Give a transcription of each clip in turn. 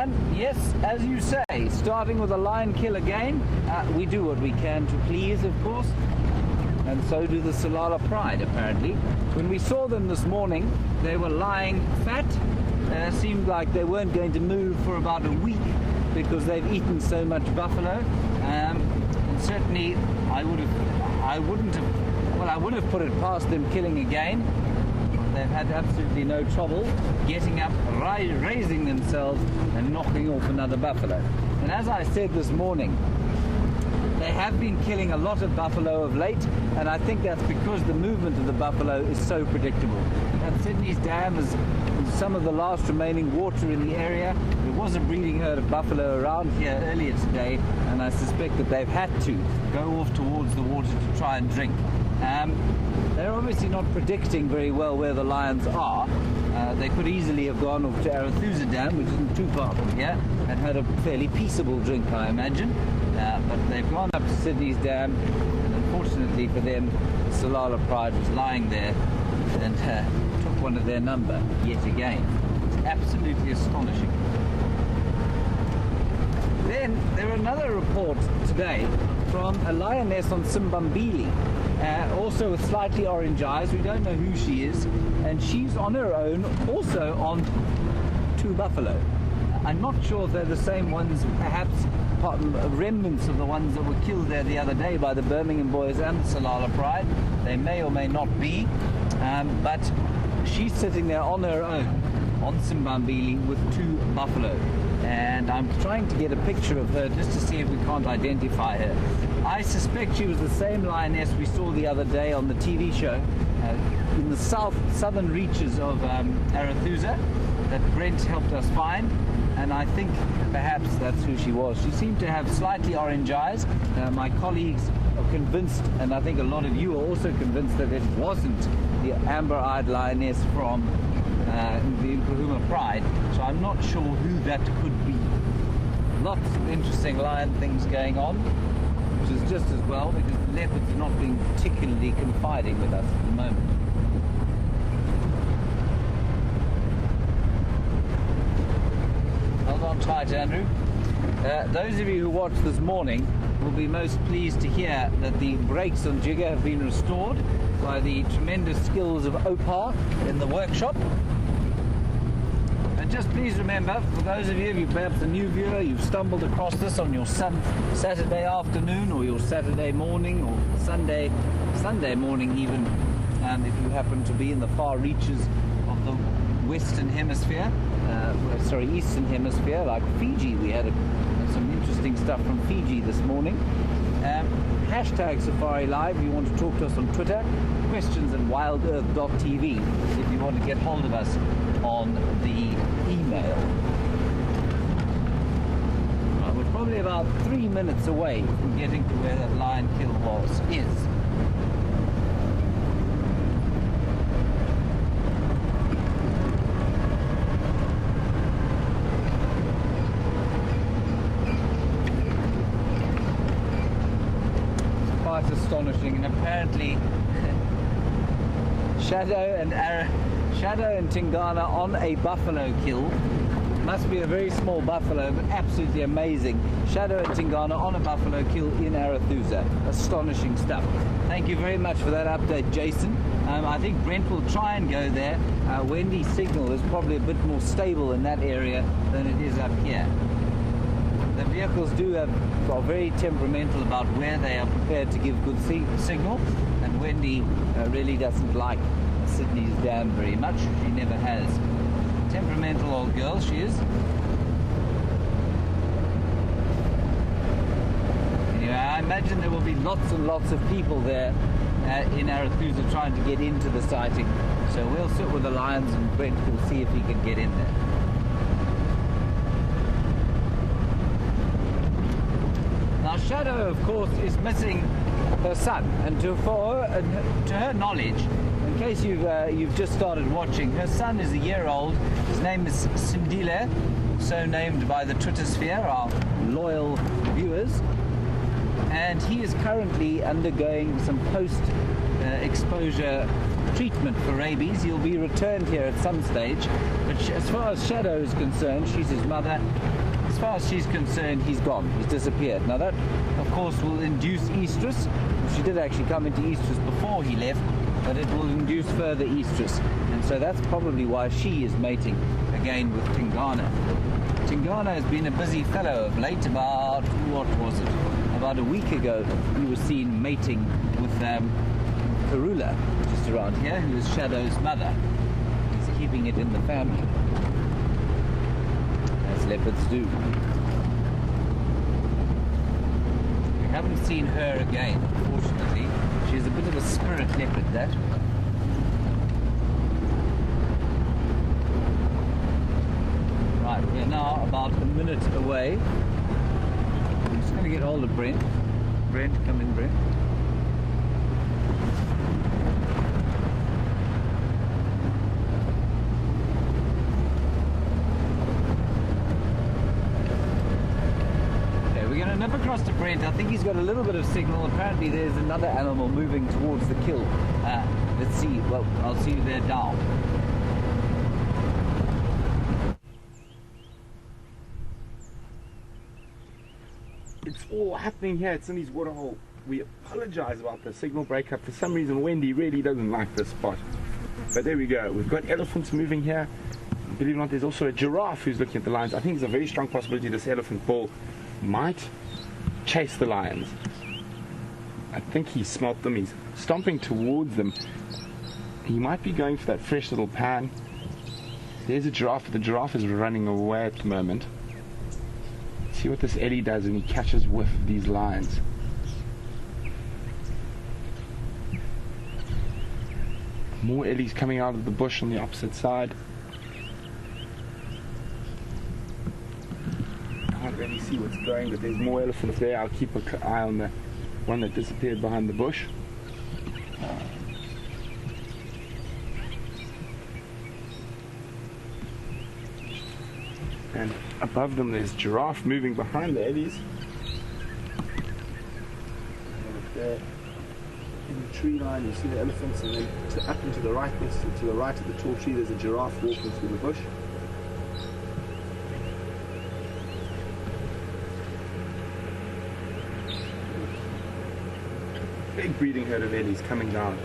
And yes, as you say, starting with a lion kill again, we do what we can to please, of course. And so do the Tsalala pride, apparently. When we saw them this morning, they were lying fat. Seemed like they weren't going to move for about a week because they've eaten so much buffalo. And certainly, I would have put it past them killing again. They've had absolutely no trouble getting up, raising themselves, and knocking off another buffalo. And as I said this morning, they have been killing a lot of buffalo of late, and I think that's because the movement of the buffalo is so predictable. That Sydney's Dam is some of the last remaining water in the area. There was a breeding herd of buffalo around here earlier today, and I suspect that they've had to go off towards the water to try and drink. They're obviously not predicting very well where the lions are. They could easily have gone off to Arathusa Dam, which isn't too far from here, and had a fairly peaceable drink, I imagine. But they've gone up to Sydney's Dam, and unfortunately for them, the Tsalala pride was lying there and took one of their number yet again. It's absolutely astonishing. Then there are another report today from a lioness on Simbambili, also with slightly orange eyes. We don't know who she is, and she's on her own, also on 2 buffalo. I'm not sure if they're the same ones, perhaps remnants of the ones that were killed there the other day by the Birmingham boys and the Tsalala pride. They may or may not be, but she's sitting there on her own on Simbambili with 2 buffalo. And I'm trying to get a picture of her just to see if we can't identify her. I suspect she was the same lioness we saw the other day on the TV show in the southern reaches of Arathusa that Brent helped us find, and I think perhaps that's who she was. She seemed to have slightly orange eyes. My colleagues are convinced, and I think a lot of you are also convinced, that it wasn't the amber-eyed lioness from the Impala pride, so I'm not sure who that could be. Lots of interesting lion things going on, which is just as well, because the leopards are not being particularly confiding with us at the moment. Hold on tight, Andrew. Those of you who watched this morning will be most pleased to hear that the brakes on Jigger have been restored by the tremendous skills of Opar in the workshop. And just please remember, for those of you, if you're perhaps a new viewer, you've stumbled across this on your Saturday afternoon, or your Saturday morning, or Sunday morning even, if you happen to be in the far reaches of the Western Hemisphere, Eastern Hemisphere, like Fiji. We had some interesting stuff from Fiji this morning. Hashtag Safari Live if you want to talk to us on Twitter. Questions at wildearth.tv if you want to get hold of us on the email. Well, we're probably about 3 minutes away from getting to where that lion kill is. Astonishing, and apparently Shadow and Tingana on a buffalo kill. Must be a very small buffalo, but absolutely amazing. Shadow and Tingana on a buffalo kill in Arathusa. Astonishing stuff. Thank you very much for that update, Jason. I think Brent will try and go there. Wendy's signal is probably a bit more stable in that area than it is up here. The vehicles are very temperamental about where they are prepared to give good signal, and Wendy really doesn't like Sydney's Dam very much. She never has. Temperamental old girl she is. Anyway, I imagine there will be lots and lots of people there in Arathusa trying to get into the sighting, so we'll sit with the lions and Brent will see if he can get in there. Now, Shadow, of course, is missing her son, and to her knowledge, in case you've just started watching, her son is a year old. His name is Sindile, so named by the Twitter sphere, our loyal viewers, and he is currently undergoing some post-exposure treatment for rabies. He'll be returned here at some stage, but as far as Shadow is concerned, she's his mother. As far as she's concerned, he's gone. He's disappeared. Now that, of course, will induce estrus. She did actually come into estrus before he left, but it will induce further estrus. And so that's probably why she is mating again with Tingana. Tingana has been a busy fellow of late. About, what was it? About a week ago, he was seen mating with Karula, just around here, who is Shadow's mother. He's keeping it in the family, as leopards do. We haven't seen her again, unfortunately. She's a bit of a spirit leopard, that. Right, we're now about a minute away. I'm just going to get hold of Brent. Brent, come in, Brent. Nip across to Brent. I think he's got a little bit of signal. Apparently there's another animal moving towards the kill. Let's see. Well, I'll see you there down. It's all happening here. It's in his waterhole. We apologize about the signal breakup. For some reason, Wendy really doesn't like this spot. But there we go. We've got elephants moving here. Believe it or not, there's also a giraffe who's looking at the lions. I think there's a very strong possibility this elephant bull might chase the lions. I think he smelt them. He's stomping towards them. He might be going for that fresh little pan. There's a giraffe, but the giraffe is running away at the moment. See what this ellie does when he catches whiff of these lions. More ellies coming out of the bush on the opposite side. Can't really see what's going, but there's more elephants there. I'll keep an eye on the one that disappeared behind the bush. And above them there's giraffe moving behind the ellies. There in the tree line you see the elephants, and then up and to the right, to the right of the tall tree, there's a giraffe walking through the bush. Big breeding herd of ellies coming down.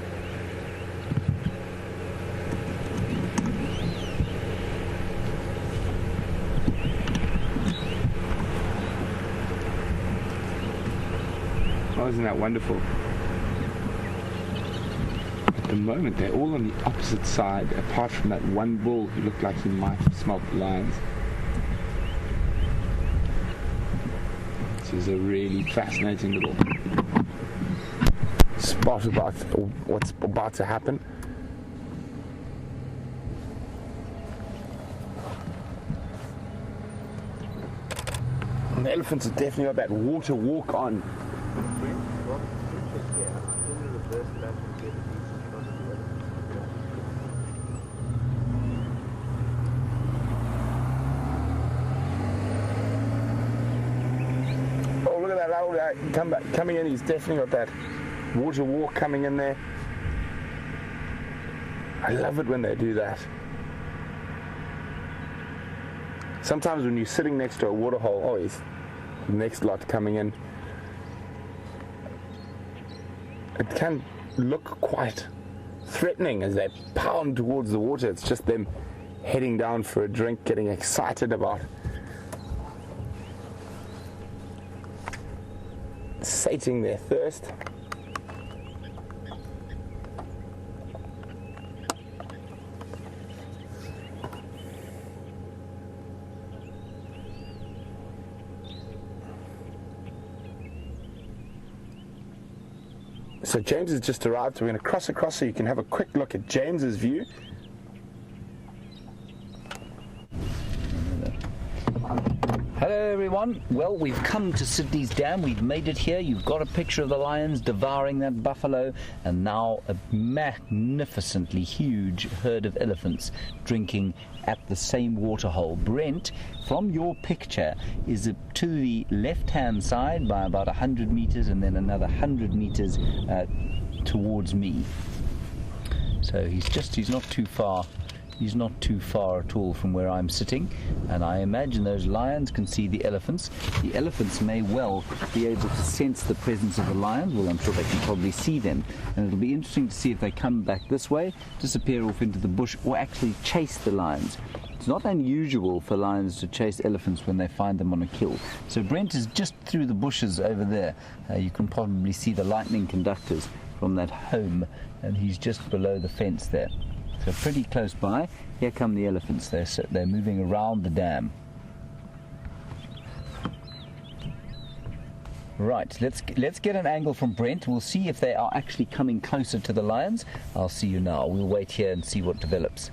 Oh, isn't that wonderful? At the moment, they're all on the opposite side, apart from that one bull who looked like he might have smelt the lions. This is a really fascinating little spot about what's about to happen. And the elephants are definitely got that water walk on. Oh, look at that old guy coming in. He's definitely got that water walk coming in there. I love it when they do that. Sometimes when you're sitting next to a water hole, always the next lot coming in, it can look quite threatening as they pound towards the water. It's just them heading down for a drink, getting excited about sating their thirst. So James has just arrived, so we're going to cross across so you can have a quick look at James's view. Hello everyone. Well, we've come to Sydney's Dam. We've made it here. You've got a picture of the lions devouring that buffalo, and now a magnificently huge herd of elephants drinking at the same waterhole. Brent, from your picture, is to the left-hand side by about 100 meters, and then another 100 meters towards me. So he's not too far He's not too far at all from where I'm sitting, and I imagine those lions can see the elephants. The elephants may well be able to sense the presence of the lions. Well, I'm sure they can probably see them, and it'll be interesting to see if they come back this way, disappear off into the bush, or actually chase the lions. It's not unusual for lions to chase elephants when they find them on a kill. So Brent is just through the bushes over there. You can probably see the lightning conductors from that home, and he's just below the fence there. So pretty close by. Here come the elephants. They're moving around the dam. Right, let's get an angle from Brent. We'll see if they are actually coming closer to the lions. I'll see you now. We'll wait here and see what develops.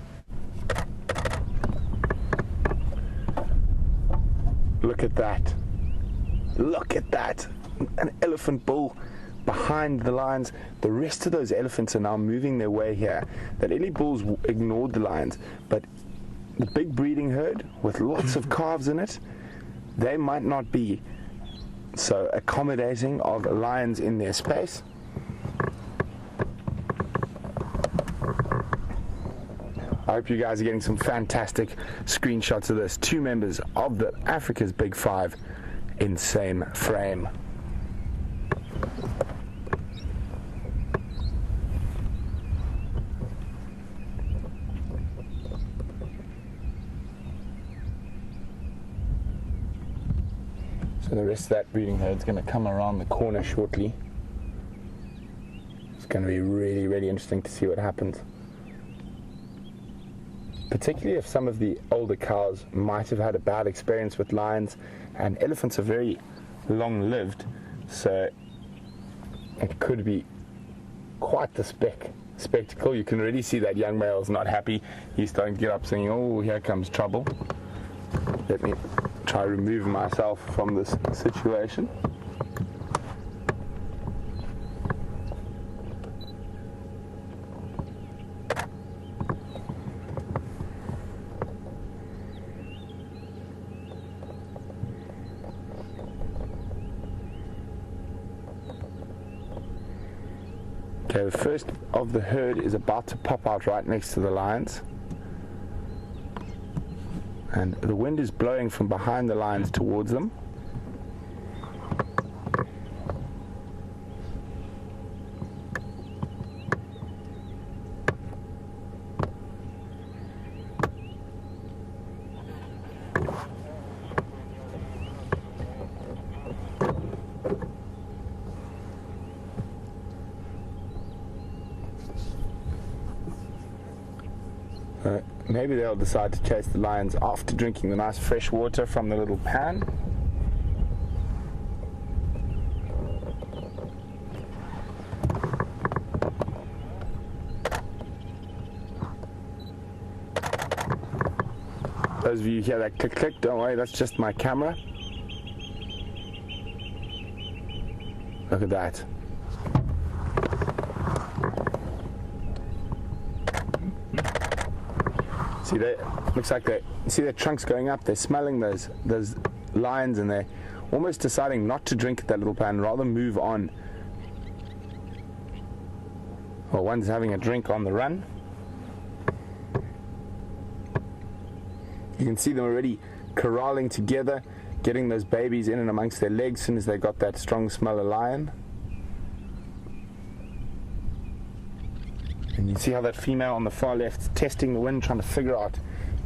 Look at that. Look at that. An elephant bull behind the lions. The rest of those elephants are now moving their way here. That ellie bulls ignored the lions, but the big breeding herd with lots of calves in it, they might not be so accommodating of lions in their space. I hope you guys are getting some fantastic screenshots of this. 2 members of the Africa's Big Five in same frame. So the rest of that breeding herd is going to come around the corner shortly. It's going to be really, really interesting to see what happens. Particularly if some of the older cows might have had a bad experience with lions, and elephants are very long-lived, so it could be quite the spectacle. You can already see that young male is not happy. He's starting to get up saying, oh, here comes trouble. Let me try to remove myself from this situation. Okay, the first of the herd is about to pop out right next to the lions. And the wind is blowing from behind the lions towards them. Maybe they'll decide to chase the lions after drinking the nice fresh water from the little pan. Those of you who hear that click click, don't worry, that's just my camera. Look at that. See, looks like they see their trunks going up. They're smelling those lions, and they're almost deciding not to drink at that little pan, rather move on. Well, one's having a drink on the run. You can see them already corralling together, getting those babies in and amongst their legs as soon as they got that strong smell of lion. And you see how that female on the far left is testing the wind, trying to figure out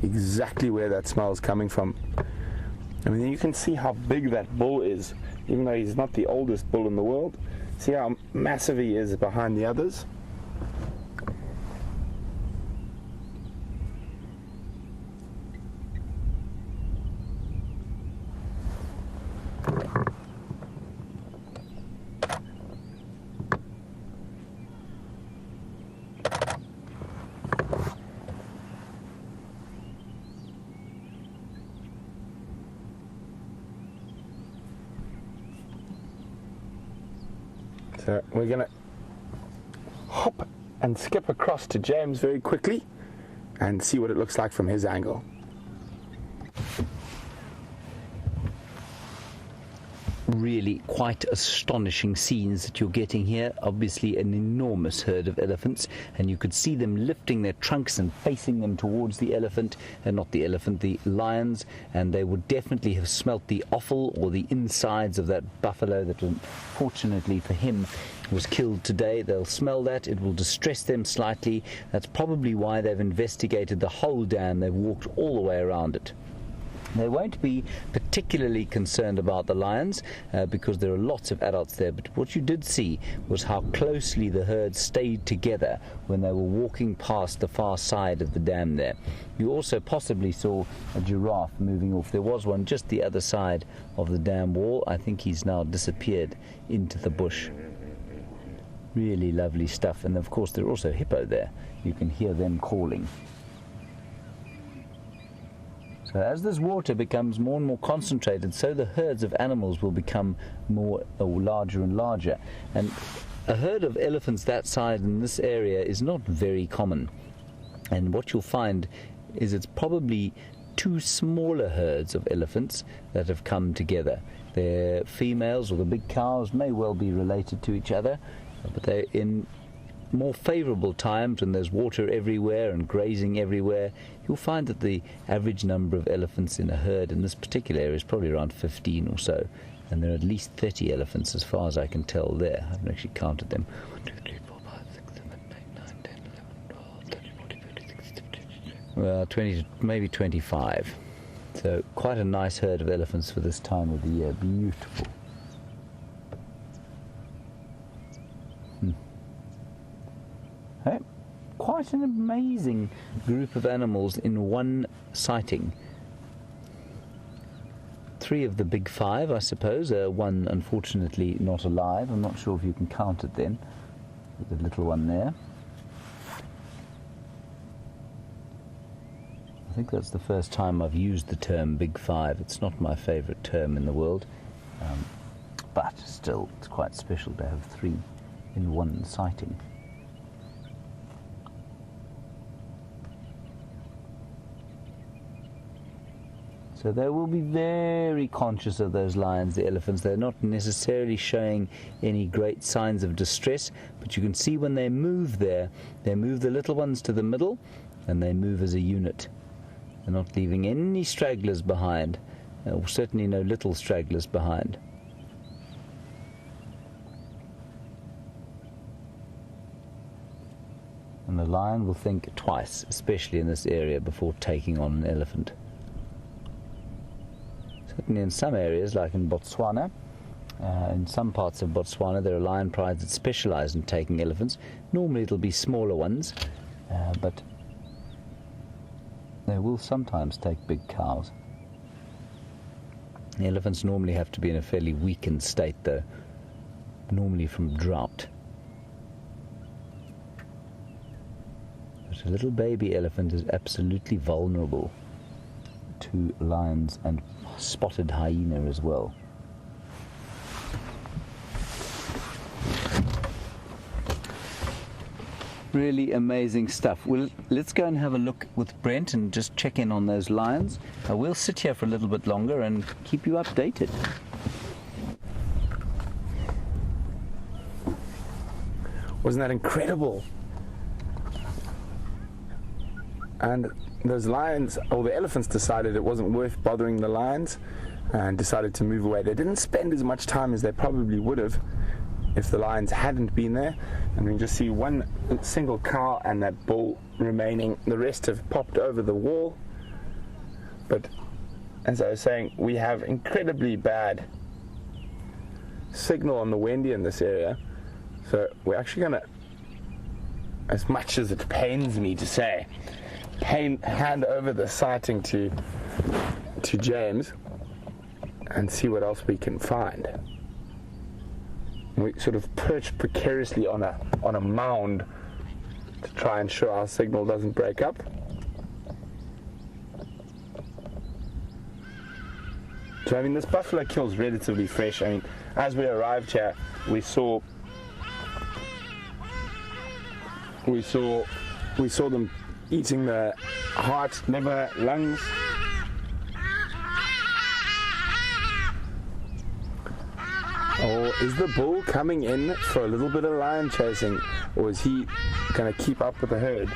exactly where that smell is coming from. I mean, you can see how big that bull is, even though he's not the oldest bull in the world. See how massive he is behind the others. So we're going to hop and skip across to James very quickly and see what it looks like from his angle. really quite astonishing scenes that you're getting here. Obviously an enormous herd of elephants, and you could see them lifting their trunks and facing them towards the elephant, and not the elephant, the lions, and they would definitely have smelt the offal or the insides of that buffalo that, unfortunately for him, was killed today. They'll smell that. It will distress them slightly. That's probably why they've investigated the whole dam. They've walked all the way around it. They won't be particularly concerned about the lions because there are lots of adults there, but what you did see was how closely the herd stayed together when they were walking past the far side of the dam there. You also possibly saw a giraffe moving off. There was one just the other side of the dam wall. I think he's now disappeared into the bush. Really lovely stuff. And of course there are also hippo there. You can hear them calling. So as this water becomes more and more concentrated, so the herds of animals will become more or larger and larger. And a herd of elephants that size in this area is not very common. And what you'll find is it's probably two smaller herds of elephants that have come together. Their females, or the big cows, may well be related to each other, but they're in more favourable times when there's water everywhere and grazing everywhere. You'll find that the average number of elephants in a herd in this particular area is probably around 15 or so, and there are at least 30 elephants as far as I can tell there. I haven't actually counted them. 1, 2, 3, 4, 5, 6, 7, 8, 9, 10, 11, 12, 13, 14, 15, 16, 17. Well, 20, maybe 25. So quite a nice herd of elephants for this time of the year. Beautiful. Quite an amazing group of animals in one sighting. 3 of the big 5, I suppose. One, unfortunately, not alive. I'm not sure if you can count it then. The little one there. I think that's the first time I've used the term big 5. It's not my favourite term in the world. But still, it's quite special to have 3 in one sighting. So they will be very conscious of those lions, the elephants. They're not necessarily showing any great signs of distress, but you can see when they move there, they move the little ones to the middle, and they move as a unit. They're not leaving any stragglers behind, or certainly no little stragglers behind. And the lion will think twice, especially in this area, before taking on an elephant. Certainly in some areas, like in Botswana, in some parts of Botswana, there are lion prides that specialize in taking elephants. Normally it'll be smaller ones, but they will sometimes take big cows. The elephants normally have to be in a fairly weakened state, though, normally from drought. But a little baby elephant is absolutely vulnerable to lions and spotted hyena as well. Really amazing stuff. Well, let's go and have a look with Brent and just check in on those lions. We'll sit here for a little bit longer and keep you updated. Wasn't that incredible? And those lions, or the elephants, decided it wasn't worth bothering the lions and decided to move away. They didn't spend as much time as they probably would have if the lions hadn't been there. And we can just see one single cow and that bull remaining. The rest have popped over the wall. But as I was saying, we have incredibly bad signal on the Wendy in this area. So we're actually going to, as much as it pains me to say, hand over the sighting to James and see what else we can find. We sort of perch precariously on a mound to try and ensure our signal doesn't break up. So I mean, this buffalo kill is relatively fresh. I mean, as we arrived here, we saw them eating the heart, liver, lungs. Is the bull coming in for a little bit of lion chasing, or is he going to keep up with the herd?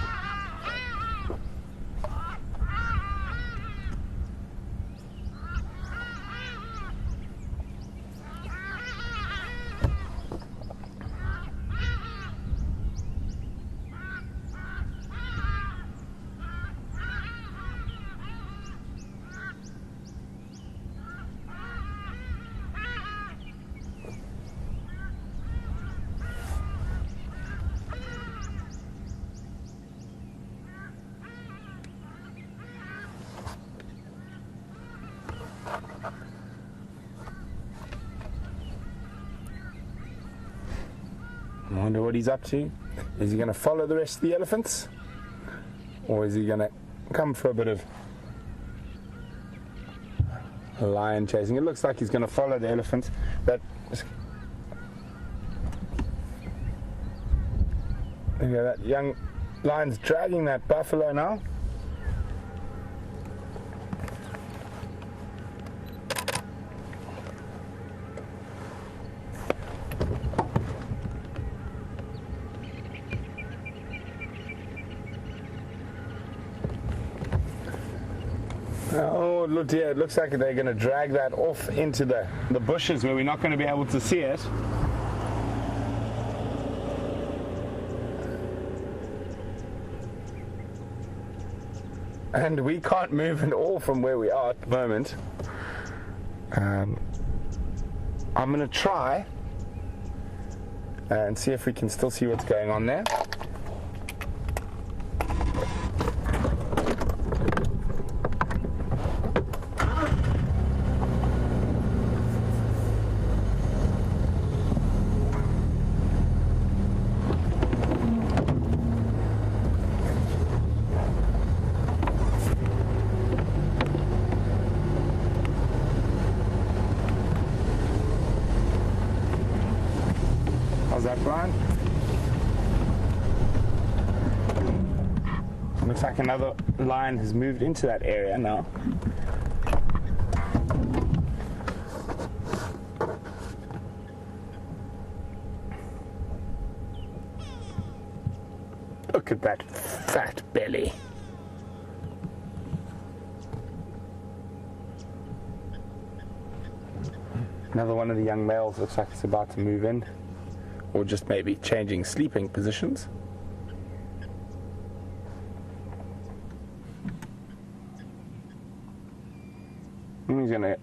I wonder what he's up to. Is he going to follow the rest of the elephants? Or is he going to come for a bit of lion chasing? It looks like he's going to follow the elephants. That young lion's dragging that buffalo now. Oh, look, yeah, it looks like they're going to drag that off into the bushes where we're not going to be able to see it. And we can't move at all from where we are at the moment. I'm going to try and see if we can still see what's going on there. How's that, Bryan? Looks like another lion has moved into that area now. Look at that fat belly. Another one of the young males looks like it's about to move in. Or just maybe changing sleeping positions. He's gonna,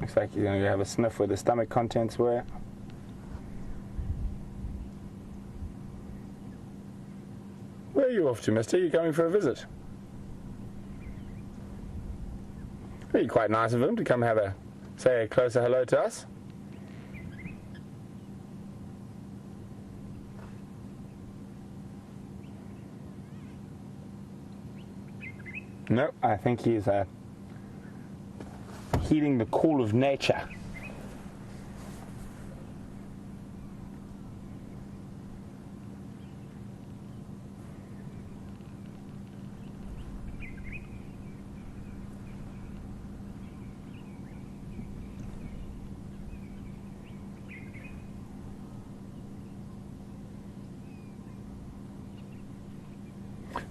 looks like he's gonna have a sniff where the stomach contents were. Where are you off to, mister? You coming for a visit? Really quite nice of him to come say a closer hello to us. No, I think he's heeding the call of nature.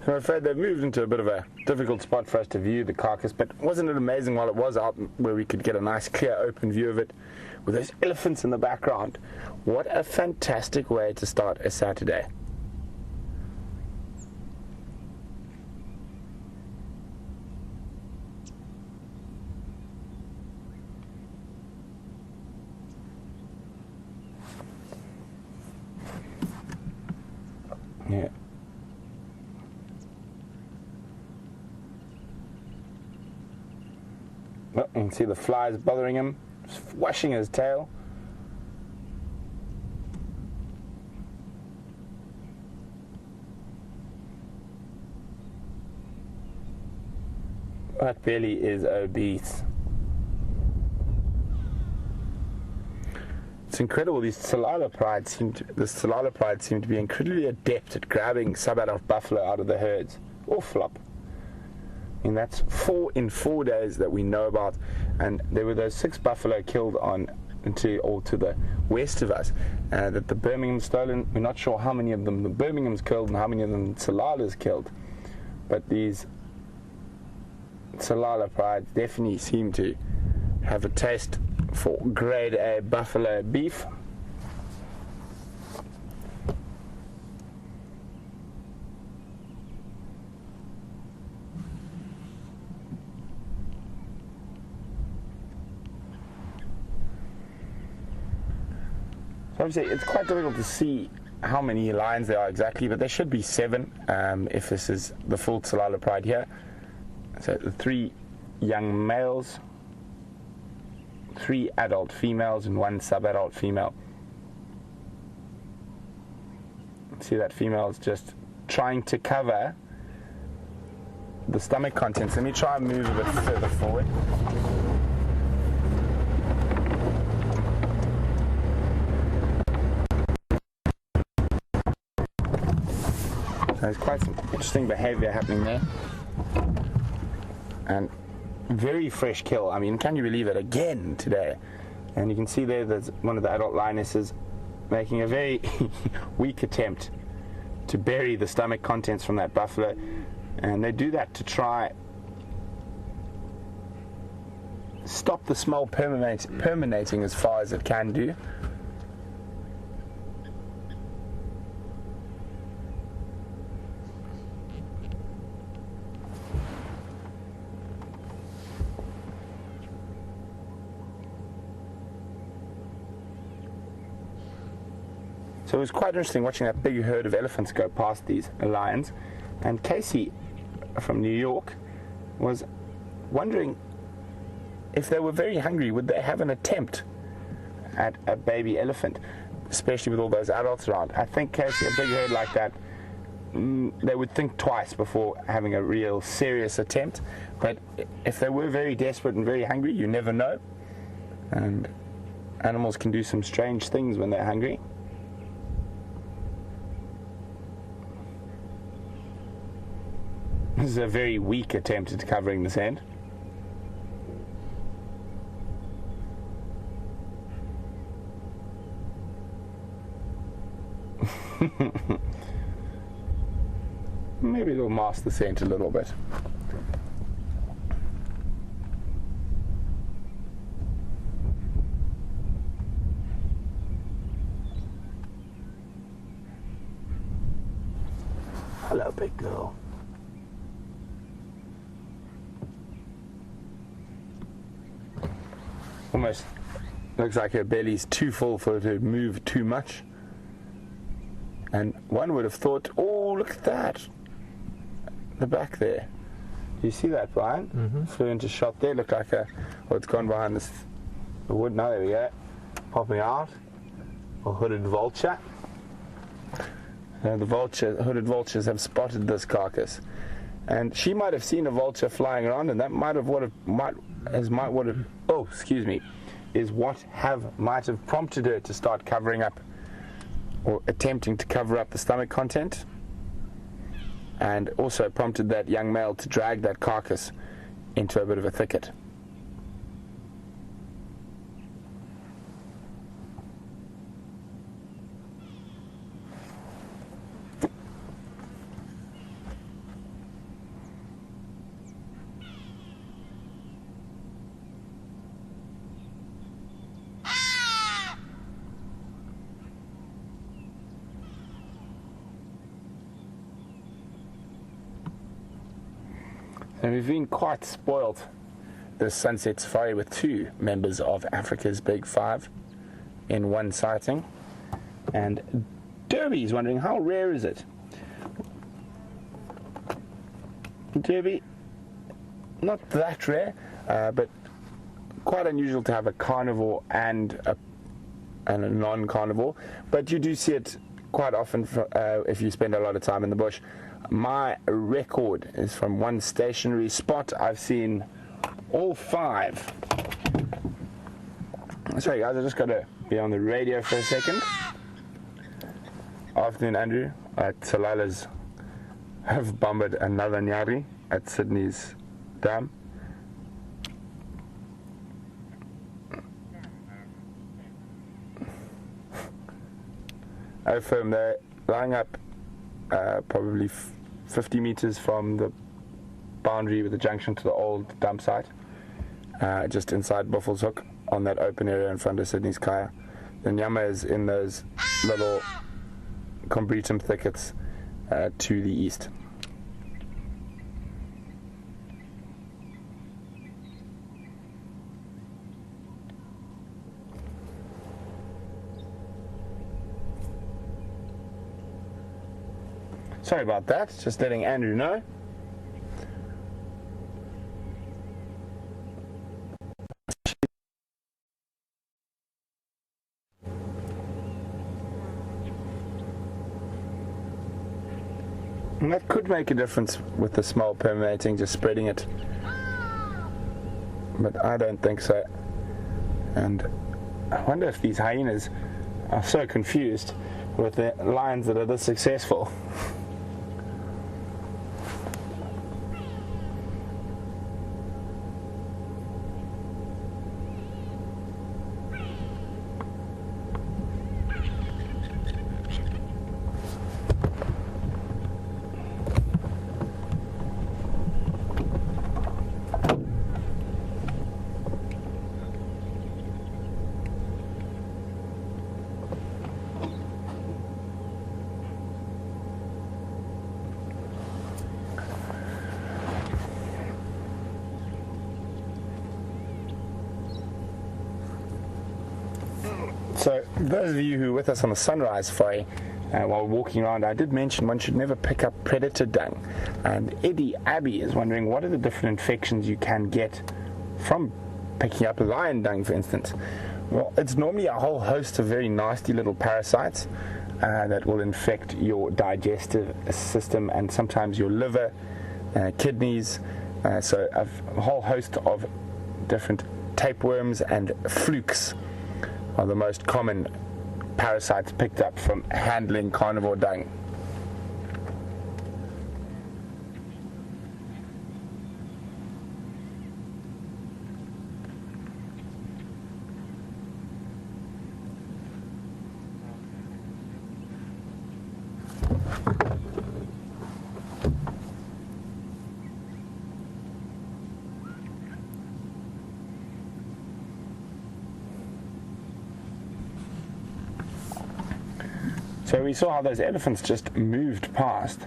I'm afraid they've moved into a bit of a difficult spot for us to view the carcass, but wasn't it amazing while it was out where we could get a nice clear open view of it with those elephants in the background? What a fantastic way to start a Saturday. Yeah. Oh, you can see the flies bothering him, washing his tail. That belly is obese. It's incredible. These Tsalalas seem to be incredibly adept at grabbing sub-adult buffalo out of the herds or flop. And that's 4 in 4 days that we know about. And there were those 6 buffalo killed on to the west of us, that the Birmingham's stolen. We're not sure how many of them the Birmingham's killed and how many of them Tsalalas killed, but these Tsalala prides definitely seem to have a taste for grade A buffalo beef. So obviously it's quite difficult to see how many lions there are exactly, but there should be 7 if this is the full Tsalala pride here. So the 3 young males, 3 adult females and 1 sub-adult female. See, that female is just trying to cover the stomach contents. Let me try and move a bit further forward. So there's quite some interesting behavior happening there. And very fresh kill. I mean, can you believe it? Again today. And you can see there's one of the adult lionesses making a very weak attempt to bury the stomach contents from that buffalo. And they do that to try stop the smell permeating as far as it can do. So it was quite interesting watching that big herd of elephants go past these lions. And Casey from New York was wondering if they were very hungry, would they have an attempt at a baby elephant, especially with all those adults around. I think Casey, a big herd like that, they would think twice before having a real serious attempt. But if they were very desperate and very hungry, you never know. And animals can do some strange things when they're hungry. This is a very weak attempt at covering the sand. Maybe it'll mask the scent a little bit. Hello, big girl. Almost looks like her belly's too full for her to move too much. And one would have thought, oh, look at that. The back there. Do you see that, Bryan? Mm-hmm. Flew into shot there. Looked like a, well, it's gone behind the wood. Now, there we go. Popping out. A hooded vulture. The hooded vultures have spotted this carcass. And she might have seen a vulture flying around, and that might have prompted her to start covering up, or attempting to cover up the stomach content, and also prompted that young male to drag that carcass into a bit of a thicket. And we've been quite spoilt this sunset safari with 2 members of Africa's Big Five in one sighting. And Derby's wondering, how rare is it? Derby, not that rare, but quite unusual to have a carnivore and a non-carnivore. But you do see it quite often if you spend a lot of time in the bush. My record is from one stationary spot. I've seen all 5. Sorry guys, I just got to be on the radio for a second. Afternoon, Andrew. Tsalalas have bombed another nyari at Sydney's dam. firm. They're lying up probably 50 meters from the boundary with the junction to the old dump site, just inside Buffels Hook on that open area in front of Sydney's Kaya. The Nyama is in those little combretum thickets to the east. Sorry about that, just letting Andrew know. And that could make a difference with the smell permeating, just spreading it. But I don't think so. And I wonder if these hyenas are so confused with the lions that are this successful. So those of you who were with us on the sunrise foray while walking around, I did mention one should never pick up predator dung. And Eddie Abbey is wondering what are the different infections you can get from picking up lion dung, for instance. Well, it's normally a whole host of very nasty little parasites that will infect your digestive system and sometimes your liver, kidneys, so a whole host of different tapeworms and flukes are the most common parasites picked up from handling carnivore dung. So we saw how those elephants just moved past,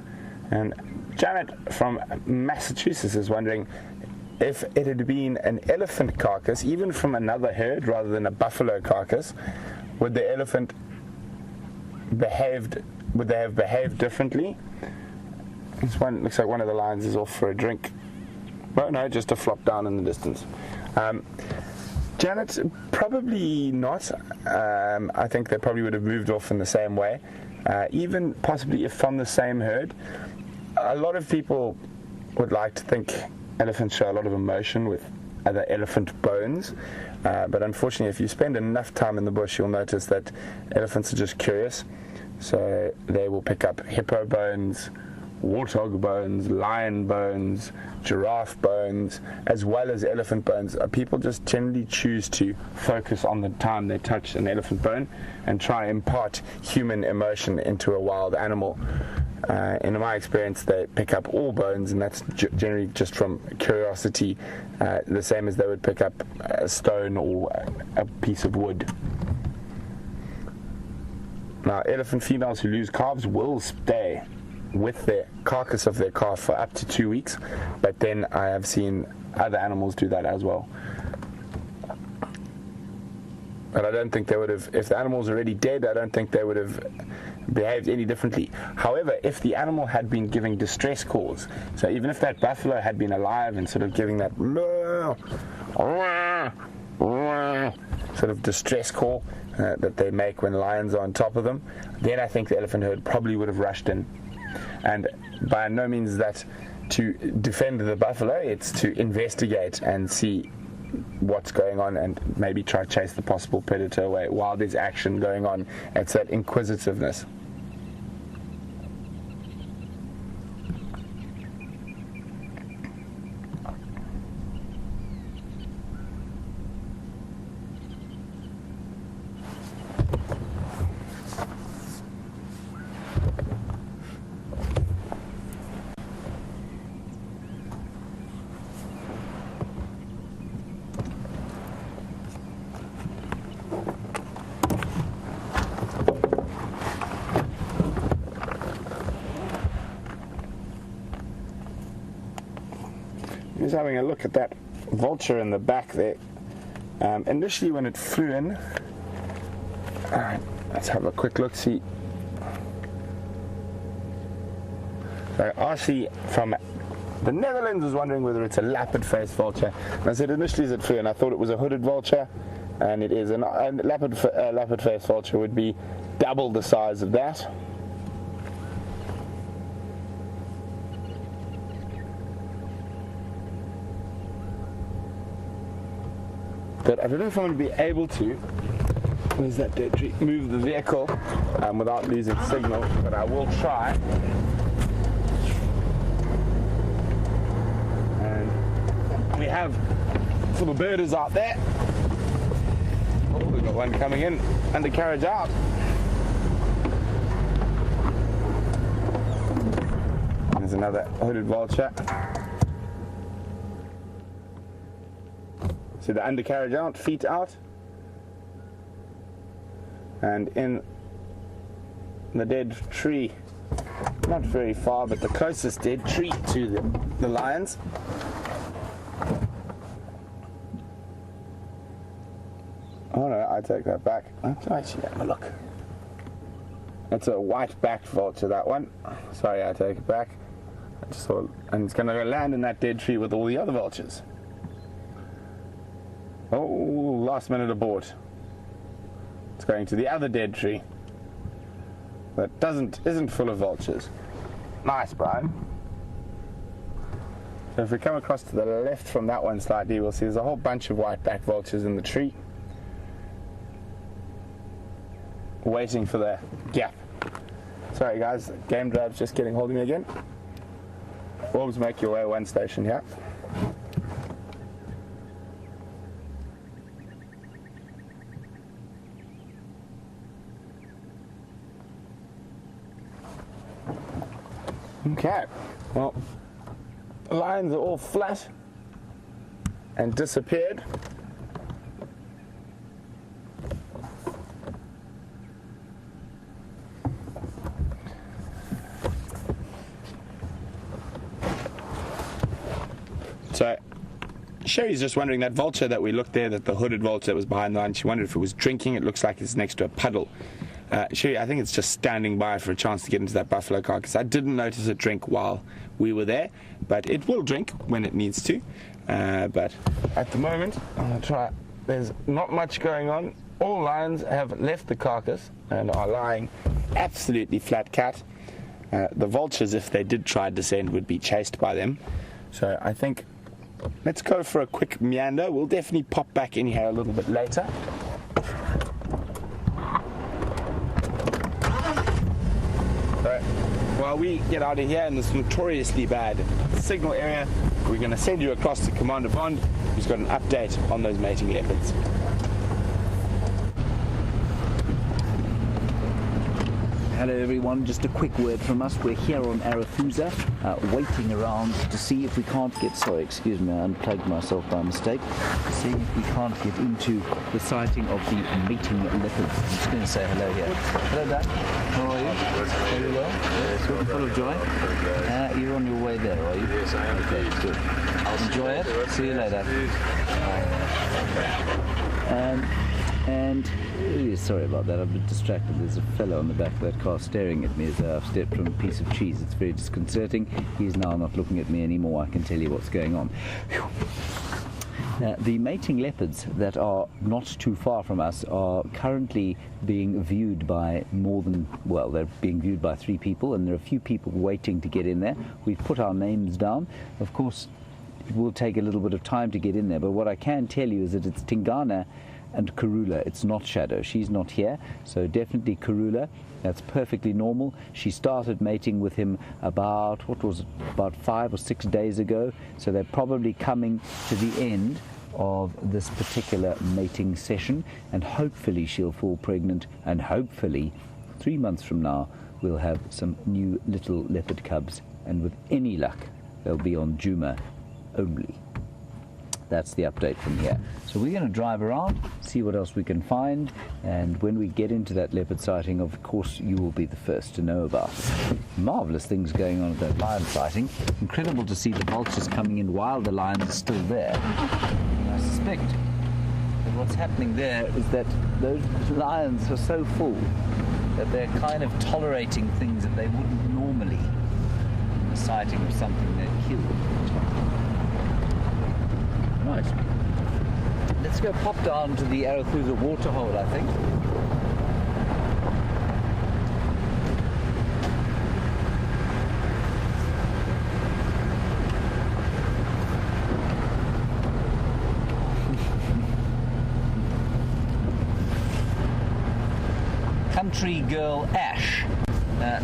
and Janet from Massachusetts is wondering if it had been an elephant carcass, even from another herd rather than a buffalo carcass, would the elephant would they have behaved differently? This one looks like one of the lions is off for a drink. Well, no, just a flop down in the distance. Janet, probably not. I think they probably would have moved off in the same way, even possibly if from the same herd. A lot of people would like to think elephants show a lot of emotion with other elephant bones, but unfortunately if you spend enough time in the bush you'll notice that elephants are just curious, so they will pick up hippo bones, warthog bones, lion bones, giraffe bones, as well as elephant bones. People just generally choose to focus on the time they touch an elephant bone and try and impart human emotion into a wild animal. In my experience, they pick up all bones, and that's generally just from curiosity, the same as they would pick up a stone or a piece of wood. Now, elephant females who lose calves will stay with the carcass of their calf for up to 2 weeks, but then I have seen other animals do that as well. But I don't think they would have, if the animal's already dead, I don't think they would have behaved any differently. However, if the animal had been giving distress calls, so even if that buffalo had been alive and sort of giving that sort of distress call that they make when lions are on top of them, then I think the elephant herd probably would have rushed in. And by no means is that to defend the buffalo, it's to investigate and see what's going on and maybe try to chase the possible predator away while there's action going on. It's that inquisitiveness. having a look at that vulture in the back there. Initially when it flew in, alright, let's have a quick look, see. So Archie from the Netherlands was wondering whether it's a leopard-faced vulture. And I said initially as it flew in, I thought it was a hooded vulture, and it is. A leopard-faced vulture would be double the size of that. But I don't know if I'm going to be able to, where's that dead tree, move the vehicle without losing signal, but I will try. And we have some of the birders out there. Oh, we've got one coming in, undercarriage out. There's another hooded vulture. So the undercarriage out, feet out, and in the dead tree, not very far, but the closest dead tree to the lions. Oh no, I take that back. Let's actually have a look. It's a white-backed vulture, that one. Sorry, I take it back. I just saw, and it's going to land in that dead tree with all the other vultures. Oh, last minute abort. It's going to the other dead tree that isn't full of vultures. Nice, Bryan. So if we come across to the left from that one slightly, we'll see there's a whole bunch of white-backed vultures in the tree, waiting for the gap. Sorry guys, game drive's just getting hold of me again. Wolves, make your way one station here. Okay, well, the lions are all flat and disappeared. So, Sherry's just wondering, that vulture that we looked there, that the hooded vulture that was behind the line, she wondered if it was drinking. It looks like it's next to a puddle. Sherry, I think it's just standing by for a chance to get into that buffalo carcass. I didn't notice it drink while we were there, but it will drink when it needs to. But at the moment, I'm going to try. There's not much going on. All lions have left the carcass and are lying absolutely flat cat. The vultures, if they did try to descend, would be chased by them. So I think let's go for a quick meander. We'll definitely pop back in here a little bit later. While we get out of here in this notoriously bad signal area, we're going to send you across to Commander Bond, who's got an update on those mating leopards. Hello everyone, just a quick word from us. We're here on Arathusa, waiting around to see if we can't get, sorry, excuse me, I unplugged myself by mistake, seeing if we can't get into the sighting of the mating leopards. I'm just going to say hello here. Hello Dan, how are you? Very well? Yes, full of joy? You're on your way there, are you? Yes, I am. Okay, good. Enjoy it. See you later. And sorry about that, I've been distracted. There's a fellow on the back of that car staring at me as I've stepped from a piece of cheese. It's very disconcerting. He's now not looking at me anymore. I can tell you what's going on. The mating leopards that are not too far from us are currently being viewed by they're being viewed by 3 people, and there are a few people waiting to get in there. We've put our names down. Of course, it will take a little bit of time to get in there, but what I can tell you is that it's Tingana and Karula. It's not Shadow. She's not here, so definitely Karula. That's perfectly normal. She started mating with him about 5 or 6 days ago, so they're probably coming to the end of this particular mating session, and hopefully she'll fall pregnant, and hopefully 3 months from now we'll have some new little leopard cubs, and with any luck they'll be on Juma only. that's the update from here. So we're going to drive around, see what else we can find, and when we get into that leopard sighting, of course, you will be the first to know about. Marvelous things going on at that lion sighting. Incredible to see the vultures coming in while the lions are still there. And I suspect that what's happening there is that those lions are so full that they're kind of tolerating things that they wouldn't normally in the sighting of something they've killed. Right. Let's go pop down to the Arathusa waterhole, I think. Country Girl Ash.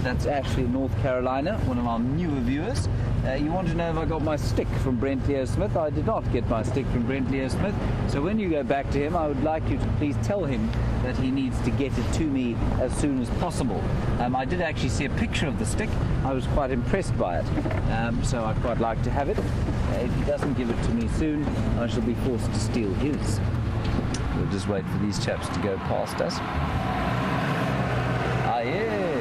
That's Ashley in North Carolina, one of our newer viewers. You want to know if I got my stick from Brent Smith? I did not get my stick from Brent Smith. So when you go back to him, I would like you to please tell him that he needs to get it to me as soon as possible. I did actually see a picture of the stick. I was quite impressed by it. So I'd quite like to have it. If he doesn't give it to me soon, I shall be forced to steal his. We'll just wait for these chaps to go past us. Yeah.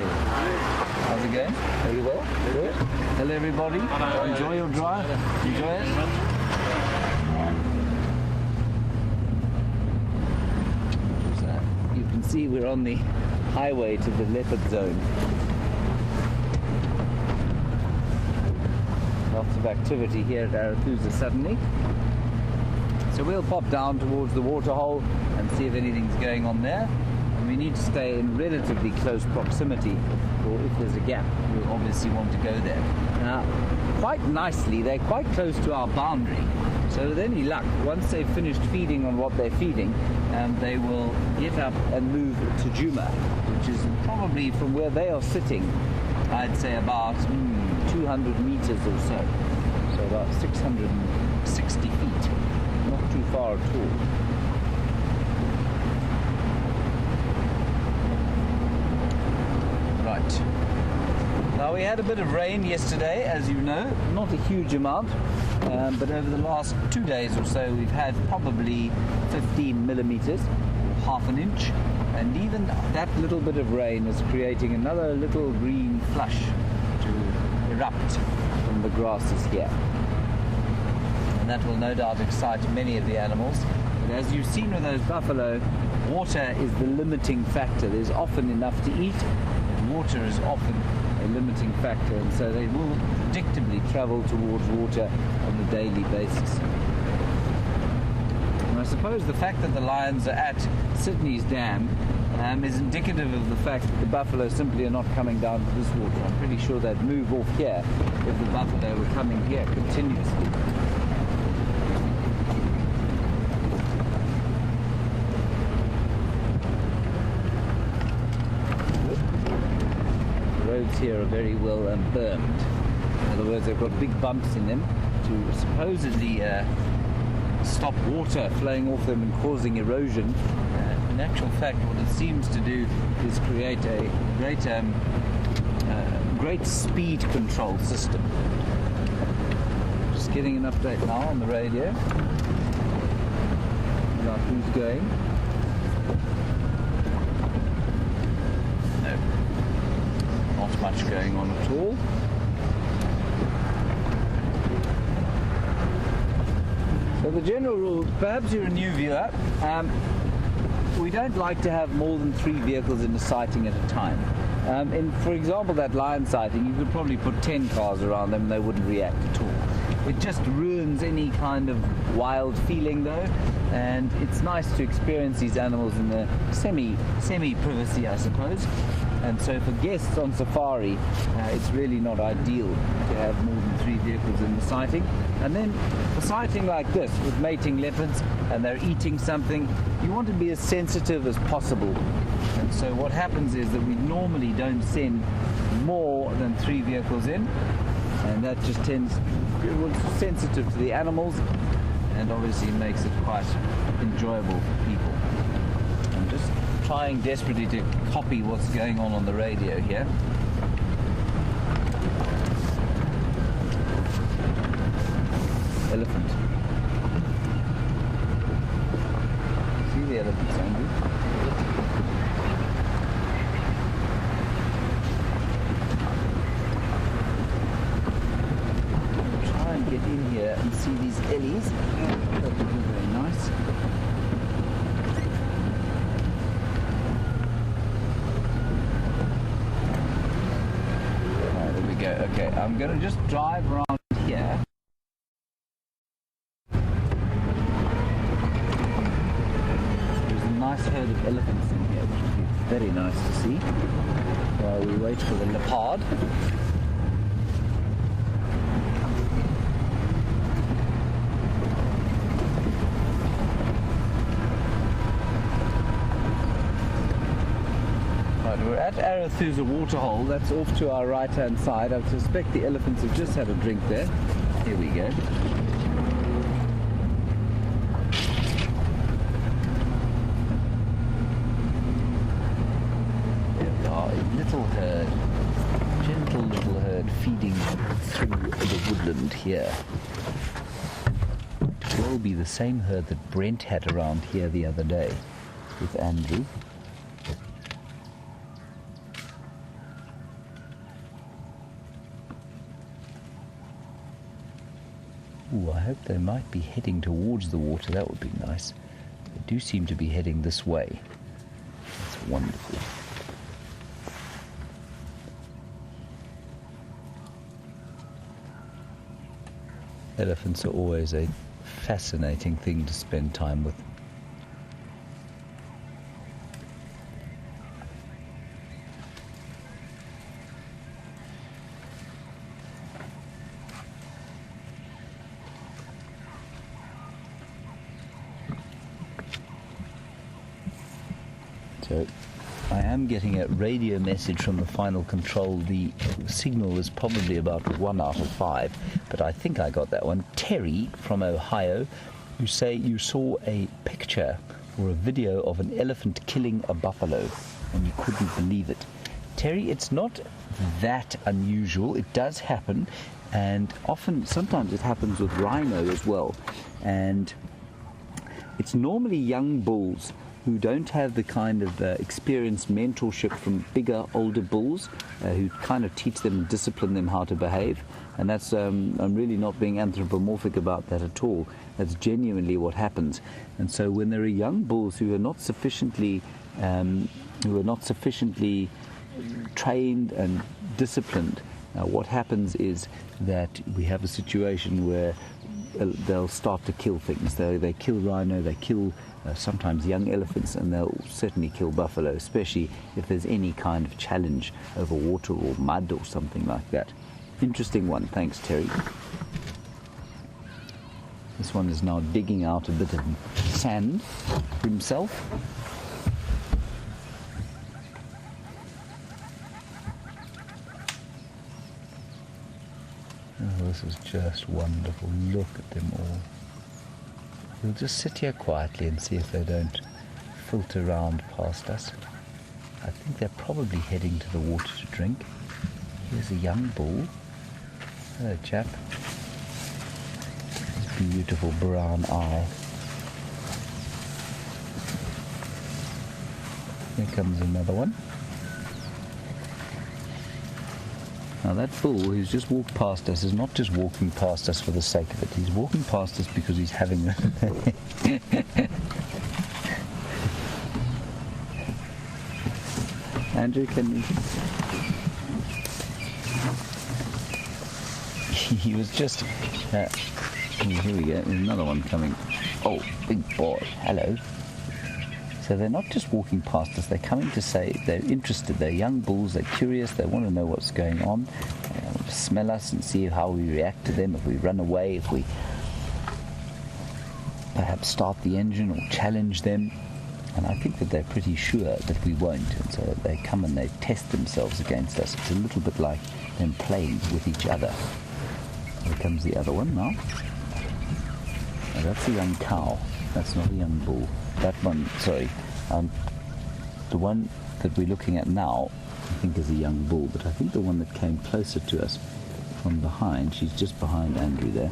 How's it going? Very well. Good. Hello, everybody. Enjoy your drive. Enjoy it. So you can see we're on the highway to the leopard zone. Lots of activity here at Arathusa suddenly. So we'll pop down towards the waterhole and see if anything's going on there. We need to stay in relatively close proximity, or if there's a gap, we'll obviously want to go there. Now, quite nicely, they're quite close to our boundary, so with any luck, once they've finished feeding on what they're feeding, they will get up and move to Juma, which is probably from where they are sitting, I'd say about 200 meters or so, so about 660 feet, not too far at all. Right. Now we had a bit of rain yesterday, as you know, not a huge amount, but over the last 2 days or so we've had probably 15 millimeters, half an inch, and even that little bit of rain is creating another little green flush to erupt from the grasses here. And that will no doubt excite many of the animals. But as you've seen with those buffalo, water is the limiting factor. There's often enough to eat. Water is often a limiting factor, and so they will predictably travel towards water on a daily basis. And I suppose the fact that the lions are at Sydney's dam is indicative of the fact that the buffalo simply are not coming down to this water. I'm pretty sure they'd move off here if the buffalo were coming here continuously. Here are very well bermed. In other words, they've got big bumps in them to supposedly stop water flowing off them and causing erosion. In actual fact, what it seems to do is create a great speed control system. Just getting an update now on the radio about who's going. Much going on at all. So the general rule, perhaps you're a new viewer, we don't like to have more than 3 vehicles in a sighting at a time. For example, that lion sighting, you could probably put 10 cars around them and they wouldn't react at all. It just ruins any kind of wild feeling though, and it's nice to experience these animals in the semi-privacy, I suppose. And so for guests on safari, it's really not ideal to have more than 3 vehicles in the sighting. And then a sighting like this with mating leopards and they're eating something, you want to be as sensitive as possible. And so what happens is that we normally don't send more than 3 vehicles in, and that just tends, it's sensitive to the animals and obviously makes it quite enjoyable for people. I'm just trying desperately to copy what's going on the radio here. Elephant. elephants, Andrew. Try and get in here and see these ellies. That would be very nice. Right, there we go. Okay, I'm going to just drive around here. Nice herd of elephants in here, which would be very nice to see while we wait for the leopard. Right, we're at Arathusa waterhole. That's off to our right hand side. I suspect the elephants have just had a drink there. Here we go. Little herd, gentle little herd feeding through the woodland here. It will be the same herd that Brent had around here the other day with Andrew. Ooh, I hope they might be heading towards the water. That would be nice. They do seem to be heading this way. That's wonderful. Elephants are always a fascinating thing to spend time with. So I am getting a radio message from the final control. The signal is probably about 1 out of 5, but I think I got that one. Terry from Ohio, you say you saw a picture or a video of an elephant killing a buffalo and you couldn't believe it. Terry, it's not that unusual. It does happen, and sometimes it happens with rhino as well. And it's normally young bulls who don't have the kind of experienced mentorship from bigger, older bulls who kind of teach them and discipline them how to behave. And that's, I'm really not being anthropomorphic about that at all. That's genuinely what happens. And so when there are young bulls who are not sufficiently trained and disciplined, what happens is that we have a situation where they'll start to kill things. They kill rhino, they kill sometimes young elephants, and they'll certainly kill buffalo, especially if there's any kind of challenge over water or mud or something like that. Interesting one. Thanks, Terry. This one is now digging out a bit of sand for himself. Oh, this is just wonderful. Look at them all. We'll just sit here quietly and see if they don't filter around past us. I think they're probably heading to the water to drink. Here's a young bull. Hello, chap. His beautiful brown eye. Here comes another one. Now that bull who's just walked past us is not just walking past us for the sake of it. He's walking past us because he's having a... Andrew, can you... He was just... here we go, there's another one coming. Oh, big boy, hello. So they're not just walking past us, they're coming to say they're interested. They're young bulls, they're curious, they want to know what's going on. They want to smell us and see how we react to them, if we run away, if we perhaps start the engine or challenge them. And I think that they're pretty sure that we won't. And so they come and they test themselves against us. It's a little bit like them playing with each other. Here comes the other one now. Now that's a young cow. That's not a young bull. That one, sorry, the one that we're looking at now, I think is a young bull, but I think the one that came closer to us from behind, she's just behind Andrew there,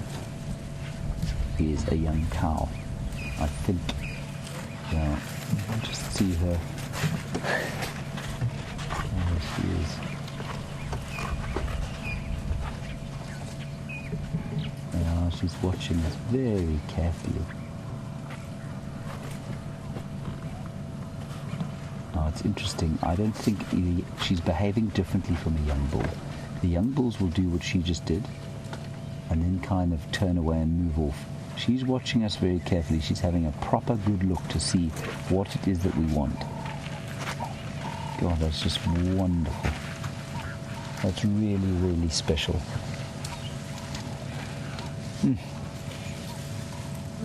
is a young cow. I think, see her. There she is. Oh, she's watching us very carefully. Oh, it's interesting. I don't think she's behaving differently from a young bull. The young bulls will do what she just did and then kind of turn away and move off. She's watching us very carefully. She's having a proper good look to see what it is that we want. God, that's just wonderful. That's really, really special.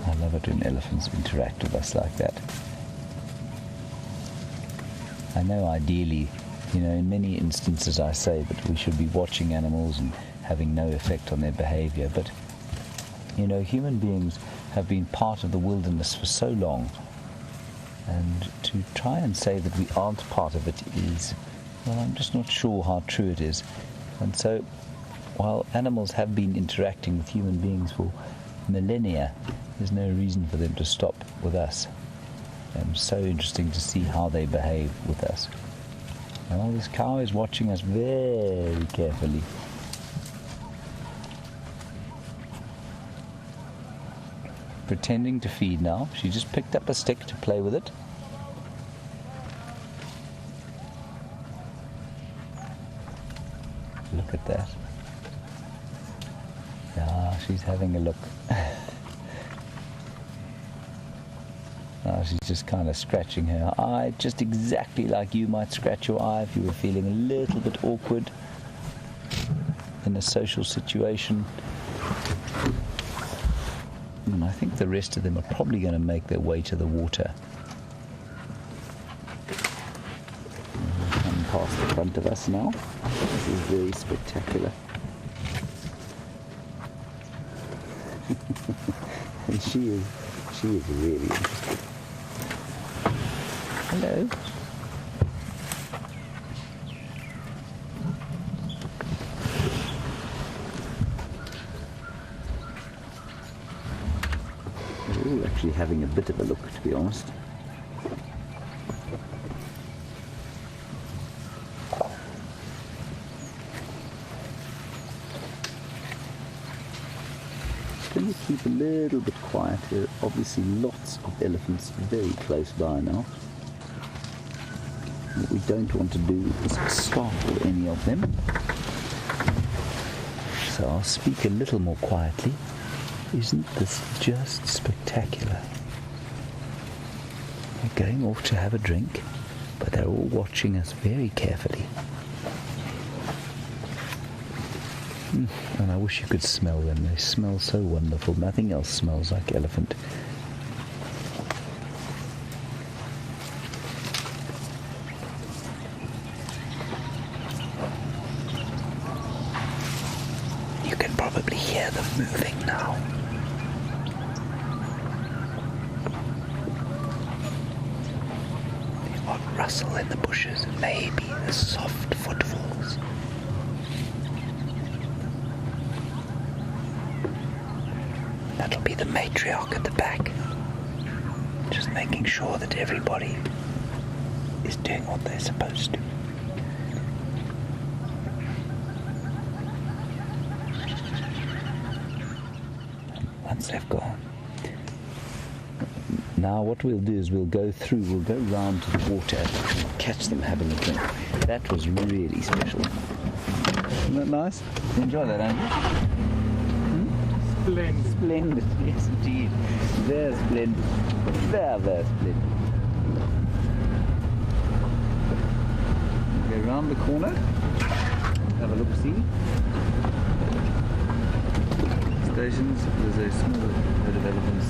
I love it when elephants interact with us like that. I know ideally, in many instances I say that we should be watching animals and having no effect on their behavior, but human beings have been part of the wilderness for so long, and to try and say that we aren't part of it is, well, I'm just not sure how true it is. And so, while animals have been interacting with human beings for millennia, there's no reason for them to stop with us. So interesting to see how they behave with us. Well, this cow is watching us very carefully. Pretending to feed now. She just picked up a stick to play with it. Look at that. Ah, she's having a look. She's just kind of scratching her eye, just exactly like you might scratch your eye if you were feeling a little bit awkward in a social situation. And I think the rest of them are probably going to make their way to the water. Come past the front of us now. This is very spectacular. And she is really interested. Hello. We're all actually having a bit of a look, to be honest. Going to keep a little bit quiet. There are obviously lots of elephants very close by now. What we don't want to do is startle any of them. So I'll speak a little more quietly. Isn't this just spectacular? They're going off to have a drink, but they're all watching us very carefully. And I wish you could smell them. They smell so wonderful. Nothing else smells like elephant. You can probably hear them moving now. The odd rustle in the bushes and maybe the soft footfalls. That'll be the matriarch at the back, just making sure that everybody is doing what they're supposed to. Once they've gone, now what we'll do is we'll go round to the water and catch them having a drink. That was really special. Isn't that nice? You enjoy that, Andrew? Splendid. Splendid, yes indeed. Very splendid. Very, very splendid. Go round the corner, have a look-see. Stations, there's a small herd of elephants.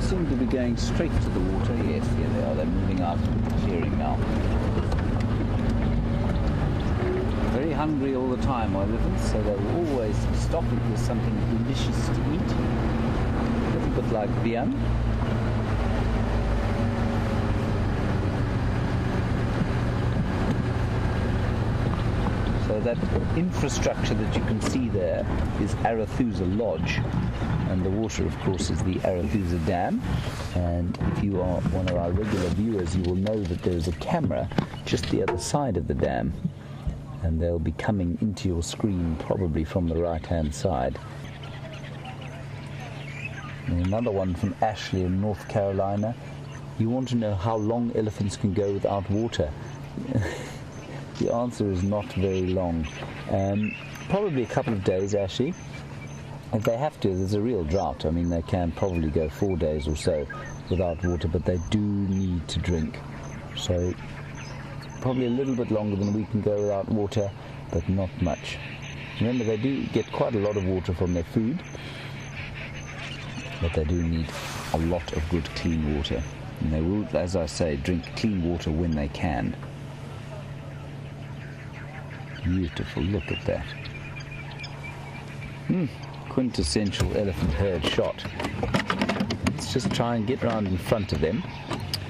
Seem to be going straight to the water. Yes, here they are. They're moving out and clearing now. Very hungry all the time, elephants, so they'll always stop if there's something delicious to eat. A little bit like Bryan. that infrastructure that you can see there is Arathusa Lodge, and the water, of course, is the Arathusa Dam. And if you are one of our regular viewers, you will know that there's a camera just the other side of the dam, and they'll be coming into your screen probably from the right-hand side. And another one from Ashley in North Carolina. You want to know how long elephants can go without water? The answer is not very long. Probably a couple of days, Ashley. If they have to, there's a real drought. I mean, they can probably go 4 days or so without water, but they do need to drink. So probably a little bit longer than we can go without water, but not much. Remember, they do get quite a lot of water from their food, but they do need a lot of good clean water. And they will, as I say, drink clean water when they can. Beautiful, look at that. Quintessential elephant herd shot. Let's just try and get round in front of them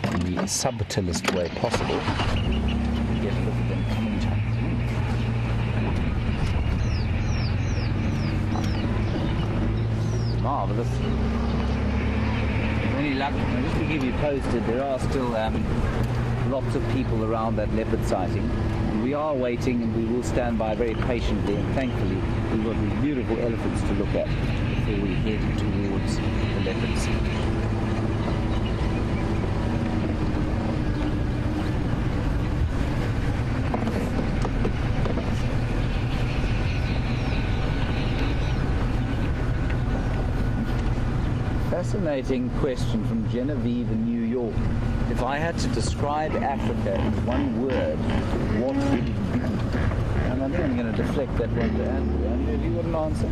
in the subtlest way possible. Get a look at them coming to. Marvellous. Any luck, just to keep you posted, there are still lots of people around that leopard sighting. We are waiting, and we will stand by very patiently, and thankfully we've got these beautiful elephants to look at before we head towards the leopards. Fascinating question from Genevieve in New York. If I had to describe Africa in one word, what would it be? And I think I'm going to deflect that one to Andrew. Andrew, have you got an answer?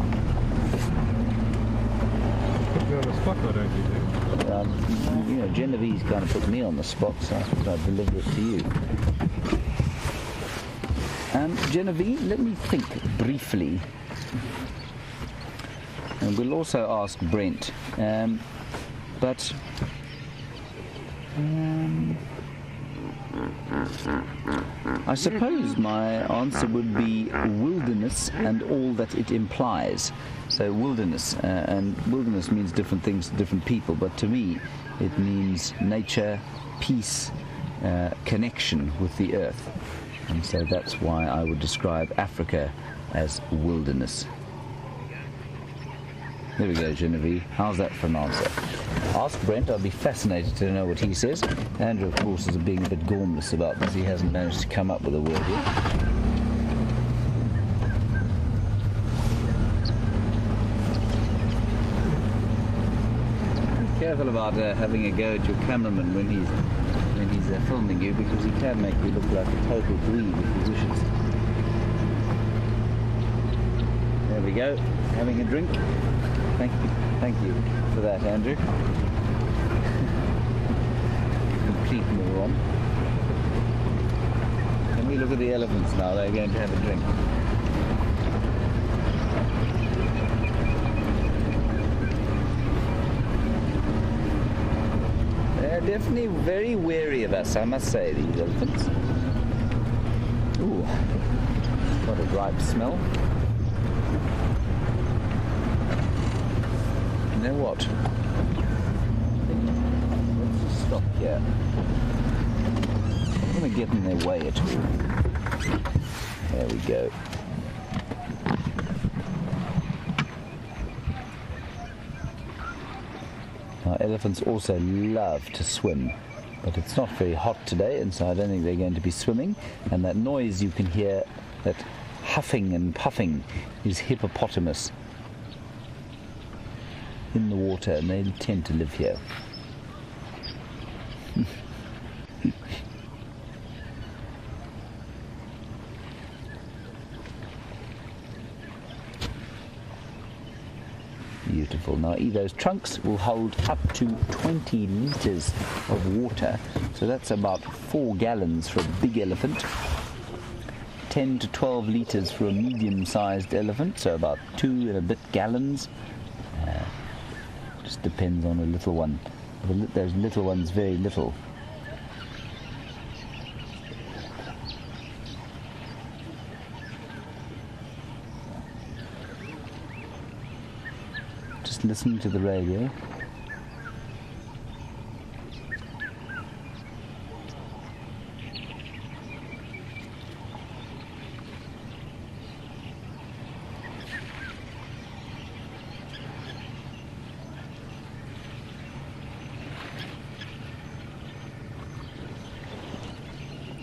Put me on the spot, I don't think. You know, Genevieve's kind of put me on the spot, so I thought I'd deliver it to you. Genevieve, let me think briefly. And we'll also ask Brent. I suppose my answer would be wilderness and all that it implies. So wilderness, and wilderness means different things to different people, but to me it means nature, peace, connection with the earth. And so that's why I would describe Africa as wilderness. There we go, Genevieve. How's that for an answer? Ask Brent. I'd be fascinated to know what he says. Andrew, of course, is being a bit gormless about this. He hasn't managed to come up with a word yet. Be careful about having a go at your cameraman when he's filming you, because he can make you look like a total dweeb if he wishes. There we go. Having a drink. Thank you for that, Andrew. Complete moron. Can we look at the elephants now? They're going to have a drink. They're definitely very wary of us, I must say, these elephants. Ooh, what a ripe smell. You know what? Let's just stop here. I'm going to get in their way at all. There we go. Now, elephants also love to swim, but it's not very hot today, and so I don't think they're going to be swimming. And that noise you can hear, that huffing and puffing, is hippopotamus in the water, and they tend to live here. Beautiful. Now, those trunks will hold up to 20 litres of water, so that's about 4 gallons for a big elephant, 10 to 12 litres for a medium-sized elephant, so about 2 and a bit gallons. Just depends on a little one. Those little ones, very little. listening to the radio.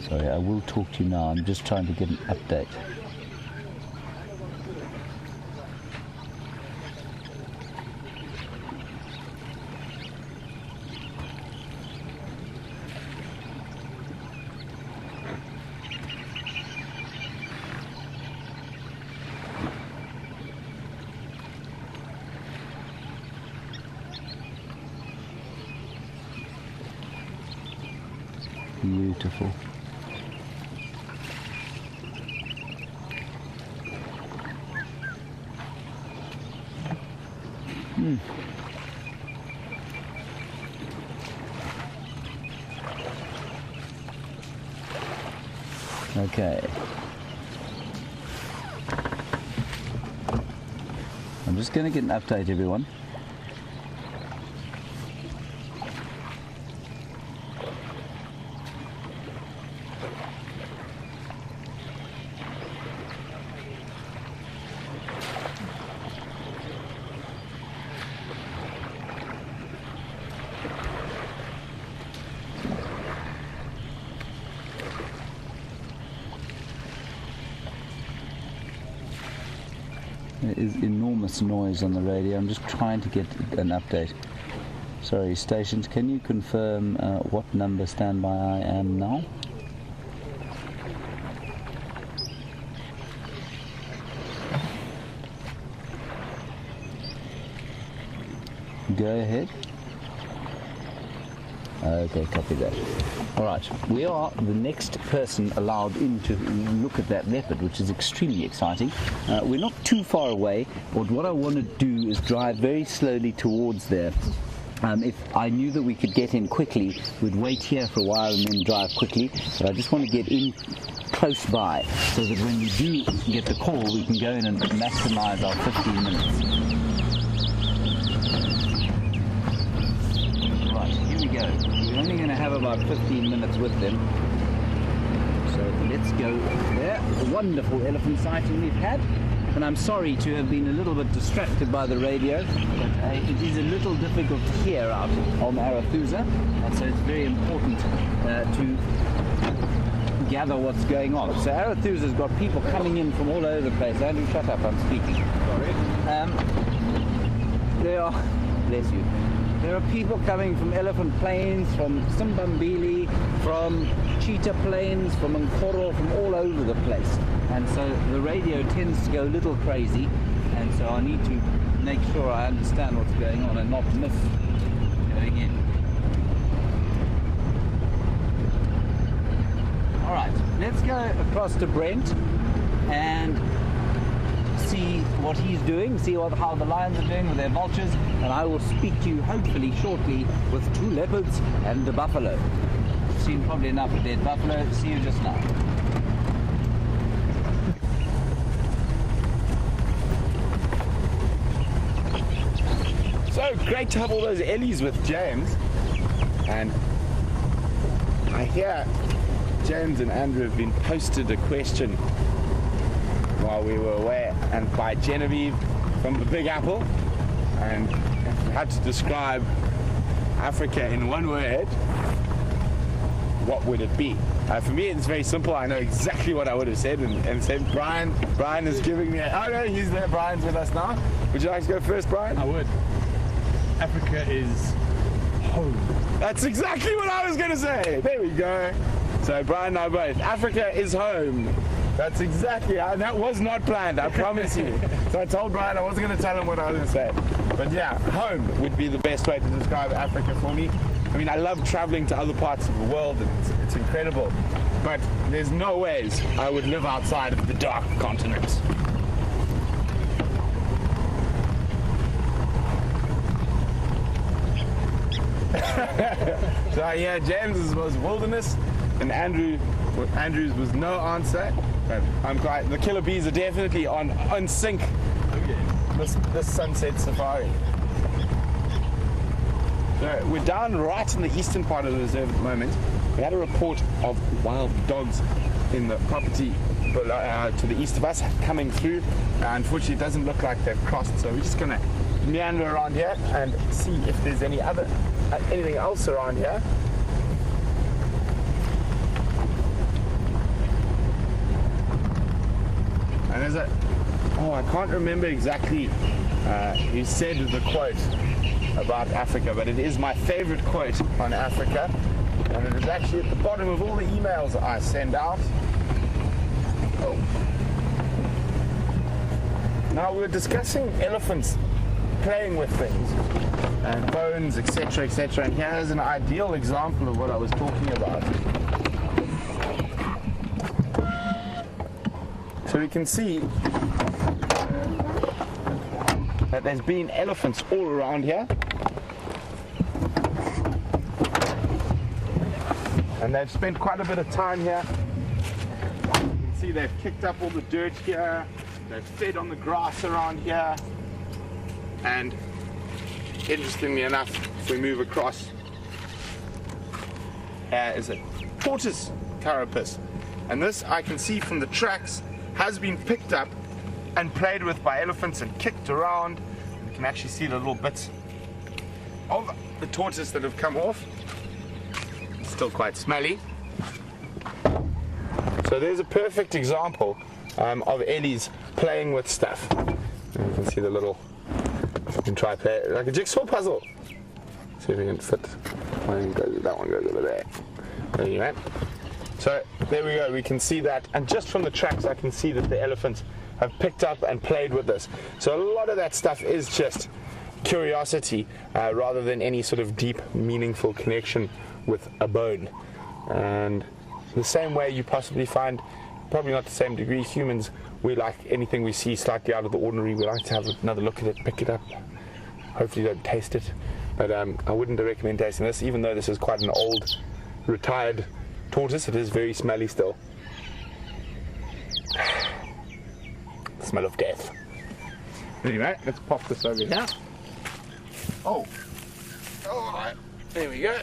Sorry, I will talk to you now. I'm just trying to get an update. Beautiful. Okay. I'm just going to get an update, everyone. There is enormous noise on the radio. I'm just trying to get an update. Sorry, stations, can you confirm what number standby I am now? Go ahead. Okay, copy that. Alright, we are the next person allowed in to look at that leopard, which is extremely exciting. We're not too far away, but what I want to do is drive very slowly towards there. If I knew that we could get in quickly, we'd wait here for a while and then drive quickly, but I just want to get in close by, so that when we do get the call, we can go in and maximize our 15 minutes. We're only going to have about 15 minutes with them. So let's go there. A wonderful elephant sighting we've had. And I'm sorry to have been a little bit distracted by the radio, but it is a little difficult to hear out on Arathusa. And so it's very important to gather what's going on. So Arathusa's got people coming in from all over the place. Andrew, shut up, I'm speaking. Sorry. There are, bless you. There are people coming from Elephant Plains, from Simbambili, from Cheetah Plains, from Nkoro, from all over the place. And so the radio tends to go a little crazy, and so I need to make sure I understand what's going on and not miss going in. Alright, let's go across to Brent and see what he's doing, see how the lions are doing with their vultures, and I will speak to you hopefully shortly with 2 leopards and a buffalo. I've seen probably enough of dead buffalo. See you just now. So great to have all those ellies with James, and I hear James and Andrew have been posted a question while we were away, and by Genevieve from the Big Apple, and if you had to describe Africa in one word, what would it be? For me, it's very simple. I know exactly what I would have said, and said Bryan is giving me oh no, he's there. Bryan's with us now. Would you like to go first, Bryan? I would. Africa is home. That's exactly what I was going to say. There we go. So Bryan and I both. Africa is home. That's exactly, that was not planned, I promise you. So I told Bryan I wasn't going to tell him what I was going to say. But yeah, home would be the best way to describe Africa for me. I mean, I love traveling to other parts of the world, and it's incredible. But there's no ways I would live outside of the dark continent. So yeah, James's was wilderness, and Andrew's was no answer. But I'm quite. The killer bees are definitely on sync. Okay. This sunset safari. So we're down right in the eastern part of the reserve at the moment. We had a report of wild dogs in the property to the east of us coming through. Unfortunately, it doesn't look like they've crossed, so we're just going to meander around here and see if there's anything else around here. And there's I can't remember exactly who said the quote about Africa, but it is my favorite quote on Africa, and it is actually at the bottom of all the emails I send out. Oh. Now we're discussing elephants playing with things and bones, etc., etc., and here's an ideal example of what I was talking about. So we can see that there's been elephants all around here, and they've spent quite a bit of time here. You can see they've kicked up all the dirt here, they've fed on the grass around here, and interestingly enough, if we move across, here is a tortoise carapace, and this I can see from the tracks has been picked up and played with by elephants and kicked around. You can actually see the little bits of the tortoise that have come off. It's still quite smelly. So there's a perfect example of ellies playing with stuff. And you can see the little, you can try play like a jigsaw puzzle. See if we can fit. That one goes over there. Anyway. So there we go, we can see that, and just from the tracks I can see that the elephants have picked up and played with this. So a lot of that stuff is just curiosity rather than any sort of deep, meaningful connection with a bone. And the same way you possibly find, probably not the same degree, humans, we like anything we see slightly out of the ordinary, we like to have another look at it, pick it up, hopefully don't taste it. But I wouldn't recommend tasting this, even though this is quite an old, retired tortoise. It is very smelly still. Smell of death. Anyway, let's pop this over here. Oh, alright, there we go.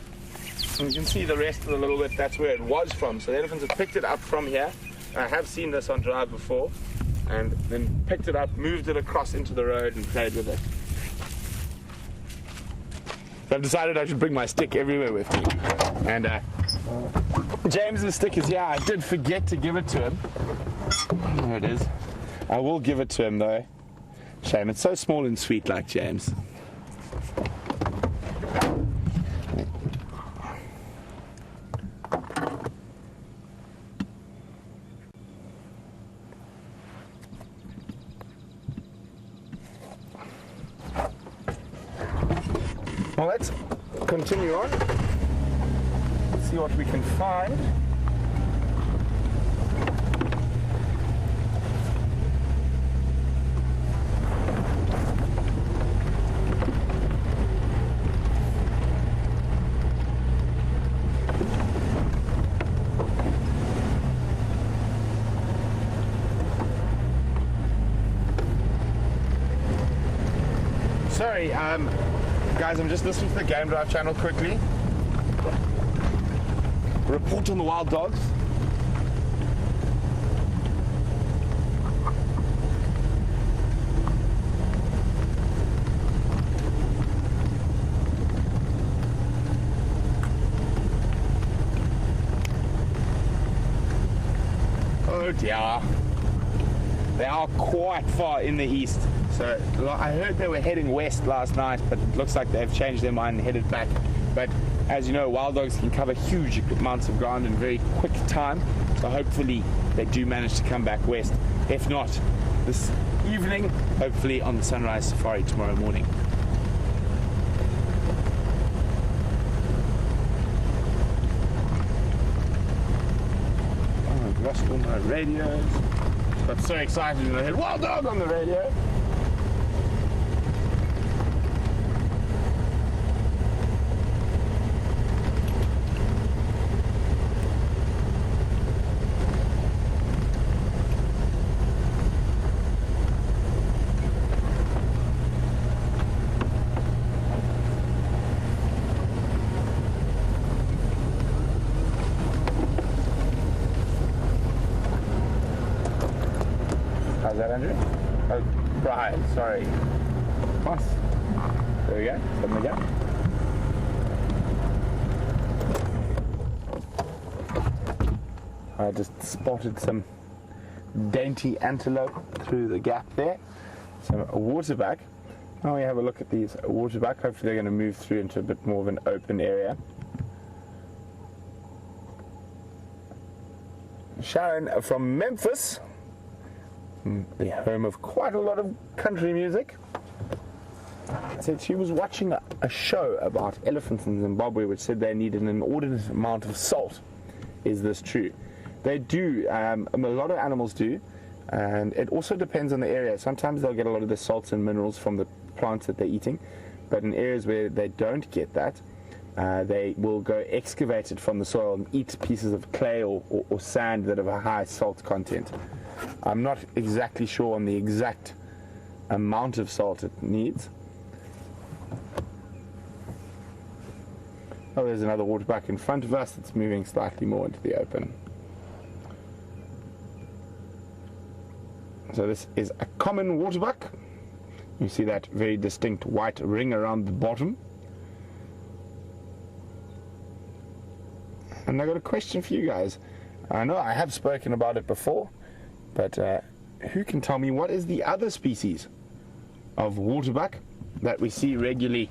And you can see the rest of the little bit, that's where it was from. So the elephants have picked it up from here. I have seen this on drive before, and then picked it up, moved it across into the road and played with it. So I've decided I should bring my stick everywhere with me. And James's stick is here. I did forget to give it to him. There it is. I will give it to him though. Shame, it's so small and sweet like James. Well, let's continue on. See what we can find. Sorry, guys, I'm just listening to the Game Drive channel quickly. Report on the wild dogs. Oh dear. They are quite far in the east. So I heard they were heading west last night, but it looks like they've changed their mind and headed back. But as you know, wild dogs can cover huge amounts of ground in very quick time. So hopefully they do manage to come back west. If not, this evening, hopefully on the sunrise safari tomorrow morning. Oh, I've lost all my radios. Got so excited when I heard wild dog on the radio. Was that Andrew? Oh, Bryan, sorry. Nice. There we go. Something again. I just spotted some dainty antelope through the gap there. Some waterbuck. Now we have a look at these waterbuck. Hopefully they're going to move through into a bit more of an open area. Sharon from Memphis, the home of quite a lot of country music, said she was watching a show about elephants in Zimbabwe which said they needed an inordinate amount of salt. Is this true? They do. A lot of animals do, and it also depends on the area. Sometimes they'll get a lot of the salts and minerals from the plants that they're eating, but in areas where they don't get that, they will go excavate it from the soil and eat pieces of clay or sand that have a high salt content. I'm not exactly sure on the exact amount of salt it needs. Oh, there's another waterbuck in front of us that's moving slightly more into the open. So this is a common waterbuck. You see that very distinct white ring around the bottom. And I got a question for you guys. I know I have spoken about it before, but who can tell me what is the other species of waterbuck that we see regularly,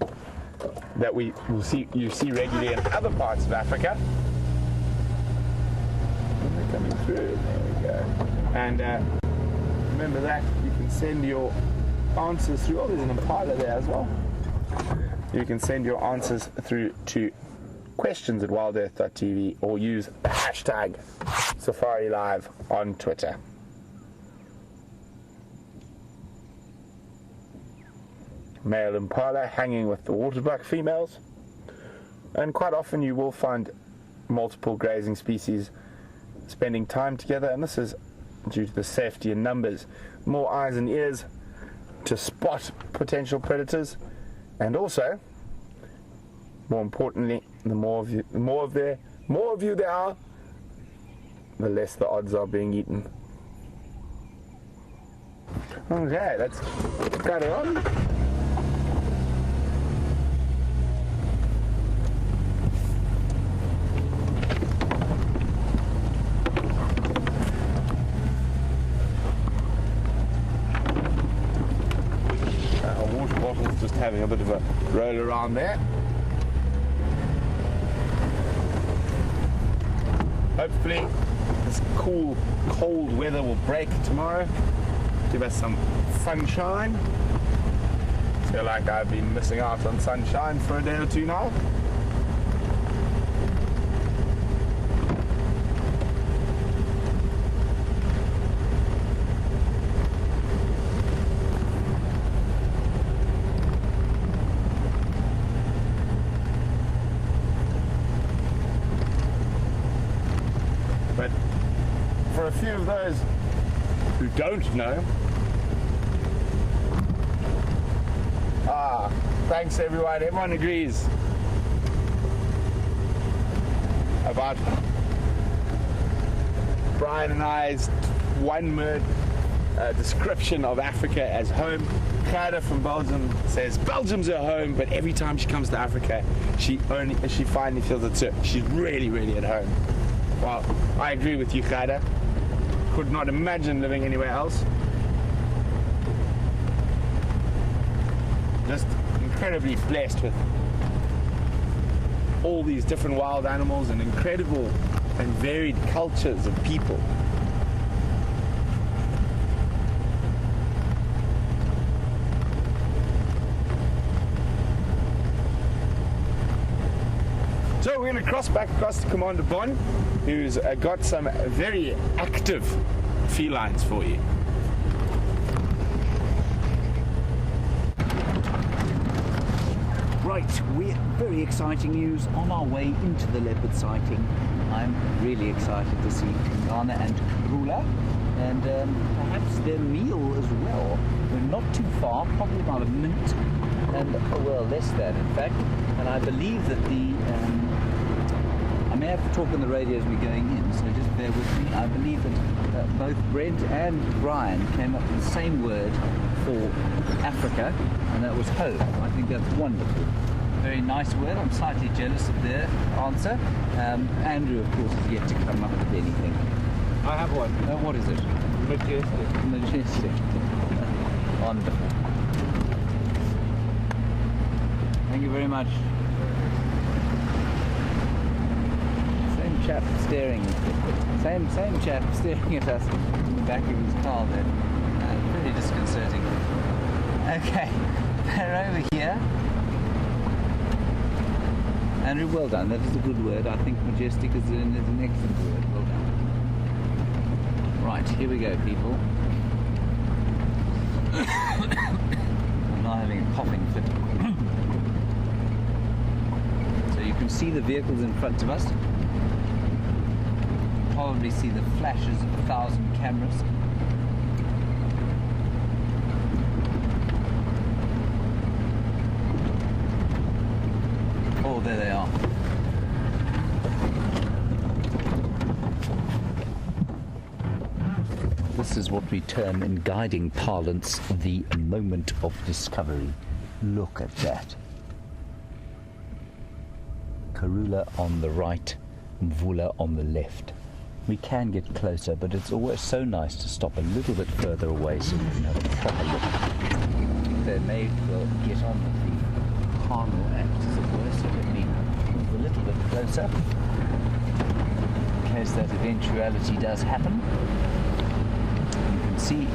that you see regularly in other parts of Africa? They're coming through. There we go. And remember that you can send your answers through. Oh, there's an Impala there as well. You can send your answers through to questions@wildearth.tv or use the hashtag SafariLive on Twitter. Male Impala hanging with the waterbuck females, and quite often you will find multiple grazing species spending time together, and this is due to the safety in numbers. More eyes and ears to spot potential predators, and also, more importantly, the more of you there are, the less the odds are being eaten. Okay, let's cut it on. Water bottle's just having a bit of a roll around there. Hopefully this cool, cold weather will break tomorrow, give us some sunshine. I feel like I've been missing out on sunshine for a day or two now. But for a few of those who don't know, thanks everyone. Everyone agrees about Bryan and I's one-word description of Africa as home. Karula from Belgium says Belgium's her home, but every time she comes to Africa, she finally feels she's really, really at home. Well, I agree with you, Karula. Could not imagine living anywhere else. Just incredibly blessed with all these different wild animals and incredible and varied cultures of people. So we're going to cross back across to Commander Bon, who's got some very active felines for you. Right, we're very exciting news on our way into the leopard sighting. I'm really excited to see Tingana and Karula, and perhaps their meal as well. We're not too far, probably about a minute, and well, less than in fact. And I believe that may have to talk on the radio as we're going in, so just bear with me. I believe that both Brent and Bryan came up with the same word for Africa, and that was home. I think that's wonderful. Very nice word. I'm slightly jealous of their answer. Andrew, of course, is yet to come up with anything. I have one. What is it? Majestic. Majestic. Wonderful. Thank you very much. Same chap staring at us in the back of his car there. Pretty disconcerting. Okay, they're over here. Andrew, well done. That is a good word. I think majestic is an excellent word. Well done. Right, here we go, people. I'm now having a coughing fit. So you can see the vehicles in front of us. Probably see the flashes of 1,000 cameras. Oh, there they are. This is what we term in guiding parlance the moment of discovery. Look at that. Karula on the right, Mvula on the left. We can get closer, but it's always so nice to stop a little bit further away so we can have a proper look. They may well get on with the carnal act, as it were, so let me move a little bit closer in case that eventuality does happen. You can see,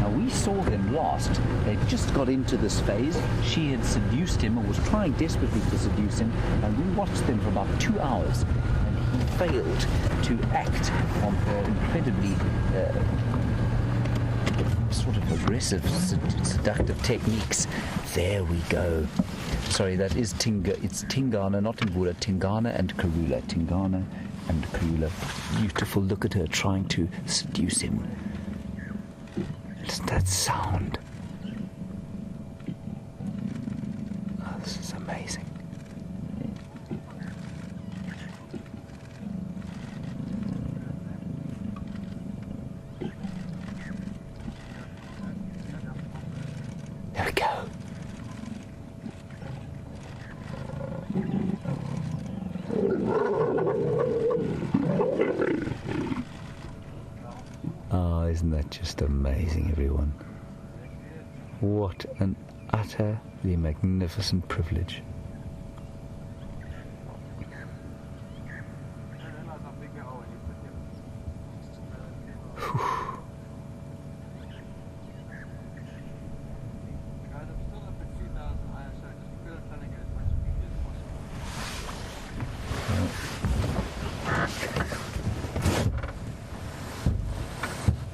now we saw them last. They just got into this phase. She had seduced him, or was trying desperately to seduce him, and we watched them for about 2 hours. He failed to act on her incredibly sort of aggressive, seductive techniques. There we go. Sorry, that is it's Tingana, not Impala. Tingana and Karula. Tingana and Karula. Beautiful. Look at her trying to seduce him. It's that sound. Oh, this is amazing. There we go. Oh, isn't that just amazing, everyone? What an utterly magnificent privilege.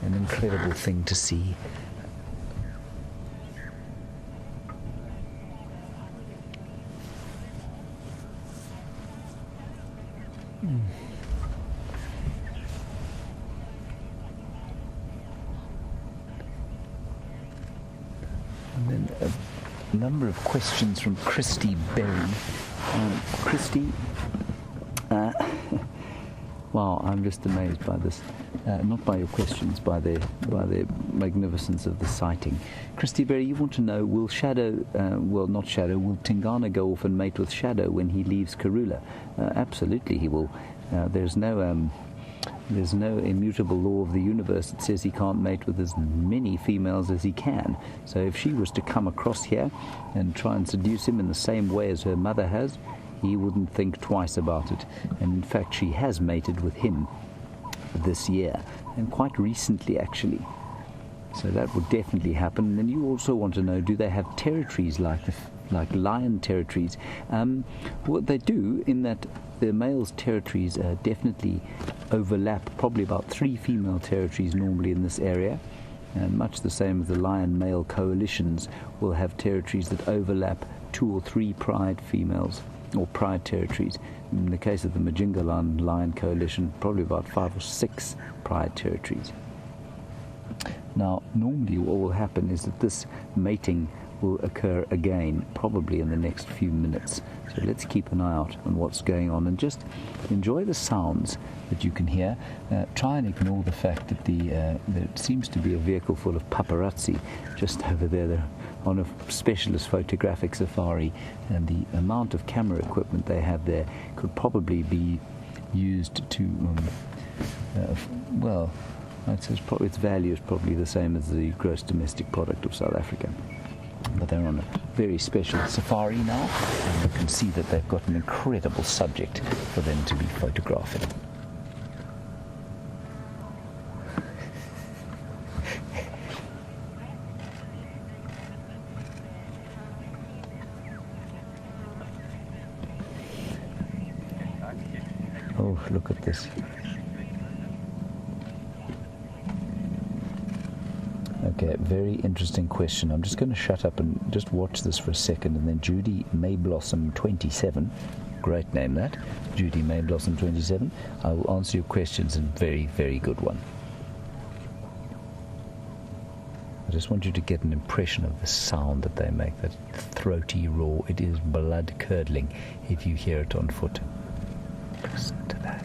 An incredible thing to see. And then a number of questions from Christy Berry. Christy, wow, I'm just amazed by this. Not by your questions, by the magnificence of the sighting. Christy Berry, you want to know, will will Tingana go off and mate with Shadow when he leaves Karula? Absolutely he will. There's no immutable law of the universe that says he can't mate with as many females as he can. So if she was to come across here and try and seduce him in the same way as her mother has, he wouldn't think twice about it. And in fact, she has mated with him this year, and quite recently actually. So that would definitely happen. And then you also want to know, do they have territories like lion territories? What they do, in that the male's territories definitely overlap, probably about 3 female territories normally in this area, and much the same as the lion male coalitions will have territories that overlap 2 or 3 pride females or pride territories. In the case of the Majinga lion coalition, probably about 5 or 6 pride territories. Now, normally what will happen is that this mating will occur again, probably in the next few minutes. So So let's keep an eye out on what's going on and just enjoy the sounds that you can hear. Try and ignore the fact that there seems to be a vehicle full of paparazzi just over there. They're on a specialist photographic safari, and the amount of camera equipment they have there could probably be used to, well, I'd say its value is probably the same as the gross domestic product of South Africa. But they're on a very special safari now, and you can see that they've got an incredible subject for them to be photographing. Oh, look at this. Okay, very interesting question. I'm just going to shut up and just watch this for a second, and then Judy Mayblossom 27, great name that, Judy Mayblossom 27, I will answer your questions, and very, very good one. I just want you to get an impression of the sound that they make, that throaty roar. It is blood-curdling if you hear it on foot. Listen to that.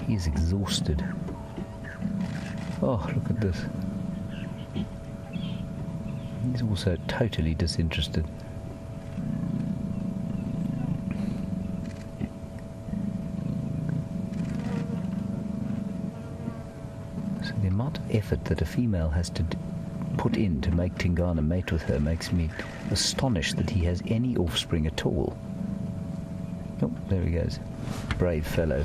He is exhausted. Oh, look at this. He's also totally disinterested. So the amount of effort that a female has to put in to make Tingana mate with her makes me astonished that he has any offspring at all. Oh, there he goes. Brave fellow.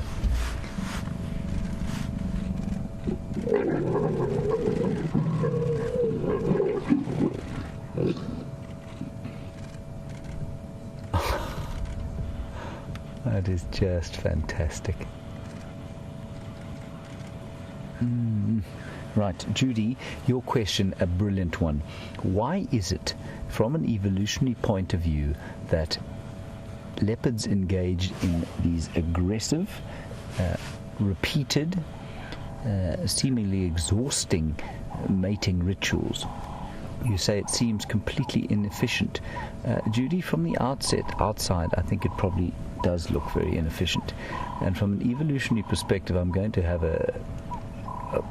That is just fantastic. Right, Judy, your question, a brilliant one. Why is it, from an evolutionary point of view, that leopards engage in these aggressive, repeated, seemingly exhausting mating rituals? You say it seems completely inefficient. Judy, from the outside, I think it probably does look very inefficient. And from an evolutionary perspective, I'm going to have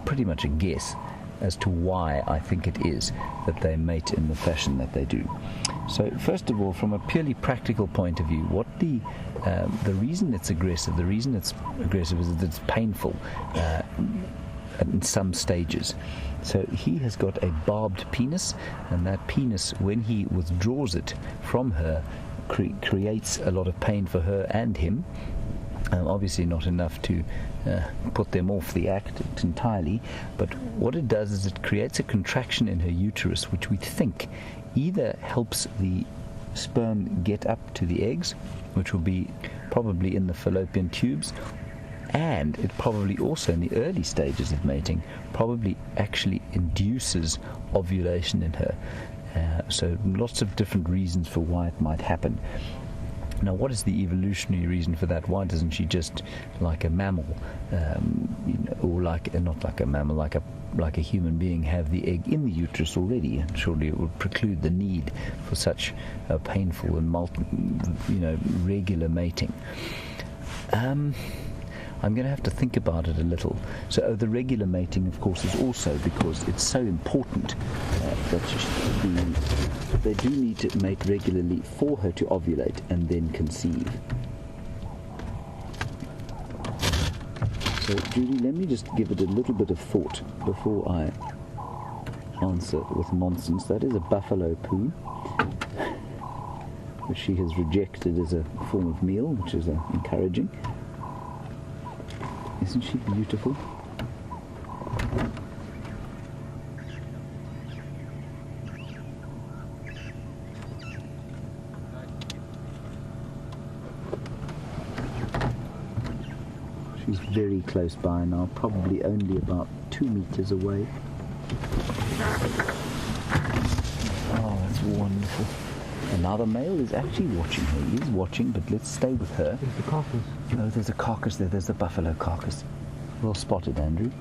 pretty much a guess as to why I think it is that they mate in the fashion that they do. So, first of all, from a purely practical point of view, what the reason it's aggressive, is that it's painful in some stages. So he has got a barbed penis, and that penis, when he withdraws it from her, creates a lot of pain for her and him. Obviously not enough to put them off the act entirely, but what it does is it creates a contraction in her uterus, which we think either helps the sperm get up to the eggs, which will be probably in the fallopian tubes, and it probably also, in the early stages of mating, probably actually induces ovulation in her. So lots of different reasons for why it might happen. Now, what is the evolutionary reason for that? Why doesn't she just, like a mammal, or not like a mammal, like a human being, have the egg in the uterus already? And surely it would preclude the need for such painful and regular mating. I'm going to have to think about it a little. So the regular mating, of course, is also because it's so important that they do need to mate regularly for her to ovulate and then conceive. So, Judy, let me just give it a little bit of thought before I answer with nonsense. That is a buffalo poo, which she has rejected as a form of meal, which is encouraging. Isn't she beautiful? very close by now, probably only about 2 meters away. Oh, that's wonderful. And now the male is actually watching her. He is watching, but let's stay with her. There's the carcass. Oh, there's a carcass there. There's the buffalo carcass. Well spotted, Andrew.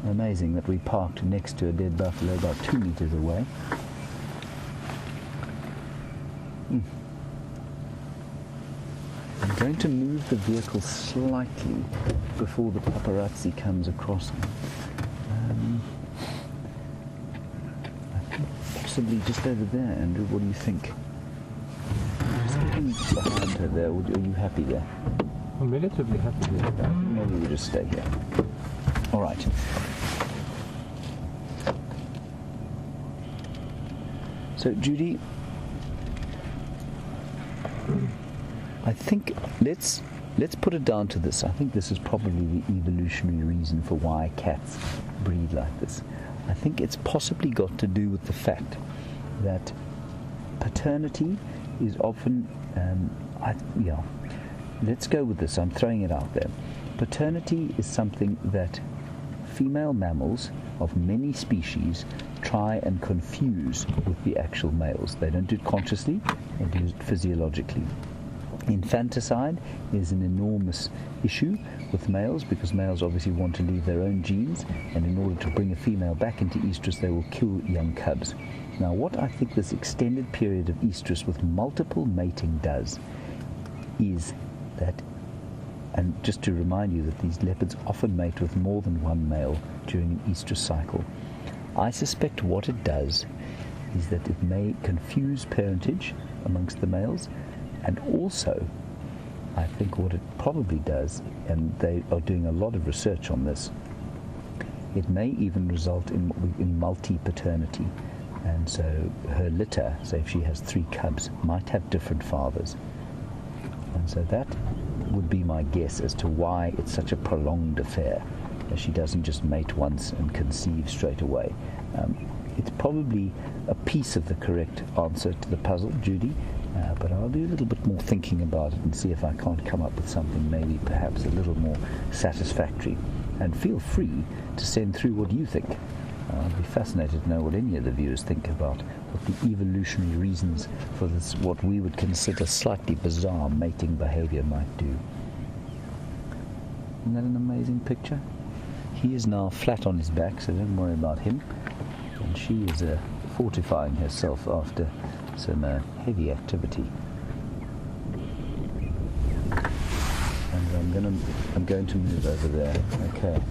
Amazing that we parked next to a dead buffalo about 2 meters away. I'm going to move the vehicle slightly before the paparazzi comes across. I think possibly just over there, Andrew. What do you think? Just getting behind her there. Are you happy there? I'm relatively happy with that. Maybe we'll just stay here. All right. So, Judy, I think let's put it down to this. I think this is probably the evolutionary reason for why cats breed like this. I think it's possibly got to do with the fact that paternity is often, let's go with this. I'm throwing it out there. Paternity is something that female mammals of many species try and confuse with the actual males. They don't do it consciously, they do it physiologically. Infanticide is an enormous issue with males because males obviously want to leave their own genes, and in order to bring a female back into estrus they will kill young cubs. Now what I think this extended period of estrus with multiple mating does is that, and just to remind you that these leopards often mate with more than one male during an estrus cycle, I suspect what it does is that it may confuse parentage amongst the males. And also, I think what it probably does, and they are doing a lot of research on this, it may even result in multi-paternity. And so her litter, say if she has 3 cubs, might have different fathers. And so that would be my guess as to why it's such a prolonged affair. She doesn't just mate once and conceive straight away. It's probably a piece of the correct answer to the puzzle, Judy. But I'll do a little bit more thinking about it and see if I can't come up with something maybe perhaps a little more satisfactory. And feel free to send through what you think. I'd be fascinated to know what any of the viewers think about what the evolutionary reasons for this, what we would consider slightly bizarre mating behavior might do. Isn't that an amazing picture? He is now flat on his back, so don't worry about him. And she is fortifying herself after some heavy activity. And I'm going to move over there. Okay.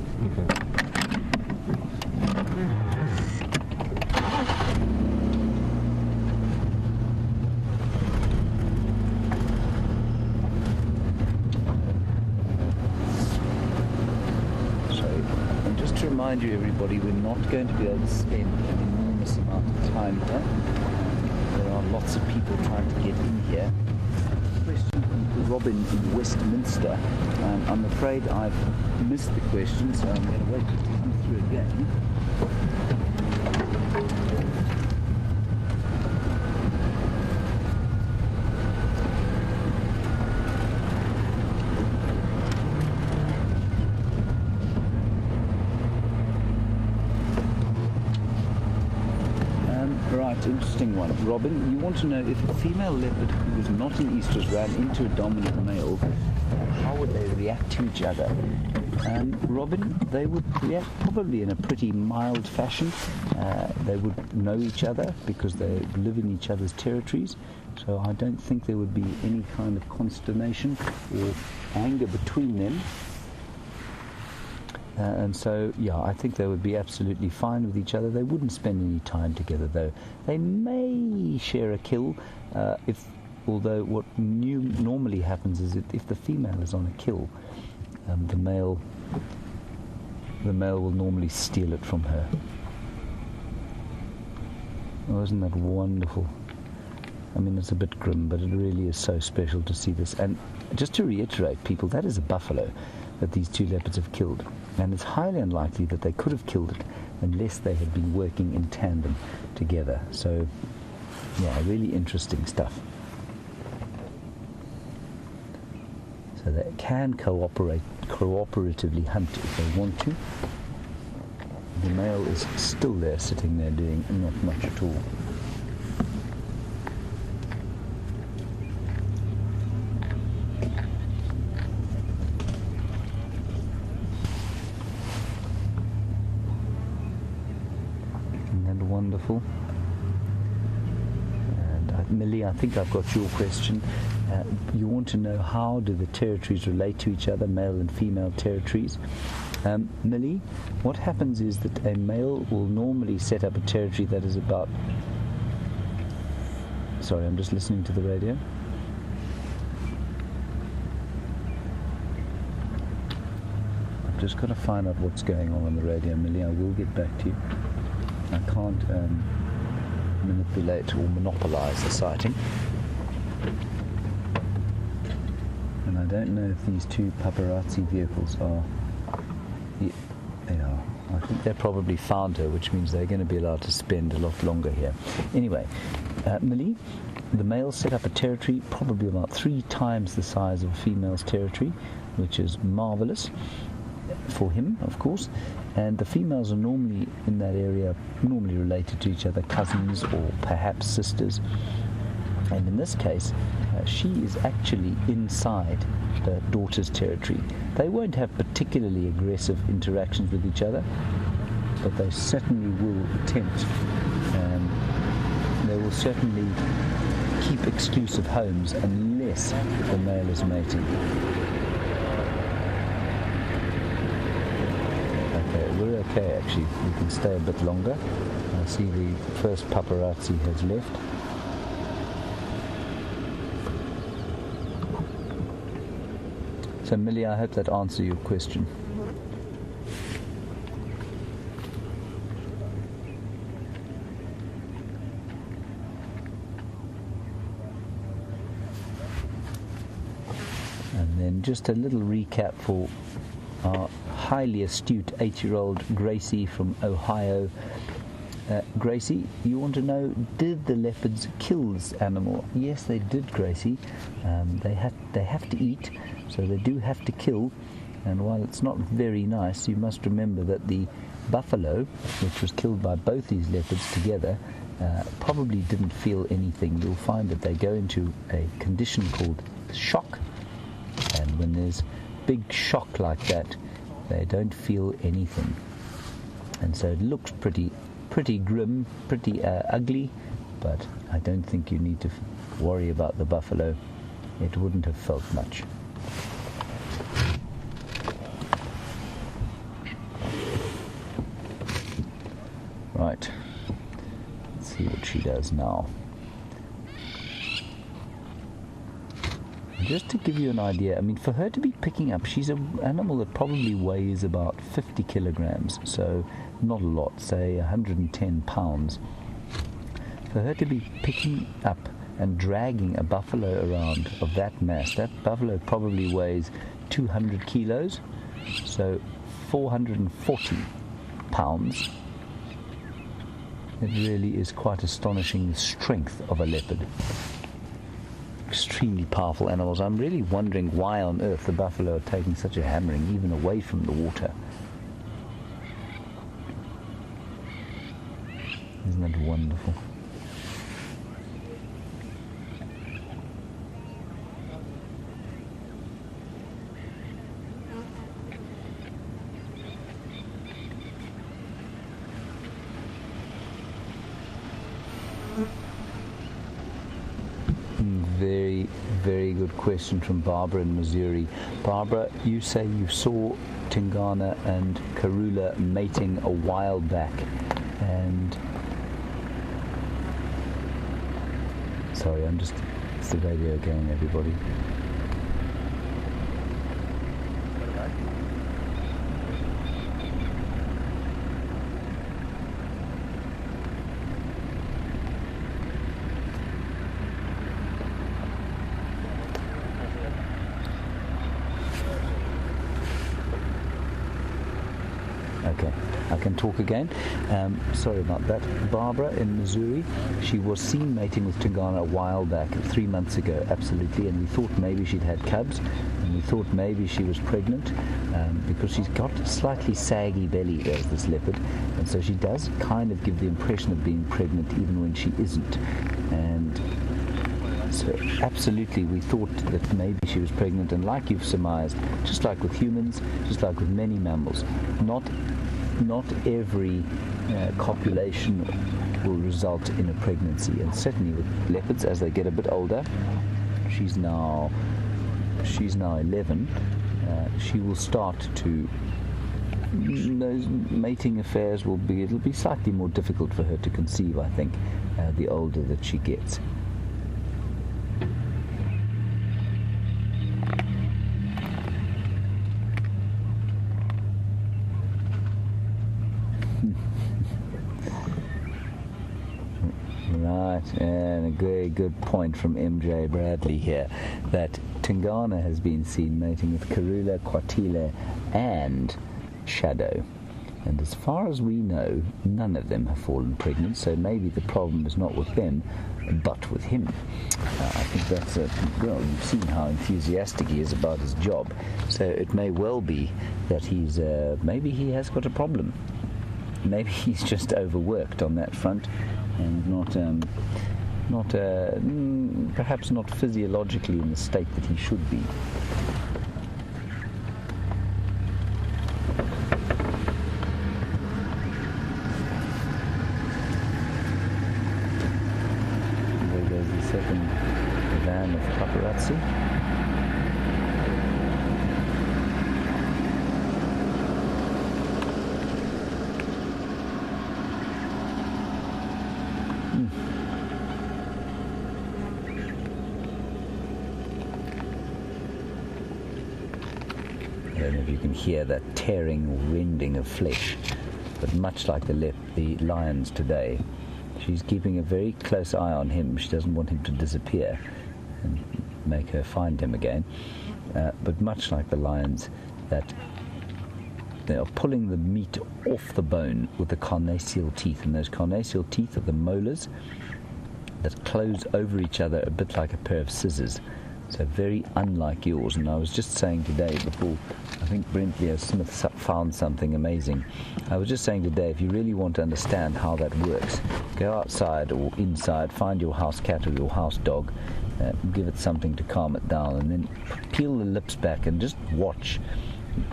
So, and just to remind you, everybody, we're not going to be able to spend an enormous amount of time here. There are lots of people trying to get in here. Question from Robin in Westminster. I'm afraid I've missed the question, so I'm going to wait for it to come through again. Interesting one. Robin, you want to know if a female leopard who was not in estrus ran into a dominant male, how would they react to each other? Robin, they would react probably in a pretty mild fashion. They would know each other because they live in each other's territories. So I don't think there would be any kind of consternation or anger between them. And so, yeah, I think they would be absolutely fine with each other. They wouldn't spend any time together, though. They may share a kill, although what normally happens is if the female is on a kill, the male will normally steal it from her. Oh, isn't that wonderful? I mean, it's a bit grim, but it really is so special to see this. And just to reiterate, people, that is a buffalo that these 2 leopards have killed. And it's highly unlikely that they could have killed it unless they had been working in tandem together. So, yeah, really interesting stuff. So they can cooperate cooperatively hunt if they want to. The male is still there, sitting there doing not much at all. Isn't that wonderful? And Millie, I think I've got your question. You want to know how do the territories relate to each other, male and female territories. Millie, what happens is that a male will normally set up a territory that is about... Sorry, I'm just listening to the radio. I've just got to find out what's going on the radio, Millie. I will get back to you. I can't manipulate or monopolize the sighting. And I don't know if these two paparazzi vehicles are... Yeah, they are. I think they probably found her, which means they're going to be allowed to spend a lot longer here. Anyway, Millie, the male set up a territory probably about 3 times the size of a female's territory, which is marvelous for him, of course. And the females are normally in that area, normally related to each other, cousins or perhaps sisters. And in this case, she is actually inside the daughter's territory. They won't have particularly aggressive interactions with each other, but they certainly will attempt, they will certainly keep exclusive homes unless the male is mating. Okay, we're okay actually. We can stay a bit longer. I see the first paparazzi has left. So Millie, I hope that answers your question. And then just a little recap for our highly astute 8-year-old Gracie from Ohio. Gracie, you want to know, did the leopards kill this animal? Yes, they did, Gracie. They have to eat, so they do have to kill. And while it's not very nice, you must remember that the buffalo, which was killed by both these leopards together, probably didn't feel anything. You'll find that they go into a condition called shock, and when there's big shock like that, they don't feel anything. And so it looks pretty grim, pretty ugly, but I don't think you need to worry about the buffalo. It wouldn't have felt much. Right, let's see what she does now. Just to give you an idea, I mean, for her to be picking up, she's an animal that probably weighs about 50 kilograms, so not a lot, say 110 pounds. For her to be picking up and dragging a buffalo around of that mass, that buffalo probably weighs 200 kilos, so 440 pounds. It really is quite astonishing, the strength of a leopard. Extremely powerful animals. I'm really wondering why on earth the buffalo are taking such a hammering even away from the water. Isn't that wonderful? Very good question from Barbara in Missouri. Barbara, you say you saw Tingana and Karula mating a while back, and sorry, it's the radio again, everybody. Okay, I can talk again. Sorry about that. Barbara in Missouri, she was seen mating with Tingana a while back, 3 months ago, absolutely, and we thought maybe she'd had cubs, and we thought maybe she was pregnant because she's got a slightly saggy belly, does this leopard, and so she does kind of give the impression of being pregnant even when she isn't. And so absolutely we thought that maybe she was pregnant, and like you've surmised, just like with humans, just like with many mammals, not every copulation will result in a pregnancy, and certainly with leopards as they get a bit older. She's now 11. She will start to, those mating affairs it'll be slightly more difficult for her to conceive, I think, the older that she gets. Right, and a very good point from MJ Bradley here, that Tingana has been seen mating with Karula, Kwatile and Shadow. And as far as we know, none of them have fallen pregnant, so maybe the problem is not with them, but with him. I think that's well, you've seen how enthusiastic he is about his job, so it may well be that he's, maybe he has got a problem. Maybe he's just overworked on that front, and perhaps not physiologically in the state that he should be. There goes the second van of paparazzi. I don't know if you can hear that tearing or rending of flesh, but much like the lions today, she's keeping a very close eye on him. She doesn't want him to disappear and make her find him again. But much like the lions, that they are pulling the meat off the bone with the carnassial teeth, and those carnassial teeth are the molars that close over each other a bit like a pair of scissors. So very unlike yours. And I was just saying today, before I think Brent Smith found something amazing, I was just saying today, if you really want to understand how that works, go outside or inside, find your house cat or your house dog, give it something to calm it down, and then peel the lips back and just watch,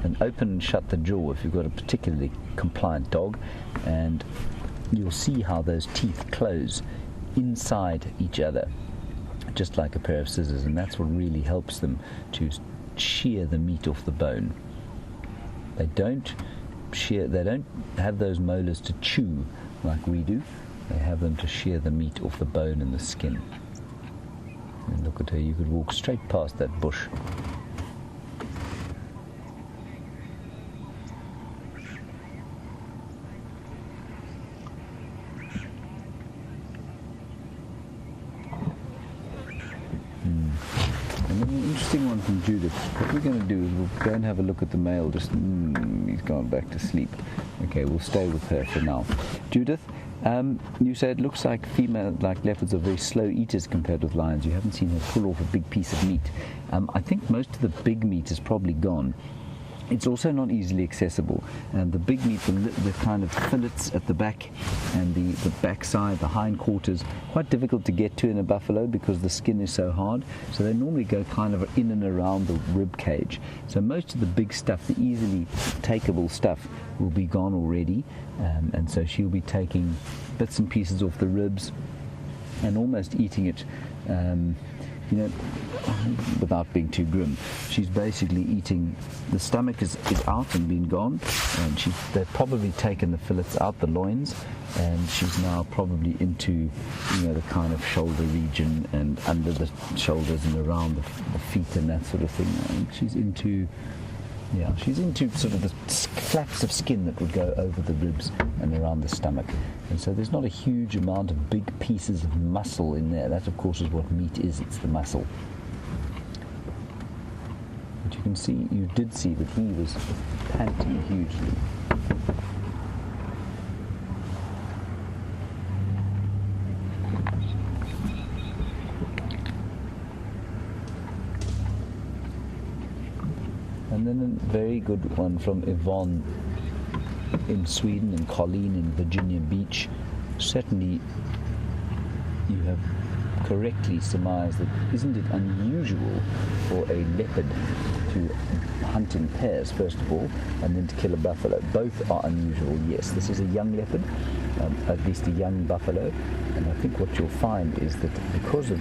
and open and shut the jaw if you've got a particularly compliant dog, and you'll see how those teeth close inside each other, just like a pair of scissors, and that's what really helps them to shear the meat off the bone. They don't have those molars to chew like we do. They have them to shear the meat off the bone and the skin. And look at her, you could walk straight past that bush. Interesting one from Judith. What we're going to do is we'll go and have a look at the male. Just he's gone back to sleep. Okay, we'll stay with her for now. Judith, you said it looks like female, like leopards, are very slow eaters compared with lions. You haven't seen her pull off a big piece of meat. I think most of the big meat is probably gone. It's also not easily accessible, and the big meat, the kind of fillets at the back and the backside, the hindquarters, quite difficult to get to in a buffalo because the skin is so hard, so they normally go kind of in and around the rib cage. So most of the big stuff, the easily takeable stuff, will be gone already, and so she'll be taking bits and pieces off the ribs and almost eating it, without being too grim. She's basically eating, the stomach is out and been gone, and they've probably taken the fillets out, the loins, and she's now probably into, the kind of shoulder region and under the shoulders and around the feet and that sort of thing. I think she's into sort of the flaps of skin that would go over the ribs and around the stomach. And so there's not a huge amount of big pieces of muscle in there. That, of course, is what meat is. It's the muscle. But you did see that he was panting hugely. And then a very good one from Yvonne in Sweden, and Colleen in Virginia Beach. Certainly you have correctly surmised that isn't it unusual for a leopard to hunt in pairs, first of all, and then to kill a buffalo? Both are unusual, yes. This is a young leopard, at least a young buffalo, and I think what you'll find is that because of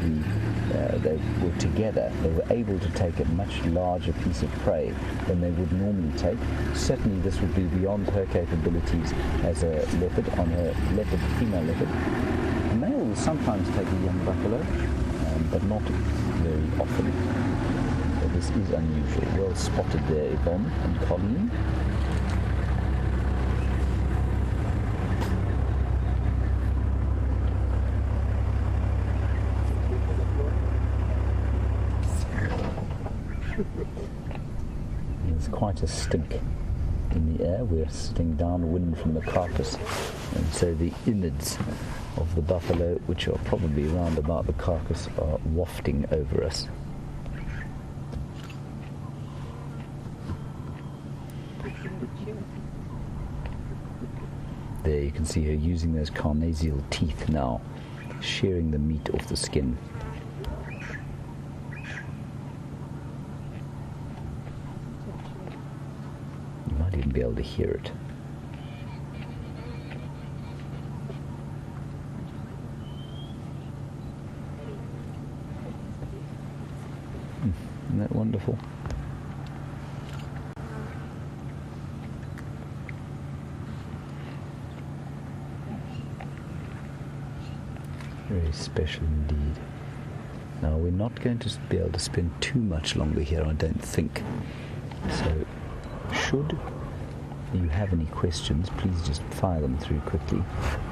they were together, they were able to take a much larger piece of prey than they would normally take. Certainly this would be beyond her capabilities as a leopard, on a leopard, female leopard. A male will sometimes take a young buffalo, but not very often. So this is unusual. Well spotted there, Yvonne and Colleen. There's quite a stink in the air. We're sitting downwind from the carcass, and so the innards of the buffalo, which are probably round about the carcass, are wafting over us. There you can see her using those carnassial teeth now, shearing the meat off the skin. You might even be able to hear it. Isn't that wonderful? Very special indeed. Now we're not going to be able to spend too much longer here, I don't think. So should you have any questions, please just fire them through quickly.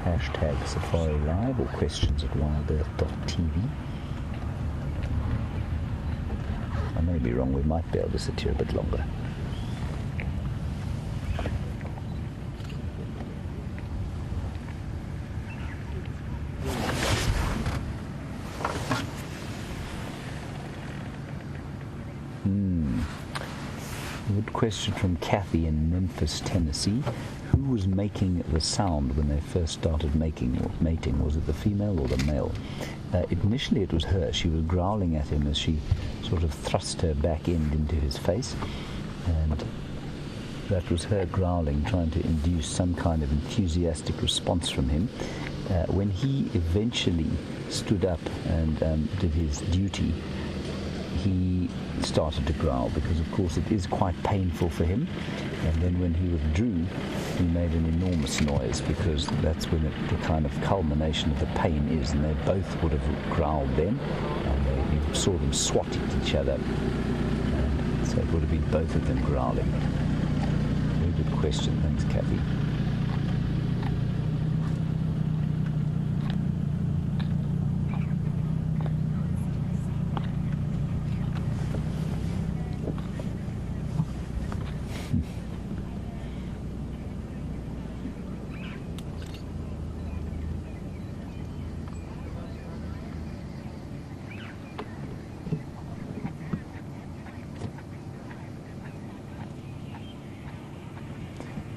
Hashtag Safari Live or questions at WildEarth.tv. I may be wrong, we might be able to sit here a bit longer. Good question from Kathy in Memphis, Tennessee. Who was making the sound when they first started mating? Was it the female or the male? Initially it was her. She was growling at him as she sort of thrust her back end into his face, and that was her growling, trying to induce some kind of enthusiastic response from him. When he eventually stood up and did his duty, he started to growl, because of course it is quite painful for him, and then when he withdrew he made an enormous noise, because that's when the kind of culmination of the pain is, and they both would have growled then, and you saw them swat at each other, and so it would have been both of them growling. Very good question, thanks Kathy.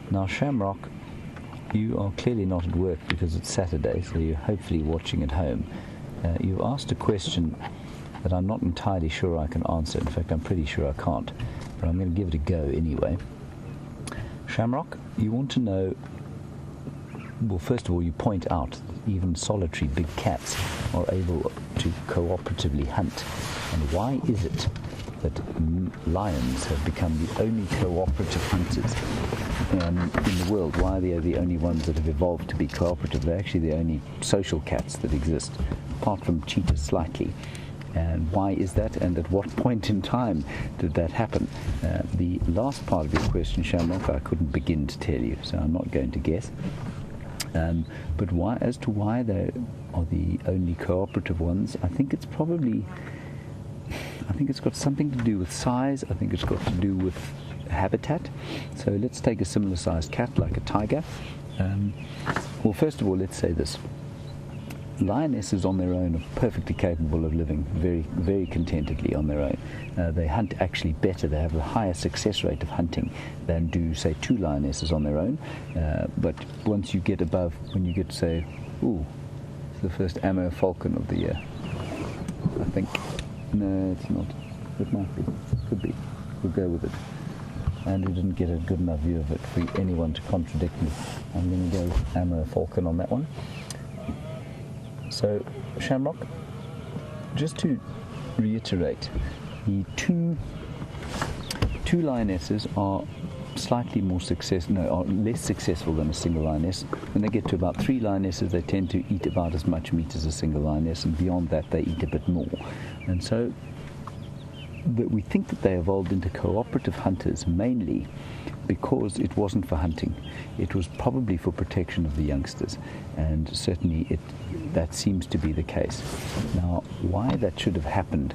Now Shamrock, you are clearly not at work because it's Saturday, so you're hopefully watching at home. You've asked a question that I'm not entirely sure I can answer. In fact, I'm pretty sure I can't, but I'm going to give it a go anyway. Shamrock, you want to know, well, first of all, you point out that even solitary big cats are able to cooperatively hunt. And why is it that lions have become the only cooperative hunters in the world? Why are they the only ones that have evolved to be cooperative? They're actually the only social cats that exist, apart from cheetahs slightly. And why is that, and at what point in time did that happen? The last part of your question, Shamrock, I couldn't begin to tell you, so I'm not going to guess. But why, as to why they are the only cooperative ones, I think it's got something to do with size. I think it's got to do with habitat. So let's take a similar sized cat like a tiger. Well, first of all, let's say this. lionesses on their own are perfectly capable of living very, very contentedly on their own. They hunt actually better. They have a higher success rate of hunting than do, say, two lionesses on their own. But once you get above, when you get, say, ooh, it's the first ammo falcon of the year, I think. No, it's not. It might be. Could be. We'll go with it. And we didn't get a good enough view of it for anyone to contradict me. I'm going to go ammo falcon on that one. So, Shamrock, just to reiterate, the two lionesses are slightly more are less successful than a single lioness. When they get to about 3 lionesses, they tend to eat about as much meat as a single lioness, and beyond that, they eat a bit more. And so, we think that they evolved into cooperative hunters mainly because it wasn't for hunting. It was probably for protection of the youngsters, and certainly that seems to be the case. Now, why that should have happened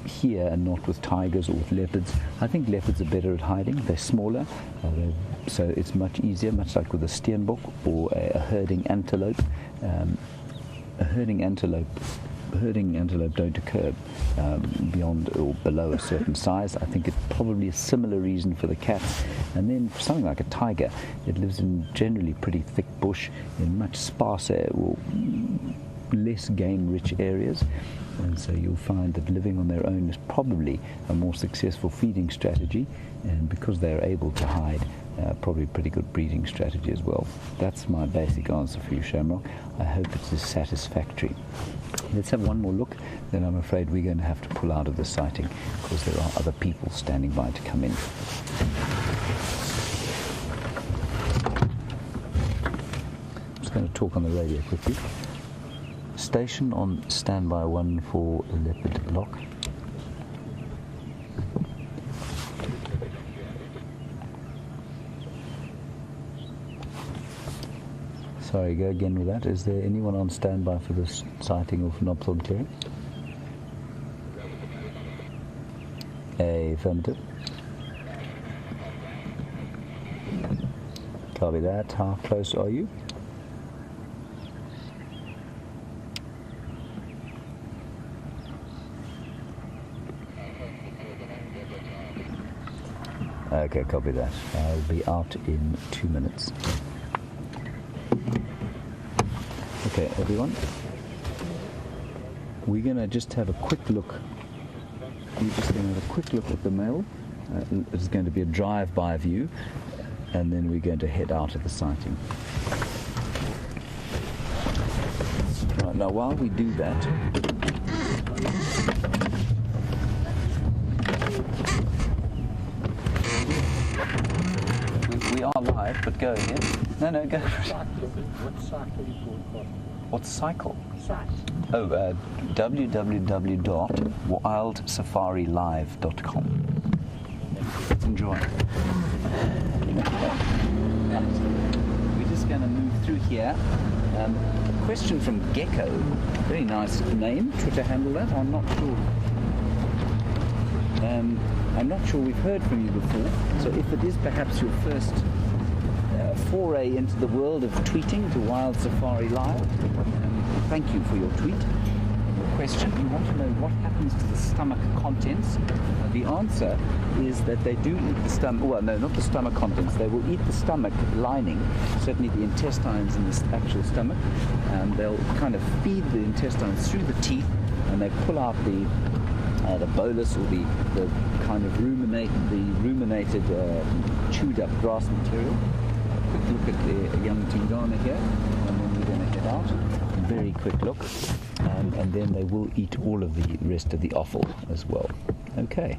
here and not with tigers or with leopards, I think leopards are better at hiding. They're smaller, so it's much easier, much like with a steenbok or a herding antelope. A herding antelope don't occur beyond or below a certain size. I think it's probably a similar reason for the cats. And then for something like a tiger, it lives in generally pretty thick bush in much sparser or less game-rich areas. And so you'll find that living on their own is probably a more successful feeding strategy, and because they're able to hide, probably a pretty good breeding strategy as well. That's my basic answer for you, Shamrock. I hope it is satisfactory. Let's have one more look, then I'm afraid we're going to have to pull out of the sighting because there are other people standing by to come in. I'm just going to talk on the radio quickly. Station on standby 1 for leopard lock. Sorry, go again with that. Is there anyone on standby for this sighting of knobthorn clearing? Affirmative. Copy that. How close are you? Okay, copy that. I'll be out in 2 minutes. Okay, everyone. We're going to just have a quick look. We're just going to have a quick look at the male. It's going to be a drive-by view, and then we're going to head out of the sighting. Right, now while we do that, we are live, but go ahead. No, go for it. What cycle you call? What cycle? Site. Oh, www.wildsafariLive.com. Enjoy. We're just going to move through here. A question from Gecko. Very nice name, Twitter handle that. I'm not sure. I'm not sure we've heard from you before. So if it is perhaps your first foray into the world of tweeting to Wild Safari Live, thank you for your tweet. Your question, you want to know what happens to the stomach contents. The answer is that they do eat the stomach, well no, not the stomach contents, they will eat the stomach lining, certainly the intestines in the actual stomach. They'll kind of feed the intestines through the teeth, and they pull out the bolus, or the kind of ruminated chewed up grass material. Quick look at the young Tingana here, and then we're going to head out. Very quick look, and then they will eat all of the rest of the offal as well. Okay,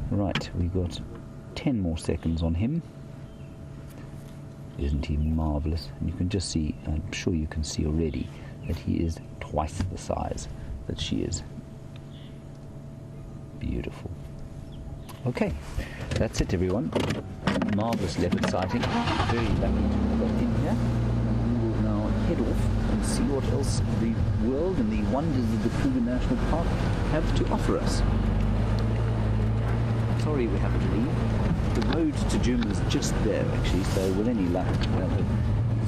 right, we've got 10 more seconds on him. Isn't he marvellous? And you can just see, I'm sure you can see already, that he is twice the size that she is. Beautiful. Okay, that's it, everyone. Marvellous leopard sighting. Very lucky to have got in here. And we will now head off and see what else the world and the wonders of the Kruger National Park have to offer us. Sorry we have to leave. The road to Juma is just there, actually, so with any luck,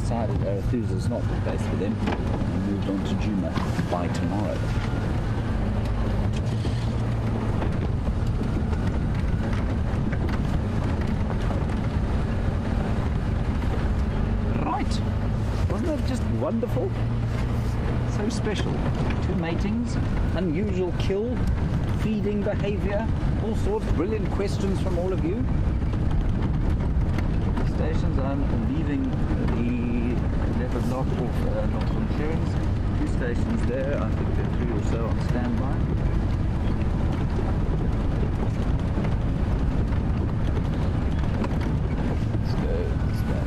decided Arethusa is not the place for them and moved on to Djuma by tomorrow. Right, wasn't that just wonderful? So special. 2 matings, unusual kill, feeding behavior, all sorts of brilliant questions from all of you. Stations, I'm leaving the leopard lot off not on clearance. 2 stations there, I think there are 3 or so on standby. Let's go this way.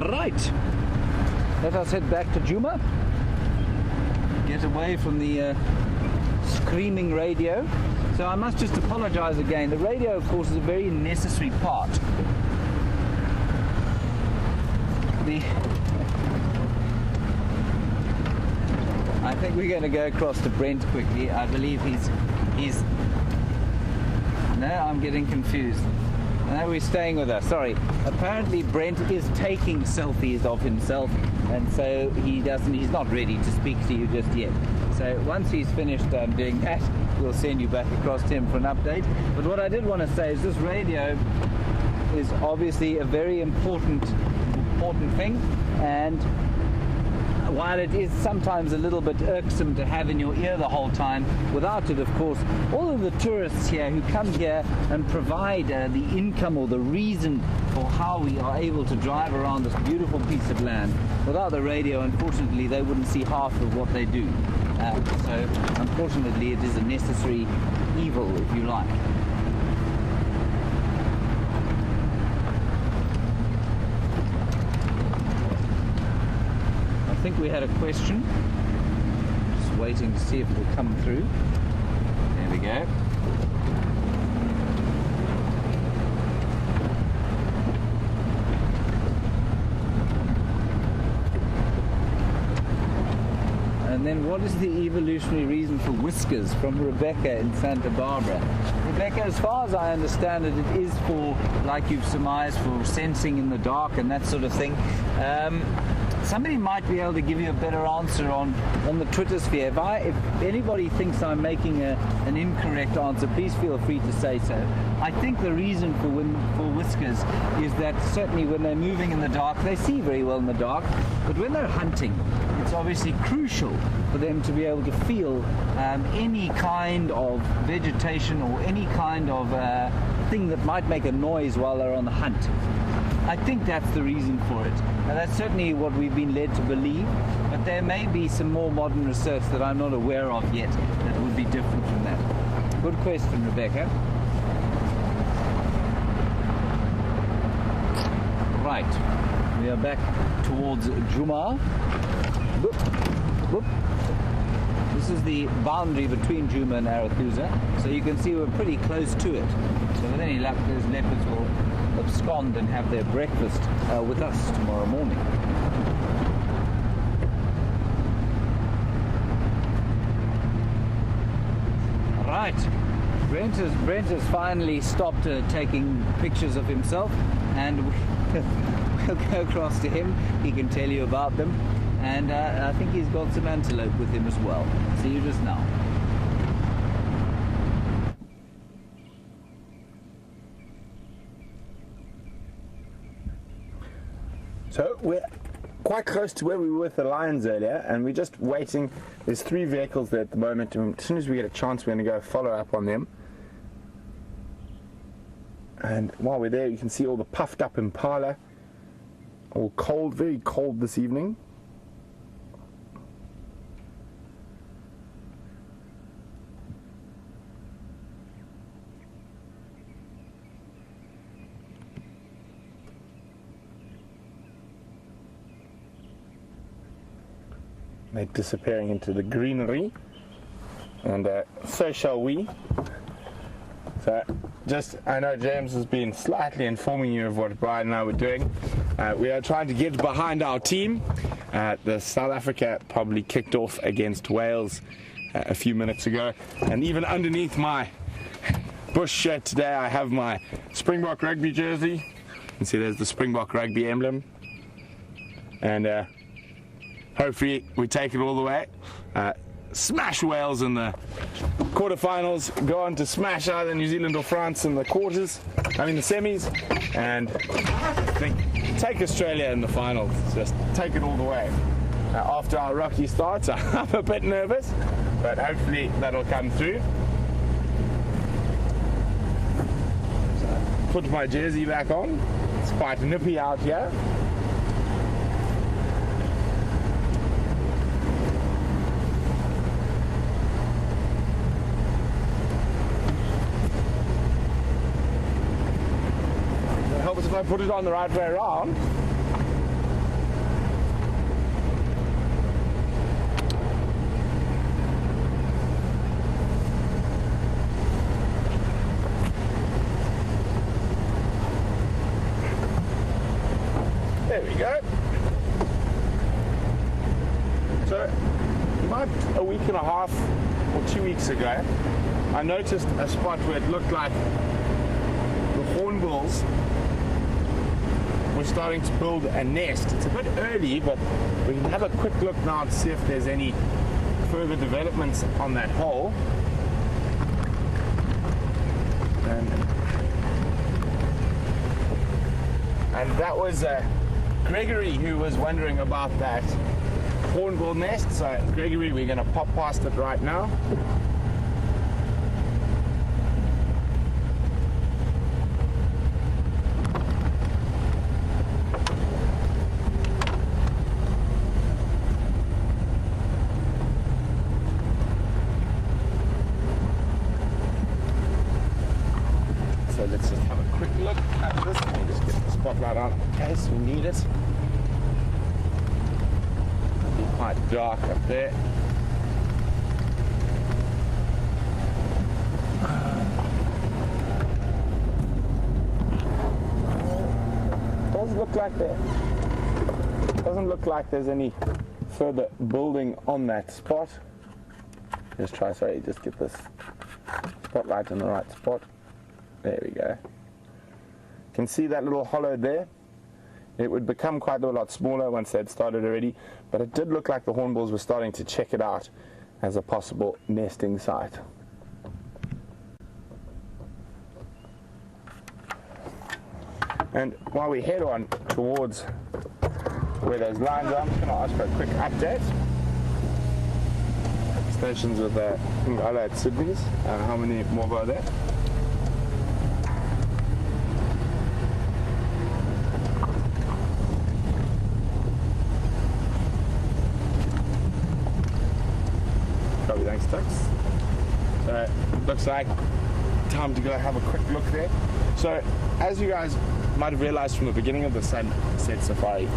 Right, let us head back to Djuma. Get away from the screaming radio. So I must just apologize again. The radio, of course, is a very necessary part. I think we're going to go across to Brent quickly. I believe he's. No, I'm getting confused. No, we're staying with us. Sorry. Apparently, Brent is taking selfies of himself, and so he's not ready to speak to you just yet. So once he's finished doing that, we'll send you back across to him for an update. But what I did want to say is this radio is obviously a very important thing, and while it is sometimes a little bit irksome to have in your ear the whole time, without it, of course, all of the tourists here who come here and provide the income or the reason for how we are able to drive around this beautiful piece of land, without the radio, unfortunately, they wouldn't see half of what they do. So, unfortunately, it is a necessary evil, if you like. I think we had a question. Just waiting to see if it will come through. There we go. And then what is the evolutionary reason for whiskers, from Rebecca in Santa Barbara? Rebecca, as far as I understand it, it is for, like you've surmised, for sensing in the dark and that sort of thing. Somebody might be able to give you a better answer on the Twitter sphere. If anybody thinks I'm making an incorrect answer, please feel free to say so. I think the reason for whiskers is that certainly when they're moving in the dark, they see very well in the dark, but when they're hunting, it's obviously crucial for them to be able to feel any kind of vegetation or any kind of thing that might make a noise while they're on the hunt. I think that's the reason for it. Now, that's certainly what we've been led to believe, but there may be some more modern research that I'm not aware of yet that would be different from that. Good question, Rebecca. Right, we are back towards Djuma. Boop, boop. This is the boundary between Djuma and Arethusa, so you can see we're pretty close to it. So with any luck, those leopards will abscond and have their breakfast with us tomorrow morning. Right, Brent has finally stopped taking pictures of himself, and we'll go across to him. He can tell you about them, and I think he's got some antelope with him as well. See you just now. So we're quite close to where we were with the lions earlier, and we're just waiting. There's 3 vehicles there at the moment, and as soon as we get a chance, we're going to go follow up on them. And while we're there, you can see all the puffed up Impala, all cold, very cold this evening. They're disappearing into the greenery, and so shall we. So I know James has been slightly informing you of what Bryan and I were doing. We are trying to get behind our team. The South Africa probably kicked off against Wales a few minutes ago, and even underneath my bush shirt today. I have my Springbok rugby jersey. You can see there's the Springbok rugby emblem. And hopefully we take it all the way. Smash Wales in the quarterfinals, go on to smash either New Zealand or France in the quarters, I mean the semis, and I think take Australia in the finals, just take it all the way. After our rocky starts, I'm a bit nervous, but hopefully that'll come through. So, put my jersey back on, it's quite nippy out here. If I put it on the right way around. There we go. So about a week and a half or 2 weeks ago, I noticed a spot where it looked like the hornbills we're starting to build a nest. It's a bit early, but we can have a quick look now to see if there's any further developments on that hole. And that was Gregory who was wondering about that hornbill nest. So Gregory, we're going to pop past it right now. So let's just have a quick look at this. Let me just get the spotlight on in case we need it. It'll be quite dark up there. Doesn't look like there's any further building on that spot. Just try, sorry, just get this spotlight in the right spot. There we go. You can see that little hollow there. It would become quite a lot smaller once they'd started already, but it did look like the hornbills were starting to check it out as a possible nesting site. And while we head on towards where those lines are, I'm just going to ask for a quick update. Stations with Impala at Sydney's. How many more are there? Copy, thanks, Tux. So, looks like time to go have a quick look there. So, as you guys might have realized from the beginning of the Sunset Safari,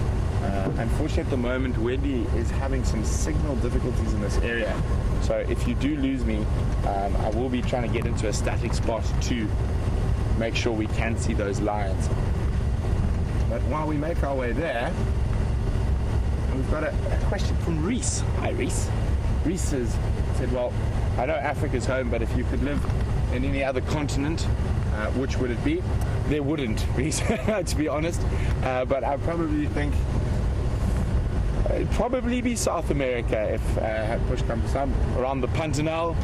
unfortunately at the moment Wendy is having some signal difficulties in this area. So if you do lose me, I will be trying to get into a static spot to make sure we can see those lions. But while we make our way there, we've got a question from Reese. Hi Reese. Reese has said, well, I know Africa's home, but if you could live in any other continent, which would it be? There wouldn't, Reese, to be honest. But I probably think it'd probably be South America if push comes to shove, around the Pantanal,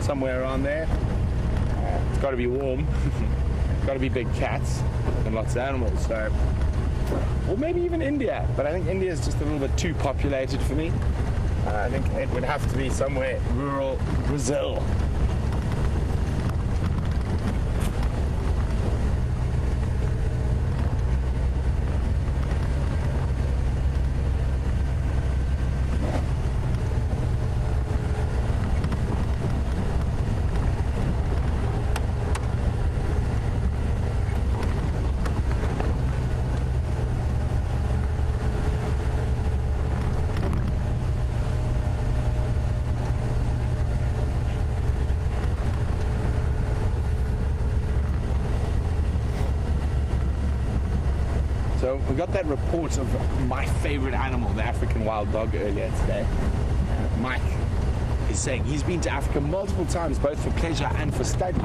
somewhere around there. It's got to be warm. It's got to be big cats and lots of animals. So, or maybe even India. But I think India is just a little bit too populated for me. I think it would have to be somewhere rural Brazil. So we got that report of my favorite animal, the African wild dog, earlier today. Mike is saying he's been to Africa multiple times, both for pleasure and for study,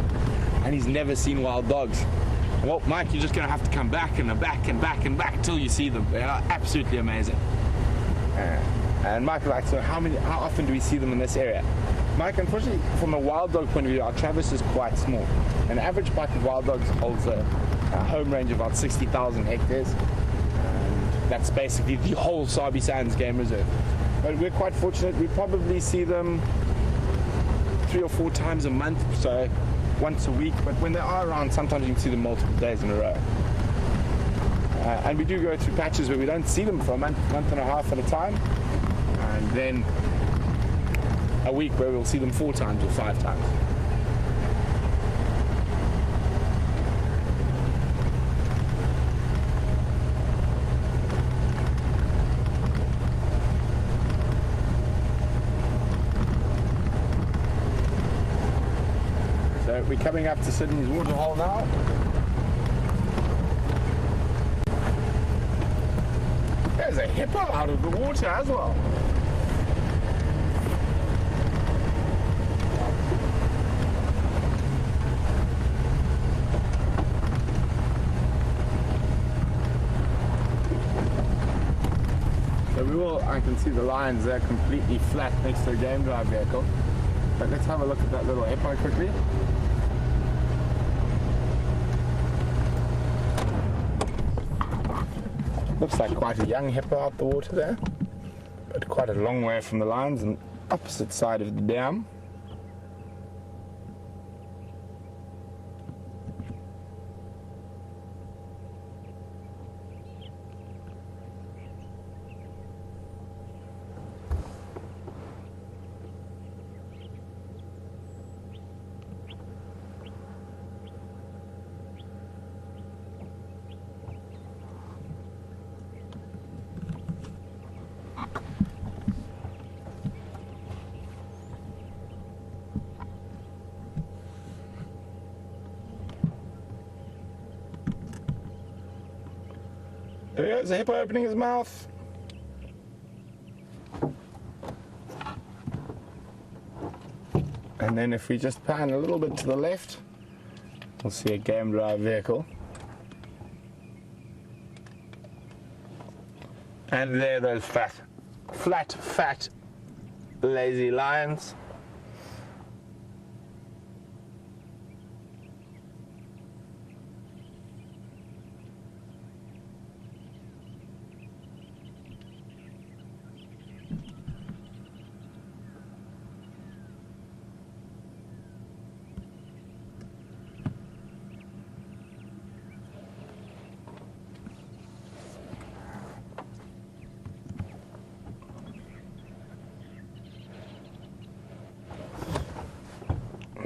and he's never seen wild dogs. Well, Mike, you're just going to have to come back and back and back and back till you see them. They are absolutely amazing. And Mike would like to know how often do we see them in this area? Mike, unfortunately, from a wild dog point of view, our traverse is quite small. An average pack of wild dogs holds a home range of about 60,000 hectares. That's basically the whole Sabi Sands Game Reserve. But we're quite fortunate. We probably see them 3 or 4 times a month, so once a week. But when they are around, sometimes you can see them multiple days in a row. And we do go through patches where we don't see them for a month and a half at a time. And then a week where we'll see them 4 times or 5 times. So we're coming up to Sydney's waterhole now. There's a hippo out of the water as well. I can see the lines there completely flat next to a game drive vehicle. But let's have a look at that little hippo quickly. Looks like quite a young hippo out the water there, but quite a long way from the lines and opposite side of the dam. There goes the hippo opening his mouth. And then if we just pan a little bit to the left, we'll see a game drive vehicle. And there are those fat, lazy lions.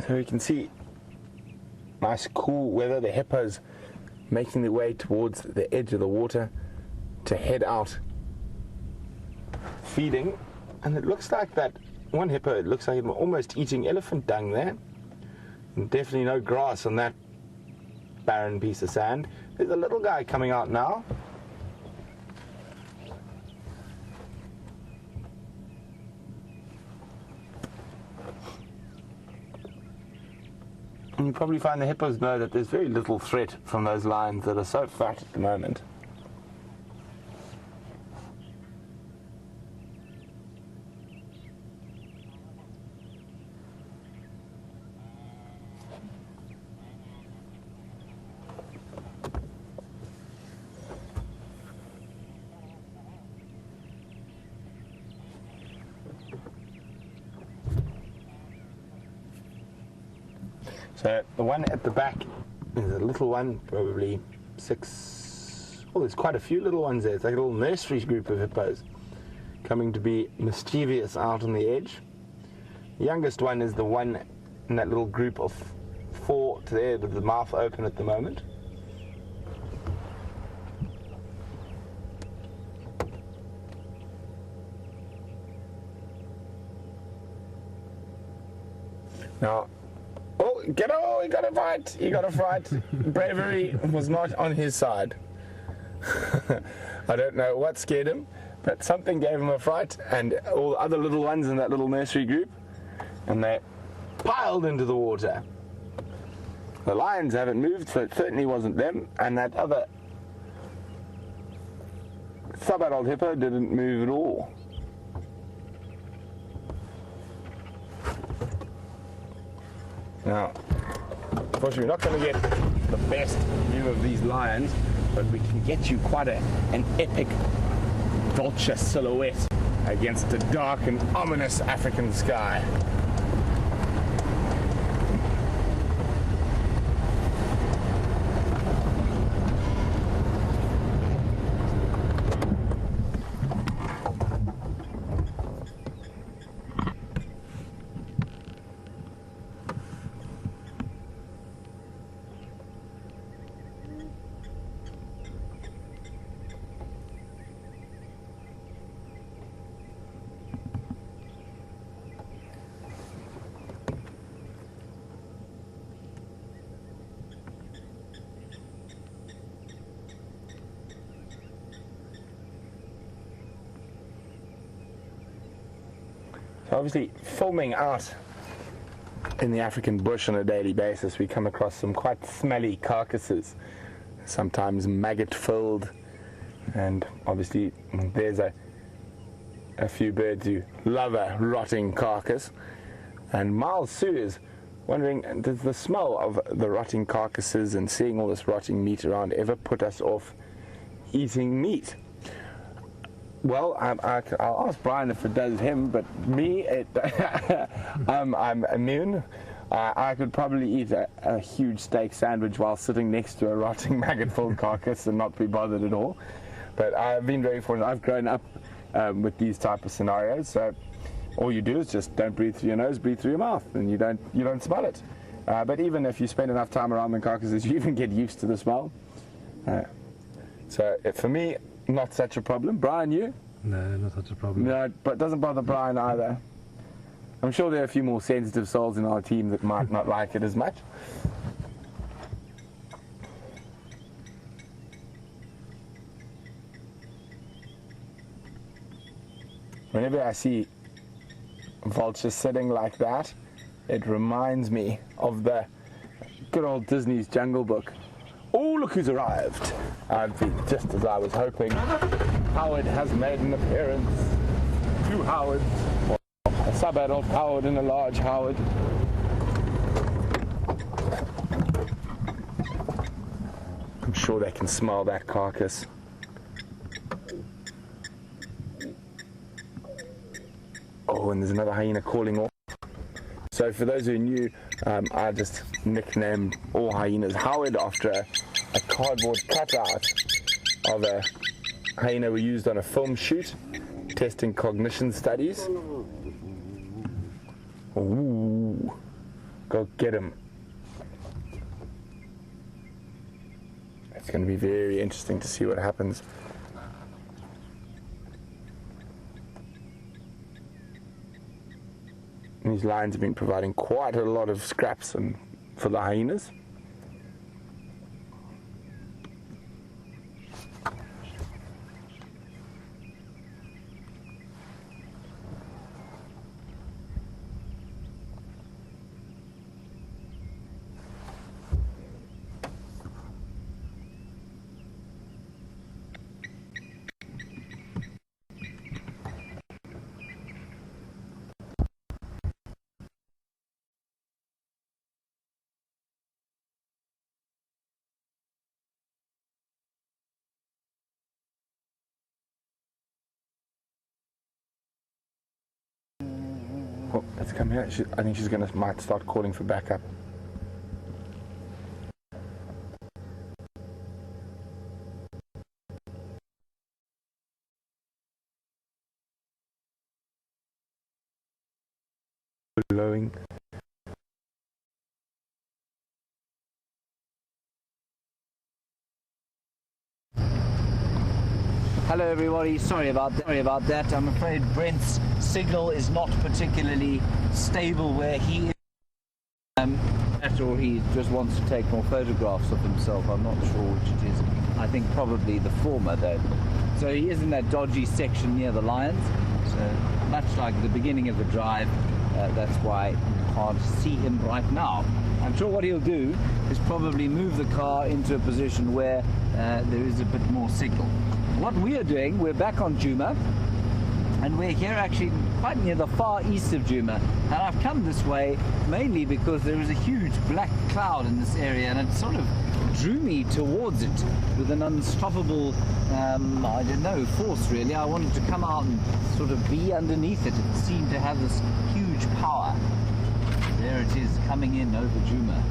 So we can see nice cool weather, the hippos making their way towards the edge of the water to head out feeding. And it looks like that one hippo, it looks like it's almost eating elephant dung there. And definitely no grass on that barren piece of sand. There's a little guy coming out now. And you probably find the hippos know that there's very little threat from those lions that are so fat at the moment. So the one at the back is a little one, probably 6. Oh, there's quite a few little ones there. It's like a little nursery group of hippos coming to be mischievous out on the edge. The youngest one is the one in that little group of 4 to there with the mouth open at the moment. Now, he got a fight. He got a fight. Bravery was not on his side. I don't know what scared him, but something gave him a fright, and all the other little ones in that little nursery group and they're piled into the water. The lions haven't moved, so it certainly wasn't them, and that other sub-adult hippo didn't move at all. Now, unfortunately, we're not going to get the best view of these lions, but we can get you quite an epic vulture silhouette against a dark and ominous African sky. So obviously, filming out in the African bush on a daily basis, we come across some quite smelly carcasses, sometimes maggot-filled, and obviously there's a few birds who love a rotting carcass. And Miles Sue is wondering, does the smell of the rotting carcasses and seeing all this rotting meat around ever put us off eating meat? Well, I'll ask Bryan if it does him, but me, I'm immune. I could probably eat a huge steak sandwich while sitting next to a rotting maggot-filled carcass and not be bothered at all. But I've been very fortunate. I've grown up with these type of scenarios, so all you do is just don't breathe through your nose, breathe through your mouth, and you don't smell it. But even if you spend enough time around the carcasses, you even get used to the smell. So for me, not such a problem. Bryan, you? No, not such a problem. No, but it doesn't bother Bryan either. I'm sure there are a few more sensitive souls in our team that might not like it as much. Whenever I see vultures sitting like that, it reminds me of the good old Disney's Jungle Book. Oh, look who's arrived. Just as I was hoping, Howard has made an appearance. Two Howards, a sub-adult Howard and a large Howard. I'm sure they can smell that carcass. Oh, and there's another hyena calling off. So for those who are new, I just nicknamed all hyenas Howard after a cardboard cutout of a hyena we used on a film shoot, testing cognition studies. Ooh, go get him. It's going to be very interesting to see what happens. These lions have been providing quite a lot of scraps for the hyenas. Oh, let's come here. I think she's might start calling for backup. Blowing. Hello everybody, sorry about that. I'm afraid Brent's signal is not particularly stable where he is. Or he just wants to take more photographs of himself. I'm not sure which it is. I think probably the former though. So he is in that dodgy section near the lions. So much like the beginning of the drive, That's why you can't see him right now. I'm sure what he'll do is probably move the car into a position where there is a bit more signal. What we are doing, we're back on Djuma, and we're here actually quite near the far east of Djuma. And I've come this way mainly because there is a huge black cloud in this area, and it sort of drew me towards it with an unstoppable, I don't know, force really. I wanted to come out and sort of be underneath it. It seemed to have this huge power. There it is, coming in over Djuma.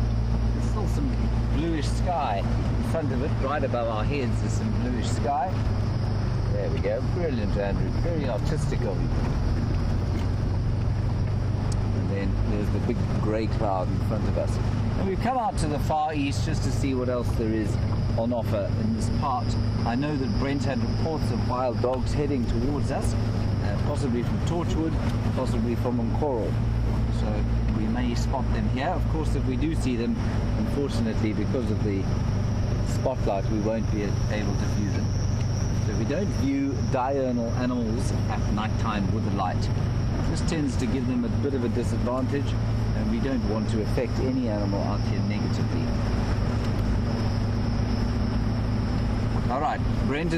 There's still some bluish sky in front of it. Right above our heads there's some bluish sky. There we go. Brilliant, Andrew. Very artistic of you. And then there's the big grey cloud in front of us. And we've come out to the far east just to see what else there is on offer in this part. I know that Brent had reports of wild dogs heading towards us, possibly from Torchwood, possibly from Uncoral. So we may spot them here. Of course, if we do see them, unfortunately, because of the spotlight, we won't be able to view them. So we don't view diurnal animals at night time with the light. This tends to give them a bit of a disadvantage, and we don't want to affect any animal out here negatively. All right, Brent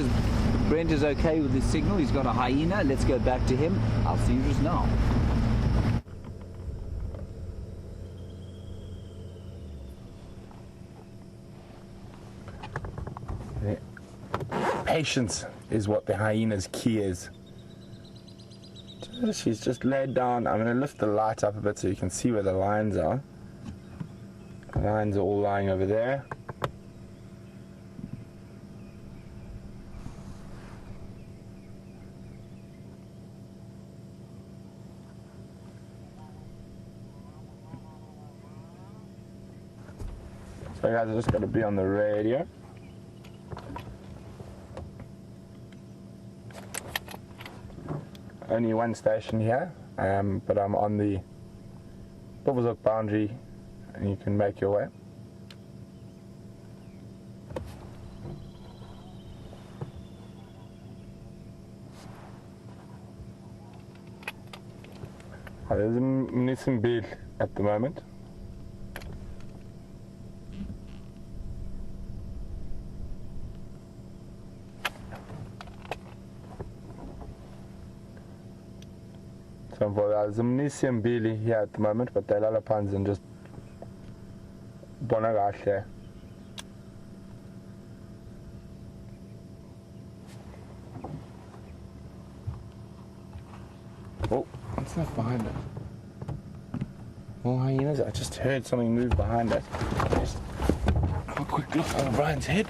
is okay with this signal. He's got a hyena. Let's go back to him. I'll see you just now. Patience is what the hyena's key is. She's just laid down. I'm going to lift the light up a bit so you can see where the lines are. The lines are all lying over there. So guys, I just got to be on the radio. Only one station here, but I'm on the Bubblezook boundary, and you can make your way. There's a missing bill at the moment. There's a Mnisium Billy here at the moment, but the Lalapans and just Bonagash. Oh, what's that behind us? More hyenas? I just heard something move behind us. Just have a quick look over Bryan's head.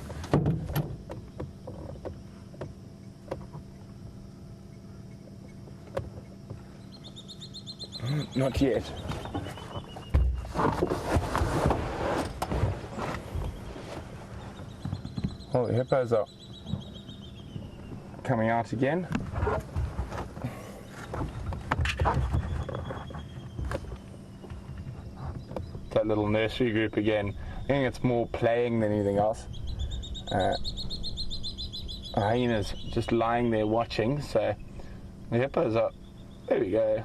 Not yet. Oh, the hippos are coming out again. That little nursery group again. I think it's more playing than anything else. Hyenas just lying there watching, so the hippos are... There we go.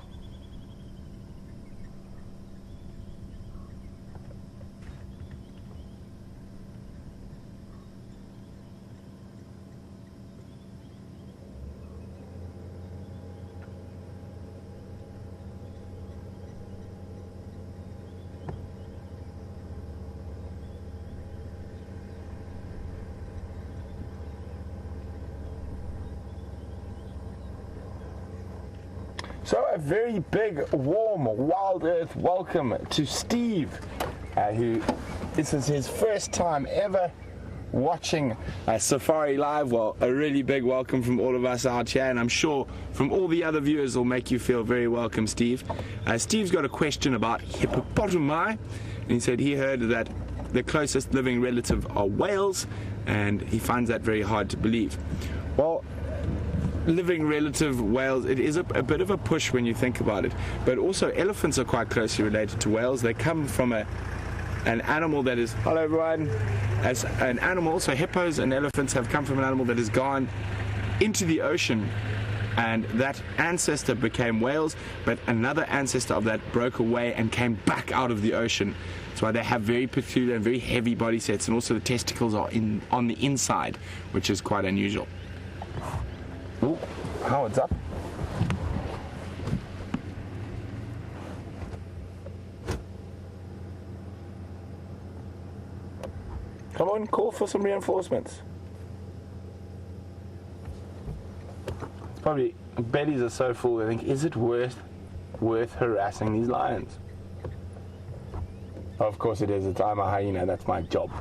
So a very big, warm, WildEarth welcome to Steve, who this is his first time ever watching Safari Live. Well, a really big welcome from all of us out here, and I'm sure from all the other viewers will make you feel very welcome, Steve. Steve's got a question about hippopotami, and he said he heard that the closest living relative are whales, and he finds that very hard to believe. Well, living relative whales, it is a bit of a push when you think about it, but also elephants are quite closely related to whales. They come from an animal that is, hello everyone, as an animal, so hippos and elephants have come from an animal that has gone into the ocean and that ancestor became whales, but another ancestor of that broke away and came back out of the ocean. That's why they have very peculiar and very heavy body sets, and also the testicles are on the inside, which is quite unusual. Oh, Howard's up. Come on, call for some reinforcements. It's probably, bellies are so full, I think, is it worth harassing these lions? Of course it is, I'm a hyena, that's my job.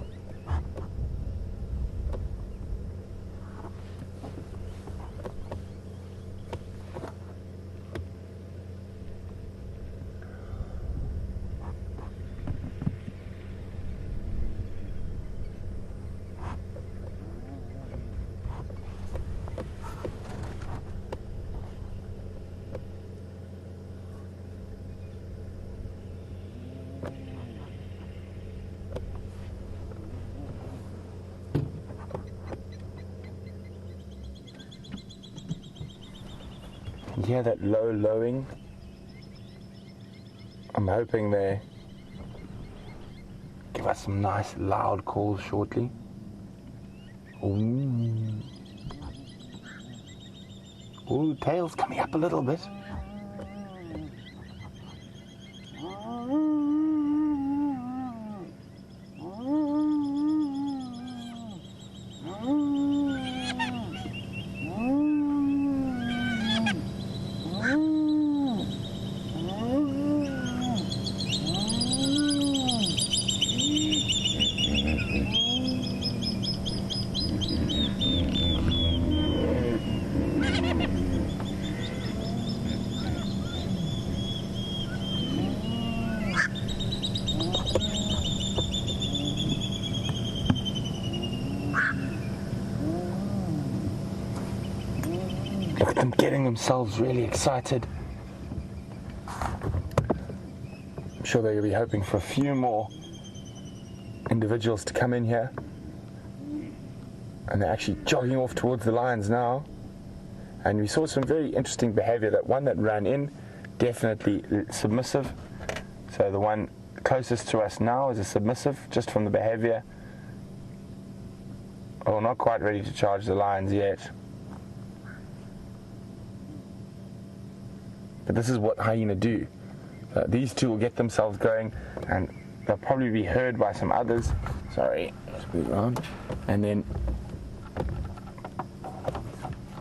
You hear that low lowing? I'm hoping they give us some nice loud calls shortly. Ooh. Ooh, tail's coming up a little bit. Look at them getting themselves really excited. I'm sure they'll be hoping for a few more individuals to come in here. And they're actually jogging off towards the lions now. And we saw some very interesting behavior. That one that ran in, definitely submissive. So the one closest to us now is a submissive, just from the behavior. Oh, not quite ready to charge the lions yet. But this is what hyena do. These two will get themselves going, and they'll probably be heard by some others. Sorry, let's move around. And then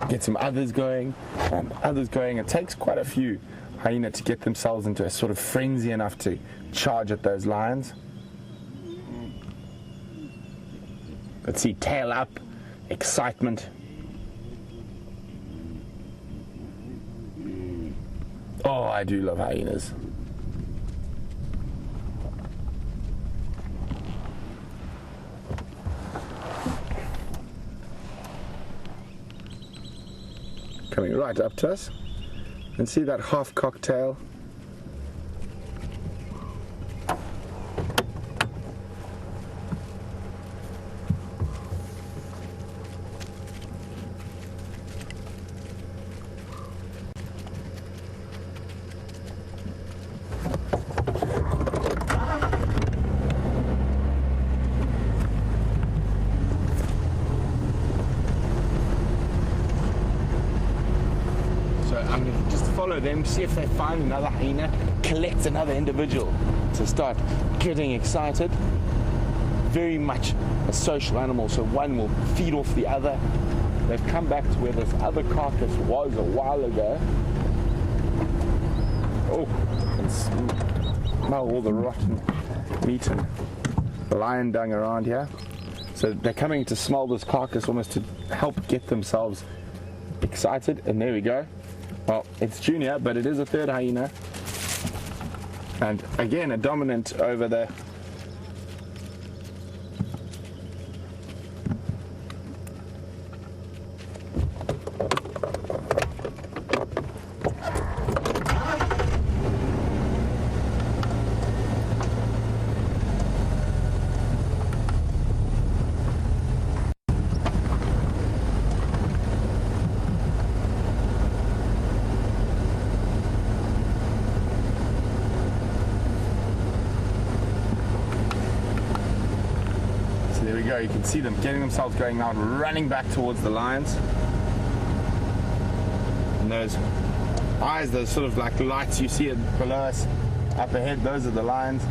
get some others going, and others going. It takes quite a few hyena to get themselves into a sort of frenzy enough to charge at those lions. Let's see, tail up, excitement. Oh, I do love hyenas. Coming right up to us. And see that half cocktail? I'm going to just follow them, see if they find another hyena, collect another individual to start getting excited. Very much a social animal, so one will feed off the other. They've come back to where this other carcass was a while ago. Oh, I can smell all the rotten meat and the lion dung around here. So they're coming to smell this carcass almost to help get themselves excited, and there we go. Well, it's junior, but it is a third hyena. And again, a dominant over the go, you can see them getting themselves going out, running back towards the lions. And those eyes, those sort of like lights you see below us, up ahead, those are the lions.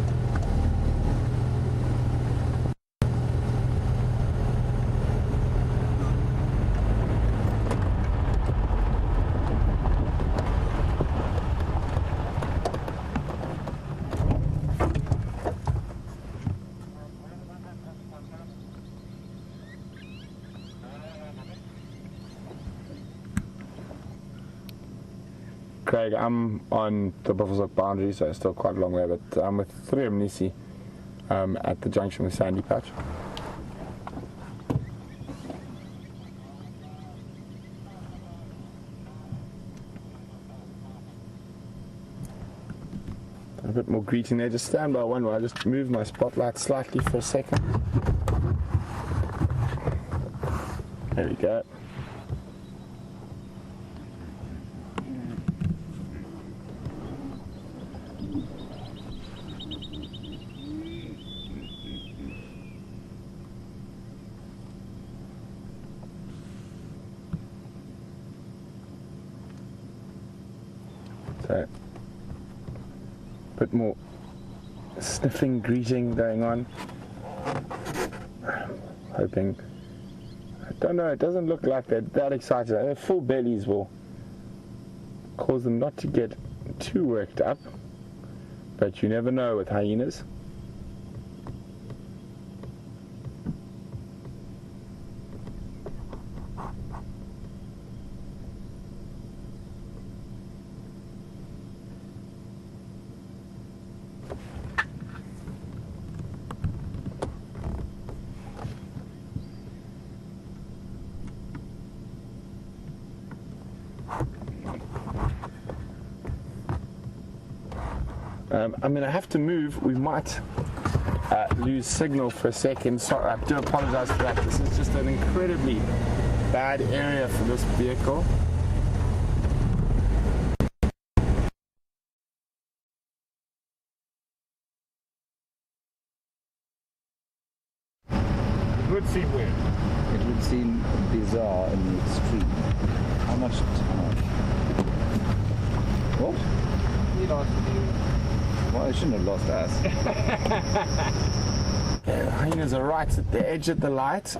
Craig, I'm on the Buffalo's boundary, so it's still quite a long way, but I'm with 3M Nisi at the junction with Sandy Patch. A bit more greeting there. Just stand by one while I just move my spotlight slightly for a second. There we go. So, a bit more sniffing, greeting going on. Hoping, I don't know, it doesn't look like they're that excited. Their full bellies will cause them not to get too worked up, but you never know with hyenas. I'm going to have to move. We might lose signal for a second. Sorry, I do apologize for that. This is just an incredibly bad area for this vehicle. It would seem weird. It would seem bizarre in the extreme. How much time? What? You lost you. Well, I shouldn't have lost us. Yeah, the hyenas are right at the edge of the light.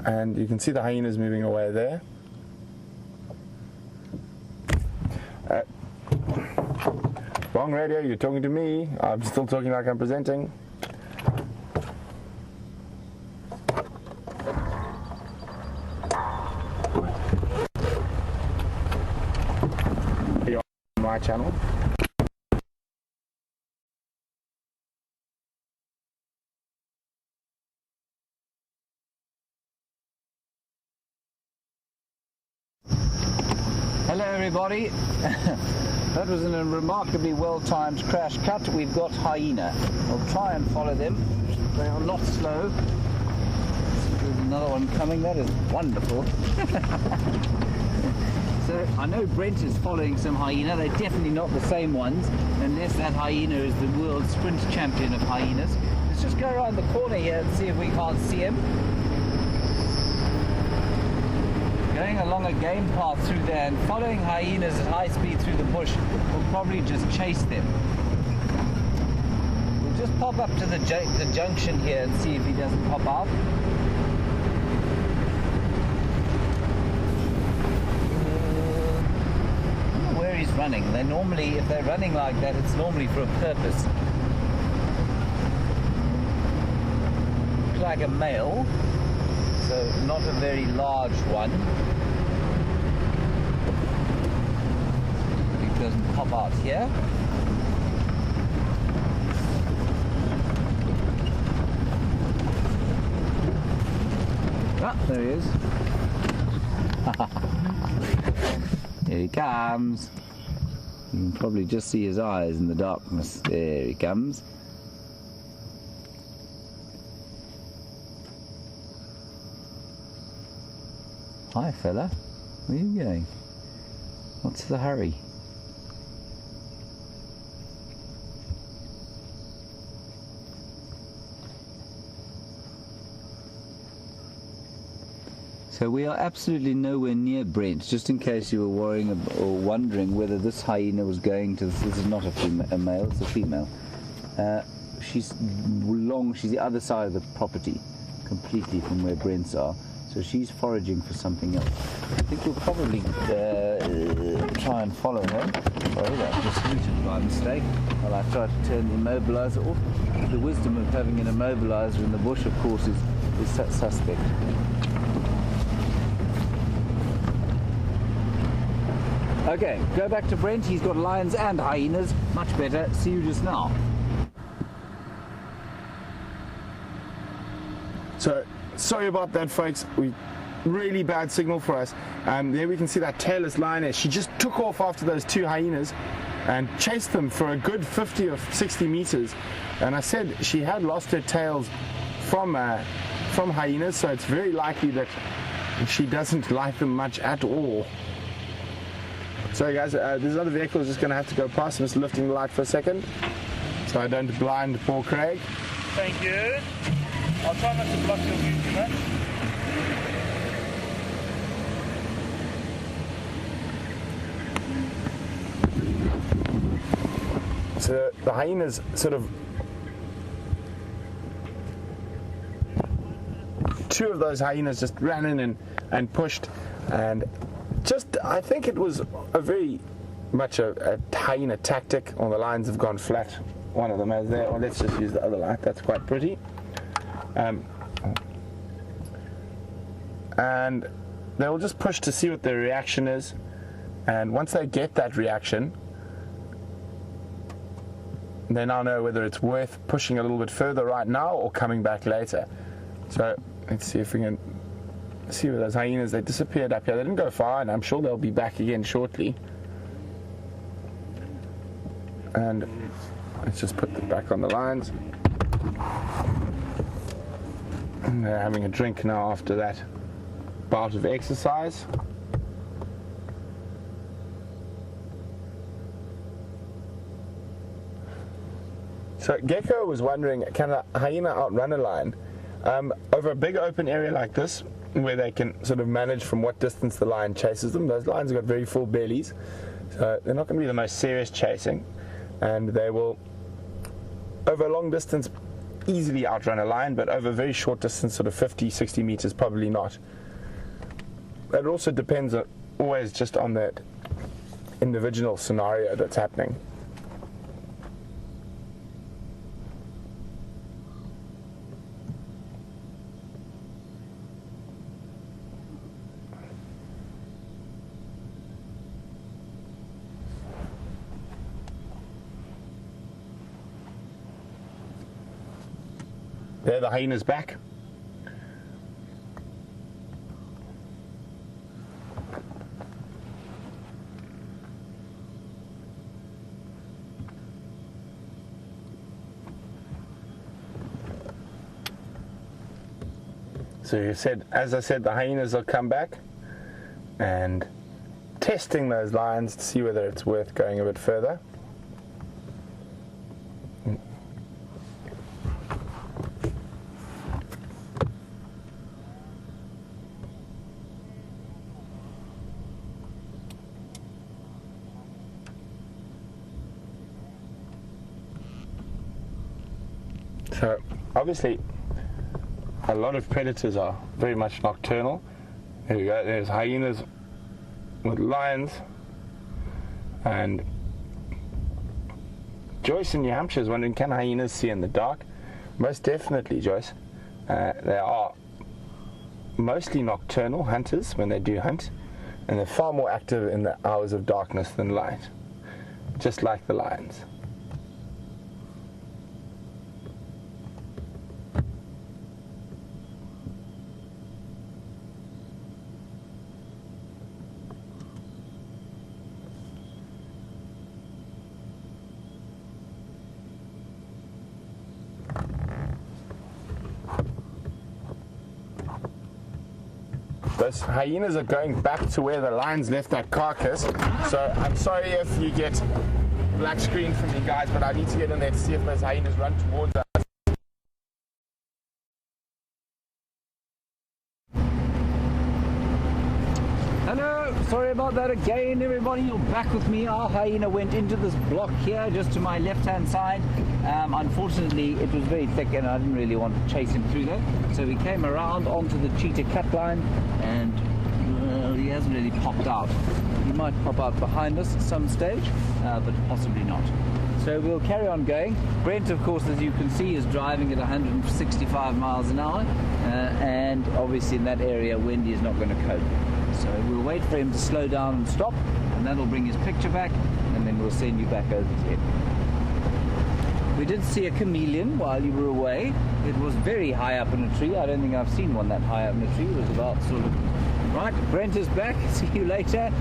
And you can see the hyenas moving away there. Wrong radio, you're talking to me. I'm still talking like I'm presenting. You're on my channel. Hello everybody. That was a remarkably well-timed crash cut. We've got hyena. We'll try and follow them. They are not slow. There's another one coming. That is wonderful. So I know Brent is following some hyena. They're definitely not the same ones, unless that hyena is the world sprint champion of hyenas. Let's just go around the corner here and see if we can't see him. Going along a game path through there and following hyenas at high speed through the bush will probably just chase them. We'll just pop up to the junction here and see if he doesn't pop out. I don't know where he's running. They normally, if they're running like that, it's normally for a purpose. Looks like a male. So not a very large one. It doesn't pop out here. Ah, there he is. Here he comes. You can probably just see his eyes in the darkness. There he comes. Hi fella, where are you going? What's the hurry? So we are absolutely nowhere near Brent, just in case you were worrying or wondering whether this hyena was going to... This is not a male, it's a female. She's the other side of the property, completely from where Brent's are. So she's foraging for something else. I think we'll probably try and follow her. Sorry, that just hooted by mistake. Well, I tried to turn the immobilizer off. The wisdom of having an immobilizer in the bush, of course, is suspect. Okay, go back to Brent. He's got lions and hyenas. Much better. See you just now. So, sorry about that, folks. Really bad signal for us. There we can see that tailless lioness. She just took off after those two hyenas and chased them for a good 50 or 60 meters. And I said she had lost her tails from hyenas, so it's very likely that she doesn't like them much at all. Sorry guys, this other vehicle is just going to have to go past. I'm just lifting the light for a second so I don't blind poor Craig. Thank you. I'll try not to block your view too much. So the hyenas sort of... Two of those hyenas just ran in and pushed, and just, I think it was a very much a hyena tactic. All the lines have gone flat. One of them has there. Or let's just use the other light. That's quite pretty. And they'll just push to see what their reaction is. And once they get that reaction, they now know whether it's worth pushing a little bit further right now or coming back later. So let's see if we can see where those hyenas, they disappeared up here. They didn't go far, and I'm sure they'll be back again shortly. And let's just put them back on the lines. And they're having a drink now after that bout of exercise. So Gecko was wondering, can a hyena outrun a lion? Over a big open area like this, where they can sort of manage from what distance the lion chases them. Those lions have got very full bellies, so they're not going to be the most serious chasing, and they will, over a long distance, easily outrun a lion, but over a very short distance, sort of 50, 60 meters, probably not. It also depends always just on that individual scenario that's happening. There, the hyena's back. So as I said, the hyenas will come back and testing those lions to see whether it's worth going a bit further. So obviously a lot of predators are very much nocturnal. There we go, there's hyenas with lions, and Joyce in New Hampshire is wondering, can hyenas see in the dark? Most definitely, Joyce. They are mostly nocturnal hunters when they do hunt, and they're far more active in the hours of darkness than light, just like the lions. Those hyenas are going back to where the lions left that carcass. So I'm sorry if you get black screen from you guys, but I need to get in there to see if those hyenas run towards us. sorry about that again, everybody. You're back with me. Our hyena went into this block here, just to my left-hand side. Unfortunately, it was very thick and I didn't really want to chase him through there. So we came around onto the cheetah cut line and he hasn't really popped out. He might pop out behind us at some stage, but possibly not. So we'll carry on going. Brent, of course, as you can see, is driving at 165 miles an hour, and obviously in that area, Wendy is not going to cope. So we'll wait for him to slow down and stop, and that'll bring his picture back, and then we'll send you back over to him. We did see a chameleon while you were away. It was very high up in a tree. I don't think I've seen one that high up in a tree. It was about sort of... Right, Brent is back. See you later.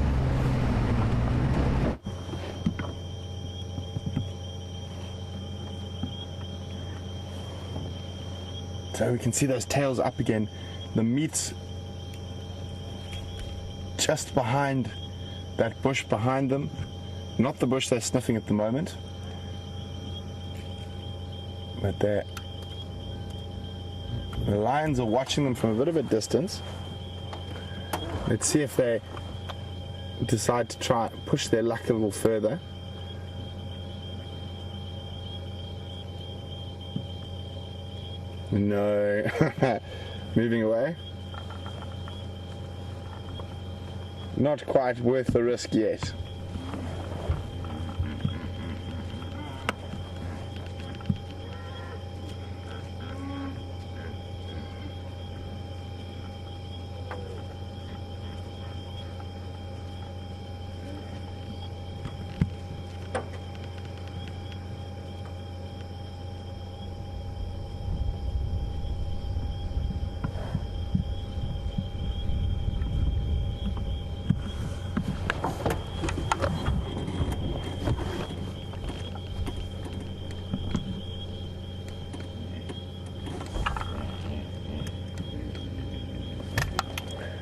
So we can see those tails up again. The meat's just behind that bush behind them. Not the bush they're sniffing at the moment, but the lions are watching them from a bit of a distance. Let's see if they decide to try and push their luck a little further. No. Moving away. Not quite worth the risk yet.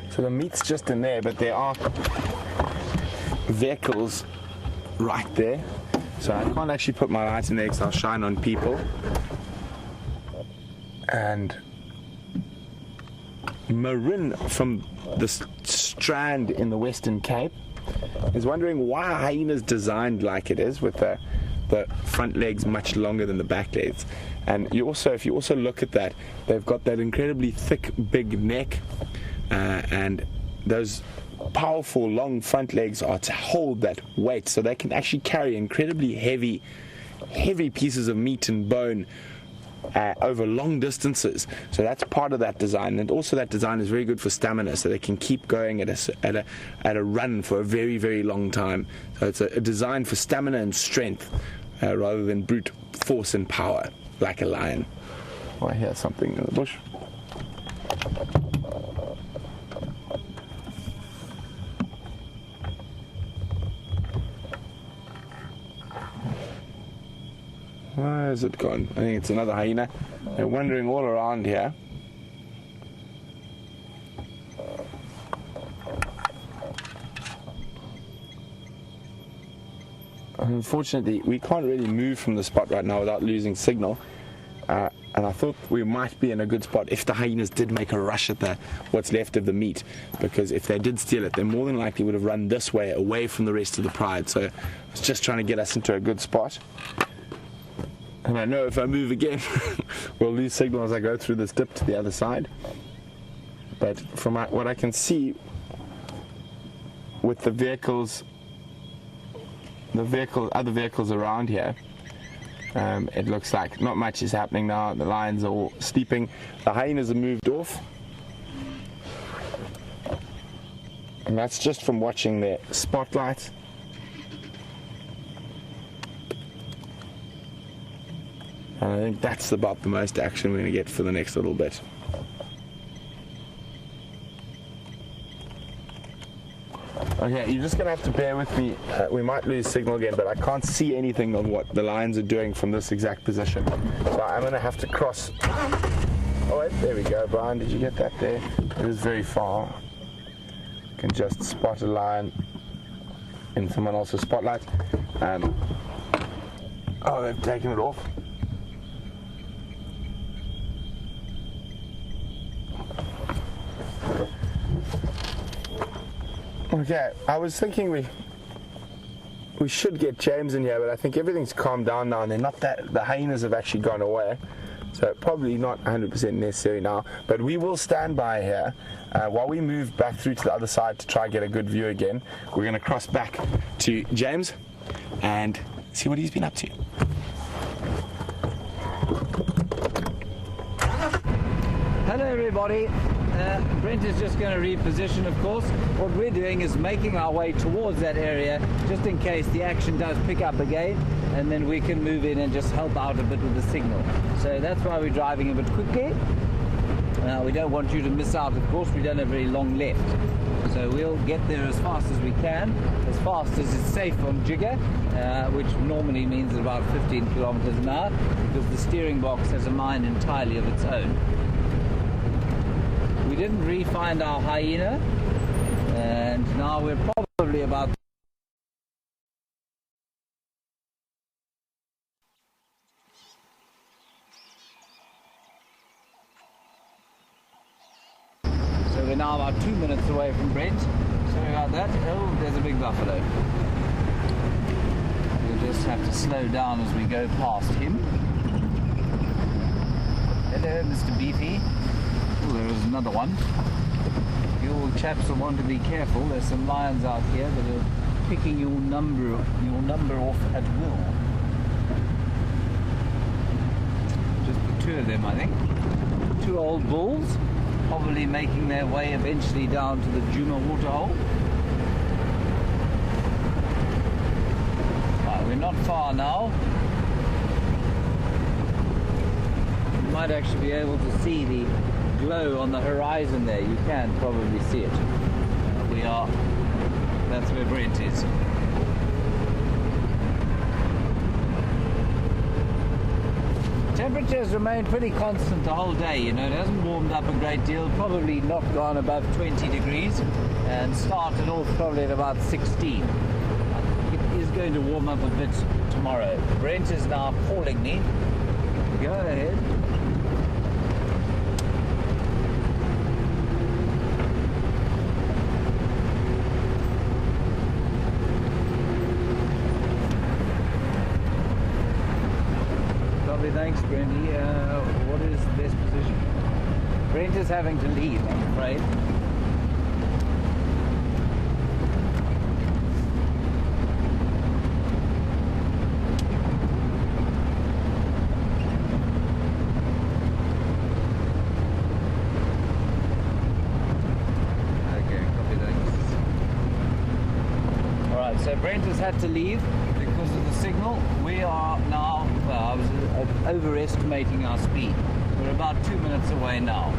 So the meat's just in there, but there are vehicles right there. So I can't actually put my light in there because I'll shine on people. And Marin from the Strand in the Western Cape is wondering why a hyena's designed like it is, with the front legs much longer than the back legs. And you also, if you also look at that, they've got that incredibly thick, big neck. And those powerful long front legs are to hold that weight, so they can actually carry incredibly heavy pieces of meat and bone over long distances. So that's part of that design, and also that design is very good for stamina, so they can keep going at a run for a very, very long time. So it's a design for stamina and strength rather than brute force and power like a lion. Oh, I hear something in the bush. Where has it gone? I think it's another hyena. They're wandering all around here. Unfortunately, we can't really move from the spot right now without losing signal. And I thought we might be in a good spot if the hyenas did make a rush at what's left of the meat, because if they did steal it, they more than likely would have run this way, away from the rest of the pride. So I was just trying to get us into a good spot. And I know if I move again, we'll lose signal as I go through this dip to the other side. But from what I can see with the other vehicles around here, it looks like not much is happening now. The lions are all sleeping. The hyenas have moved off. And that's just from watching their spotlight. And I think that's about the most action we're going to get for the next little bit. Okay, you're just going to have to bear with me. We might lose signal again, but I can't see anything on what the lions are doing from this exact position. So I'm going to have to cross. Oh, wait, there we go. Bryan, did you get that there? It was very far. You can just spot a lion in someone else's spotlight. Oh, they've taken it off. Okay, I was thinking we should get James in here, but I think everything's calmed down now, and they're not that, the hyenas have actually gone away, so probably not 100% necessary now, but we will stand by here while we move back through to the other side to try and get a good view again. We're going to cross back to James and see what he's been up to. Hello everybody. Brent is just going to reposition, of course. What we're doing is making our way towards that area just in case the action does pick up again, and then we can move in and just help out a bit with the signal. So that's why we're driving a bit quickly. We don't want you to miss out, of course. We don't have very long left. So we'll get there as fast as we can, as fast as it's safe on jigger, which normally means about 15 kilometers an hour, because the steering box has a mind entirely of its own. We didn't re-find our hyena, and now we're probably about so we're now about 2 minutes away from Brent. Sorry about that. Oh, there's a big buffalo. We'll just have to slow down as we go past him. Hello, Mr. Beefy. Oh, there is another one. You all chaps will want to be careful. There's some lions out here that are picking your number off at will. Just the two of them, I think. Two old bulls, probably making their way eventually down to the Juma waterhole. Right, we're not far now. You might actually be able to see the glow on the horizon there. You can probably see it. That's where Brent is. Temperatures remain pretty constant the whole day, you know. It hasn't warmed up a great deal, probably not gone above 20 degrees, and started off probably at about 16. I think it is going to warm up a bit tomorrow. Brent is now calling me. Go ahead. Thanks, Brenty. What is the best position? Brent is having to leave, I'm afraid. Okay, copy that. Alright, so Brent has had to leave because of the signal. We are now, well, I was overestimating our speed. We're about 2 minutes away now.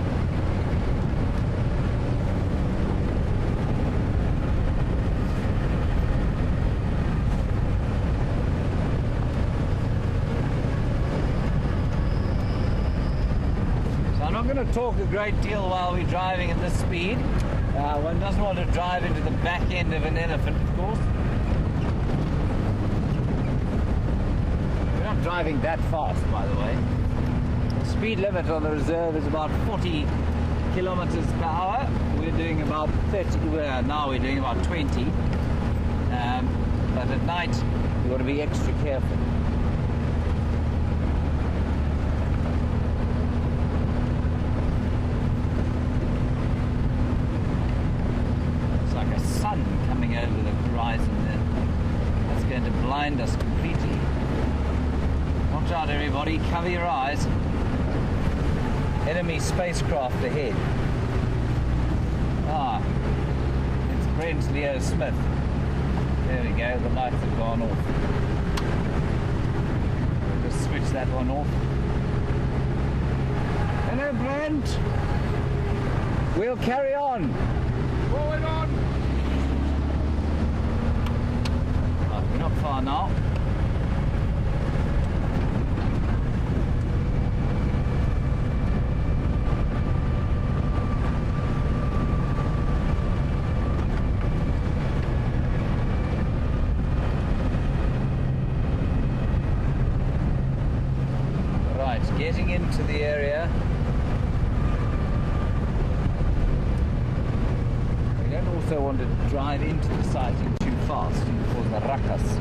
So I'm not going to talk a great deal while we're driving at this speed. One doesn't want to drive into the back end of an elephant, of course. Driving that fast, by the way. The speed limit on the reserve is about 40 kilometers per hour. We're doing about 30, now we're doing about 20. But at night, you've got to be extra careful. It's like a sun coming over the horizon there. That's going to blind us completely. Watch out, everybody, cover your eyes. Enemy spacecraft ahead. Ah, it's Brent Leo Smith. There we go, the lights have gone off. Just switch that one off. Hello, Brent. We'll carry on. Forward on. Oh, we're not far now. Getting into the area. We don't also want to drive into the sighting too fast and cause a ruckus.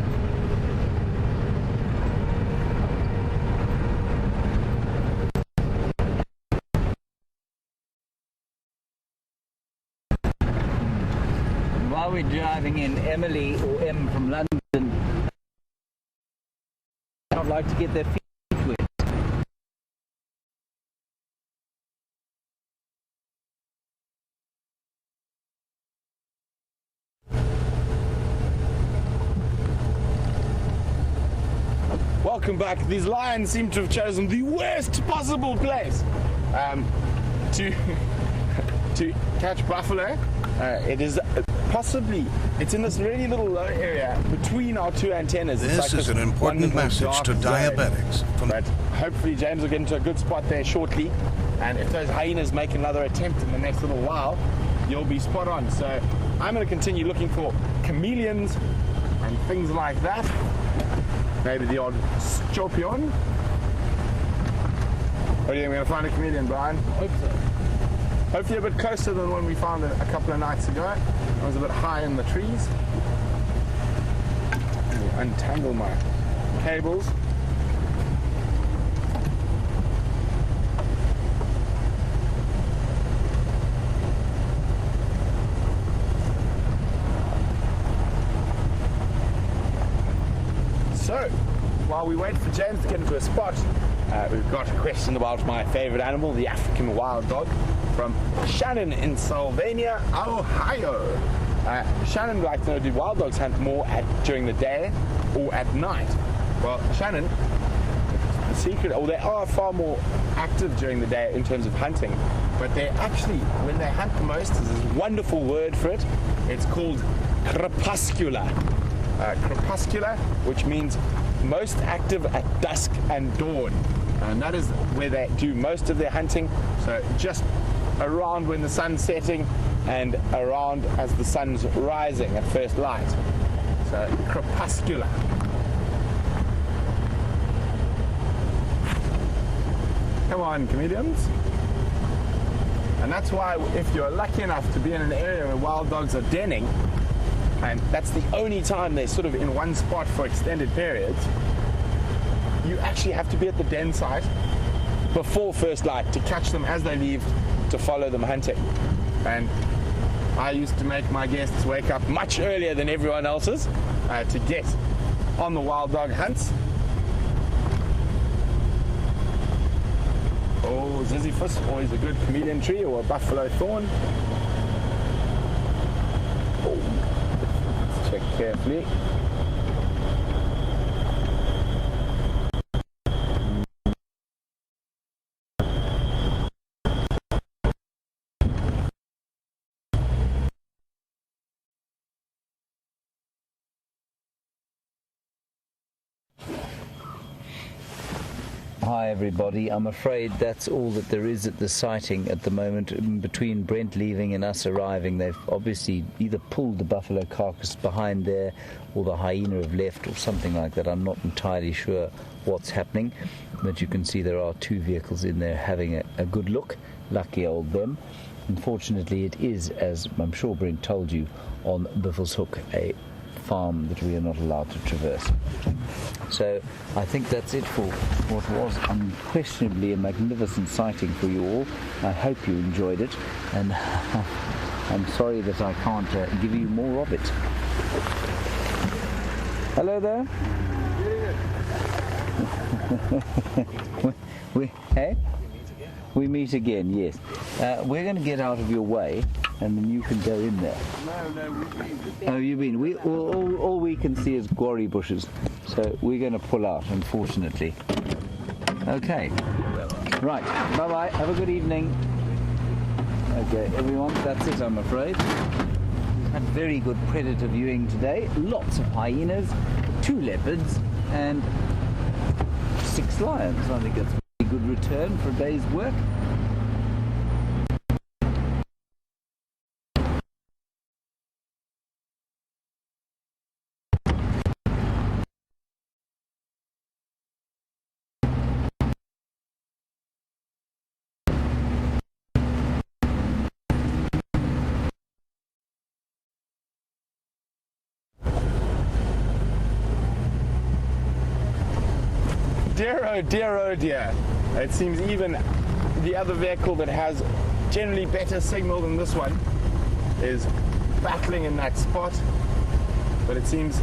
And while we're driving in, Emily or M from London don't like to get their feet wet. Welcome back. These lions seem to have chosen the worst possible place to to catch buffalo. It is possibly, it's in this really little low area between our two antennas. This is an important message to diabetics. But hopefully James will get into a good spot there shortly, and if those hyenas make another attempt in the next little while, you'll be spot on. So I'm going to continue looking for chameleons and things like that. Maybe the odd scorpion. What do you think, we're going to find a chameleon, Brian? I hope so. Hopefully a bit closer than one we found a couple of nights ago. I was a bit high in the trees. Let me untangle my cables. So, while we wait for James to get into a spot, we've got a question about my favorite animal, the African wild dog, from Shannon in Sylvania, Ohio. Shannon would like to know, do wild dogs hunt more during the day or at night? Well, Shannon, the secret, they are far more active during the day in terms of hunting, but they actually, when they hunt the most, there's this wonderful word for it. It's called crepuscular. Crepuscular, which means most active at dusk and dawn, and that is where they do most of their hunting. So just around when the sun's setting and around as the sun's rising at first light. So crepuscular. Come on, chameleons. And that's why if you're lucky enough to be in an area where wild dogs are denning, and that's the only time they're sort of in one spot for extended periods, you actually have to be at the den site before first light to catch them as they leave to follow them hunting. And I used to make my guests wake up much earlier than everyone else's to get on the wild dog hunts. Oh, ziziphus, always a good chameleon tree, or a buffalo thorn. Check carefully. Hi everybody, I'm afraid that's all that there is at the sighting at the moment. Between Brent leaving and us arriving, they've obviously either pulled the buffalo carcass behind there or the hyena have left or something like that. I'm not entirely sure what's happening, but you can see there are two vehicles in there having a good look. Lucky old them. Unfortunately, it is, as I'm sure Brent told you, on Biffle's Hook, a farm that we are not allowed to traverse. So I think that's it for what was unquestionably a magnificent sighting for you all. I hope you enjoyed it, and I'm sorry that I can't give you more of it. Hello there. Hey? We meet again, yes. We're going to get out of your way, and then you can go in there. No, we've been. Oh, you've been. All we can see is quarry bushes, so we're going to pull out, unfortunately. Okay. Right. Bye-bye. Have a good evening. Okay, everyone, that's it, I'm afraid. We've had very good predator viewing today. Lots of hyenas, 2 leopards, and 6 lions. I think that's a good return for a day's work. dear, oh dear. It seems even the other vehicle that has generally better signal than this one is battling in that spot. But it seems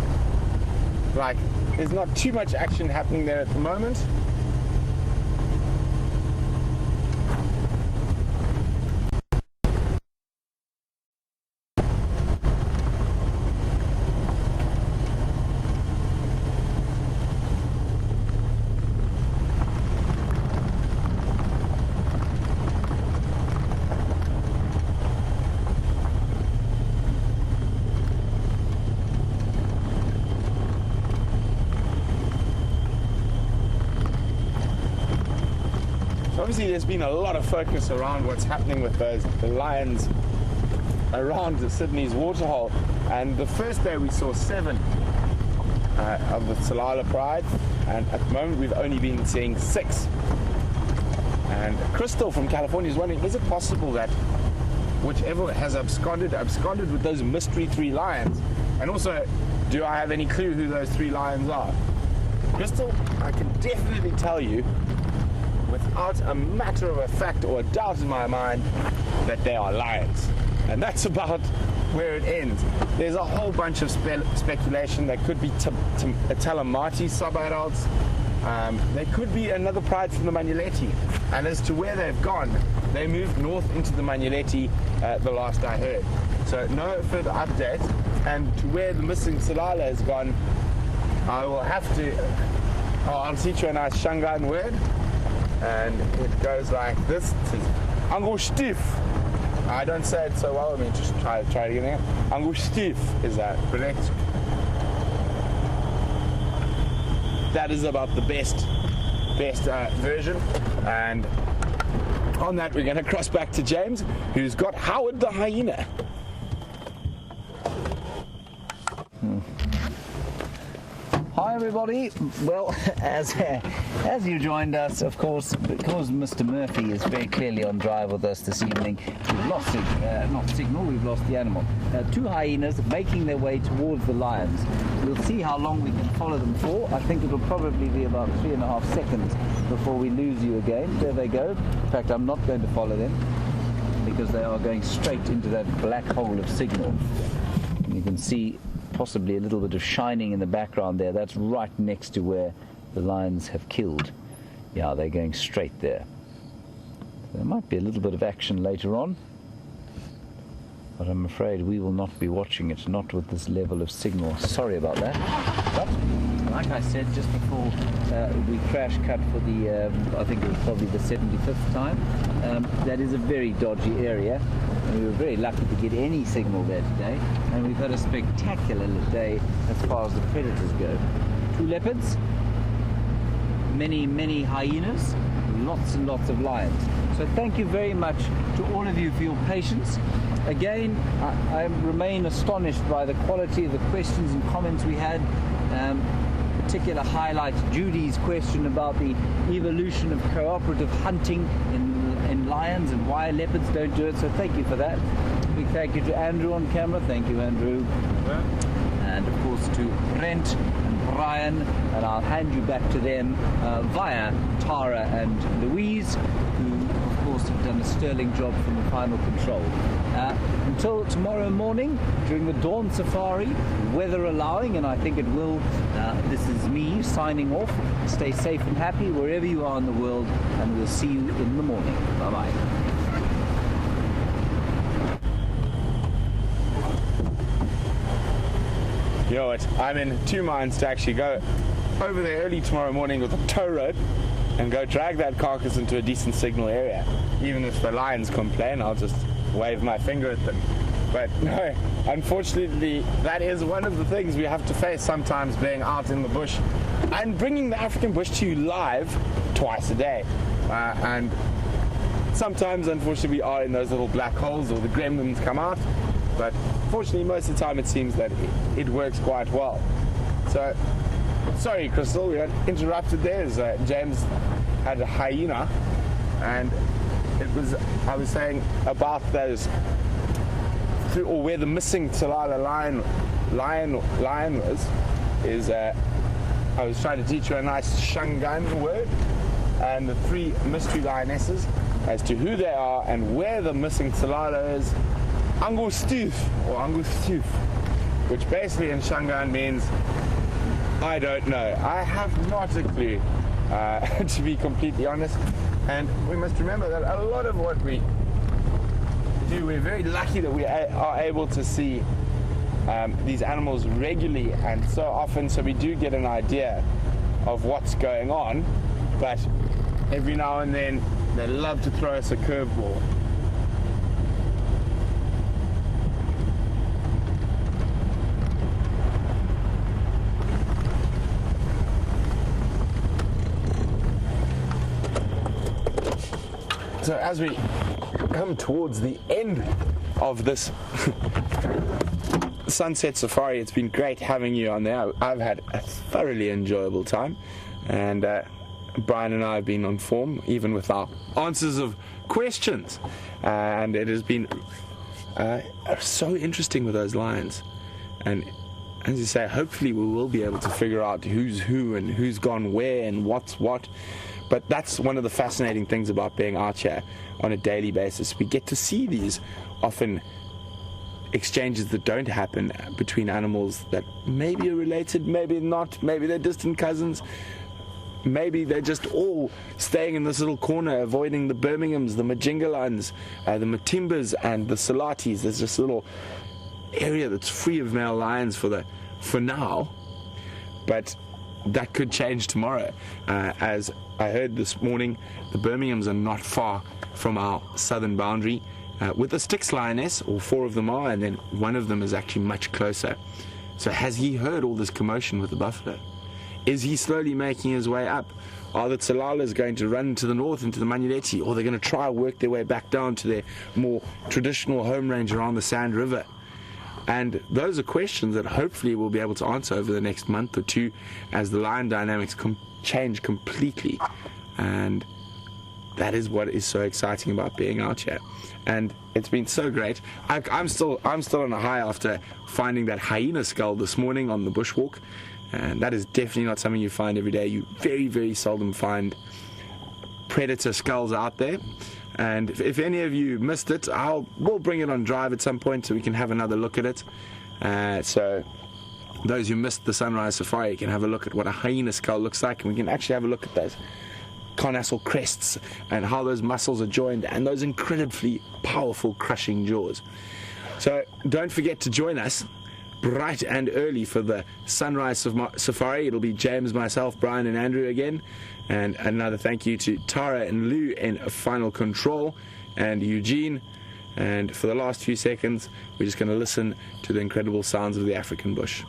like there's not too much action happening there at the moment. Obviously there's been a lot of focus around what's happening with the lions around the Sydney's waterhole, and the first day we saw 7 of the Tsalalas pride, and at the moment we've only been seeing 6. And Crystal from California is wondering, is it possible that whichever has absconded with those mystery 3 lions? And also, do I have any clue who those 3 lions are? Crystal, I can definitely tell you without a matter of a fact or a doubt in my mind that they are lions. And that's about where it ends. There's a whole bunch of speculation. There could be Talamati sub-adults. There could be another pride from the Manuletti. And as to where they've gone, they moved north into the Manuletti the last I heard. So no further update. And to where the missing Tsalala has gone, I will have to... I'll teach you a nice Shangaan word. And it goes like this. It says, Angustief. I don't say it so well. I mean, just try it again. Angustief is that correct? That is about the best version. And on that, we're going to cross back to James, who's got Howard the hyena. Hi everybody. Well, as you joined us, of course, because Mr. Murphy is very clearly on drive with us this evening, we've lost signal, we've lost the animal. 2 hyenas making their way towards the lions. We'll see how long we can follow them for. I think it'll probably be about 3.5 seconds before we lose you again. There they go. In fact, I'm not going to follow them because they are going straight into that black hole of signal. You can see possibly a little bit of shining in the background there. That's right next to where the lions have killed. Yeah, they're going straight there. There might be a little bit of action later on, but I'm afraid we will not be watching it, not with this level of signal. Sorry about that. But like I said just before we crash cut for the, I think it was probably the 75th time, that is a very dodgy area. And we were very lucky to get any signal there today, and we've had a spectacular day as far as the predators go. 2 leopards, many hyenas, lots and lots of lions. So thank you very much to all of you for your patience. Again, I remain astonished by the quality of the questions and comments we had. Particular highlight Judy's question about the evolution of cooperative hunting in lions and why leopards don't do it, so thank you for that. Big thank you to Andrew on camera. Thank you, Andrew. And of course to Brent and Bryan, and I'll hand you back to them via Tara and Louise, who of course have done a sterling job from the final control. Until tomorrow morning during the dawn safari, weather allowing, and I think it will, this is me signing off. Stay safe and happy wherever you are in the world, and we'll see you in the morning. Bye bye. You know what, I'm in 2 minds to actually go over there early tomorrow morning with a tow rope and go drag that carcass into a decent signal area. Even if the lions complain, I'll just wave my finger at them. But no, unfortunately, that is one of the things we have to face sometimes, being out in the bush and bringing the African bush to you live twice a day. And sometimes, unfortunately, we are in those little black holes, or the gremlins come out. But fortunately, most of the time it seems that it works quite well. So, sorry Crystal, we got interrupted there as James had a hyena, and I was saying about those, or where the missing Tsalala lion was, is I was trying to teach you a nice Shangaan word, and the 3 mystery lionesses as to who they are and where the missing Tsalala is. Angustuf, or Angustuf, which basically in Shangaan means I don't know. I have not a clue, to be completely honest. And we must remember that a lot of what we do, we're very lucky that we are able to see these animals regularly and so often, so we do get an idea of what's going on. But every now and then they love to throw us a curveball. So as we come towards the end of this sunset safari, it's been great having you on there. I've had a thoroughly enjoyable time, and Bryan and I have been on form, even with our answers of questions, and it has been so interesting with those lions. And as you say, hopefully we will be able to figure out who's who and who's gone where and what's what. But that's one of the fascinating things about being out here on a daily basis. We get to see these often exchanges that don't happen between animals that maybe are related, maybe not, maybe they're distant cousins, maybe they're just all staying in this little corner, avoiding the Birminghams, the Majingalans, the Matimbas and the Salatis. There's this little area that's free of male lions for now, but that could change tomorrow. As I heard this morning, the Birminghams are not far from our southern boundary, with the Styx lioness, or 4 of them are, and then one of them is actually much closer. So has he heard all this commotion with the buffalo? Is he slowly making his way up? Are the Tsalalas going to run to the north into the Manuleti, or they're going to try and work their way back down to their more traditional home range around the Sand River? And those are questions that hopefully we'll be able to answer over the next month or 2 as the lion dynamics change completely. And that is what is so exciting about being out here. And it's been so great. I'm still on a high after finding that hyena skull this morning on the bushwalk. And that is definitely not something you find every day. You very, very seldom find predator skulls out there. And if any of you missed it, we'll bring it on drive at some point so we can have another look at it. So those who missed the sunrise safari can have a look at what a hyena skull looks like, and we can actually have a look at those carnassial crests and how those muscles are joined and those incredibly powerful crushing jaws. So don't forget to join us bright and early for the sunrise safari. It'll be James, myself, Bryan and Andrew again. And another thank you to Tara and Lou in Final Control, and Eugene. And for the last few seconds, we're just going to listen to the incredible sounds of the African bush.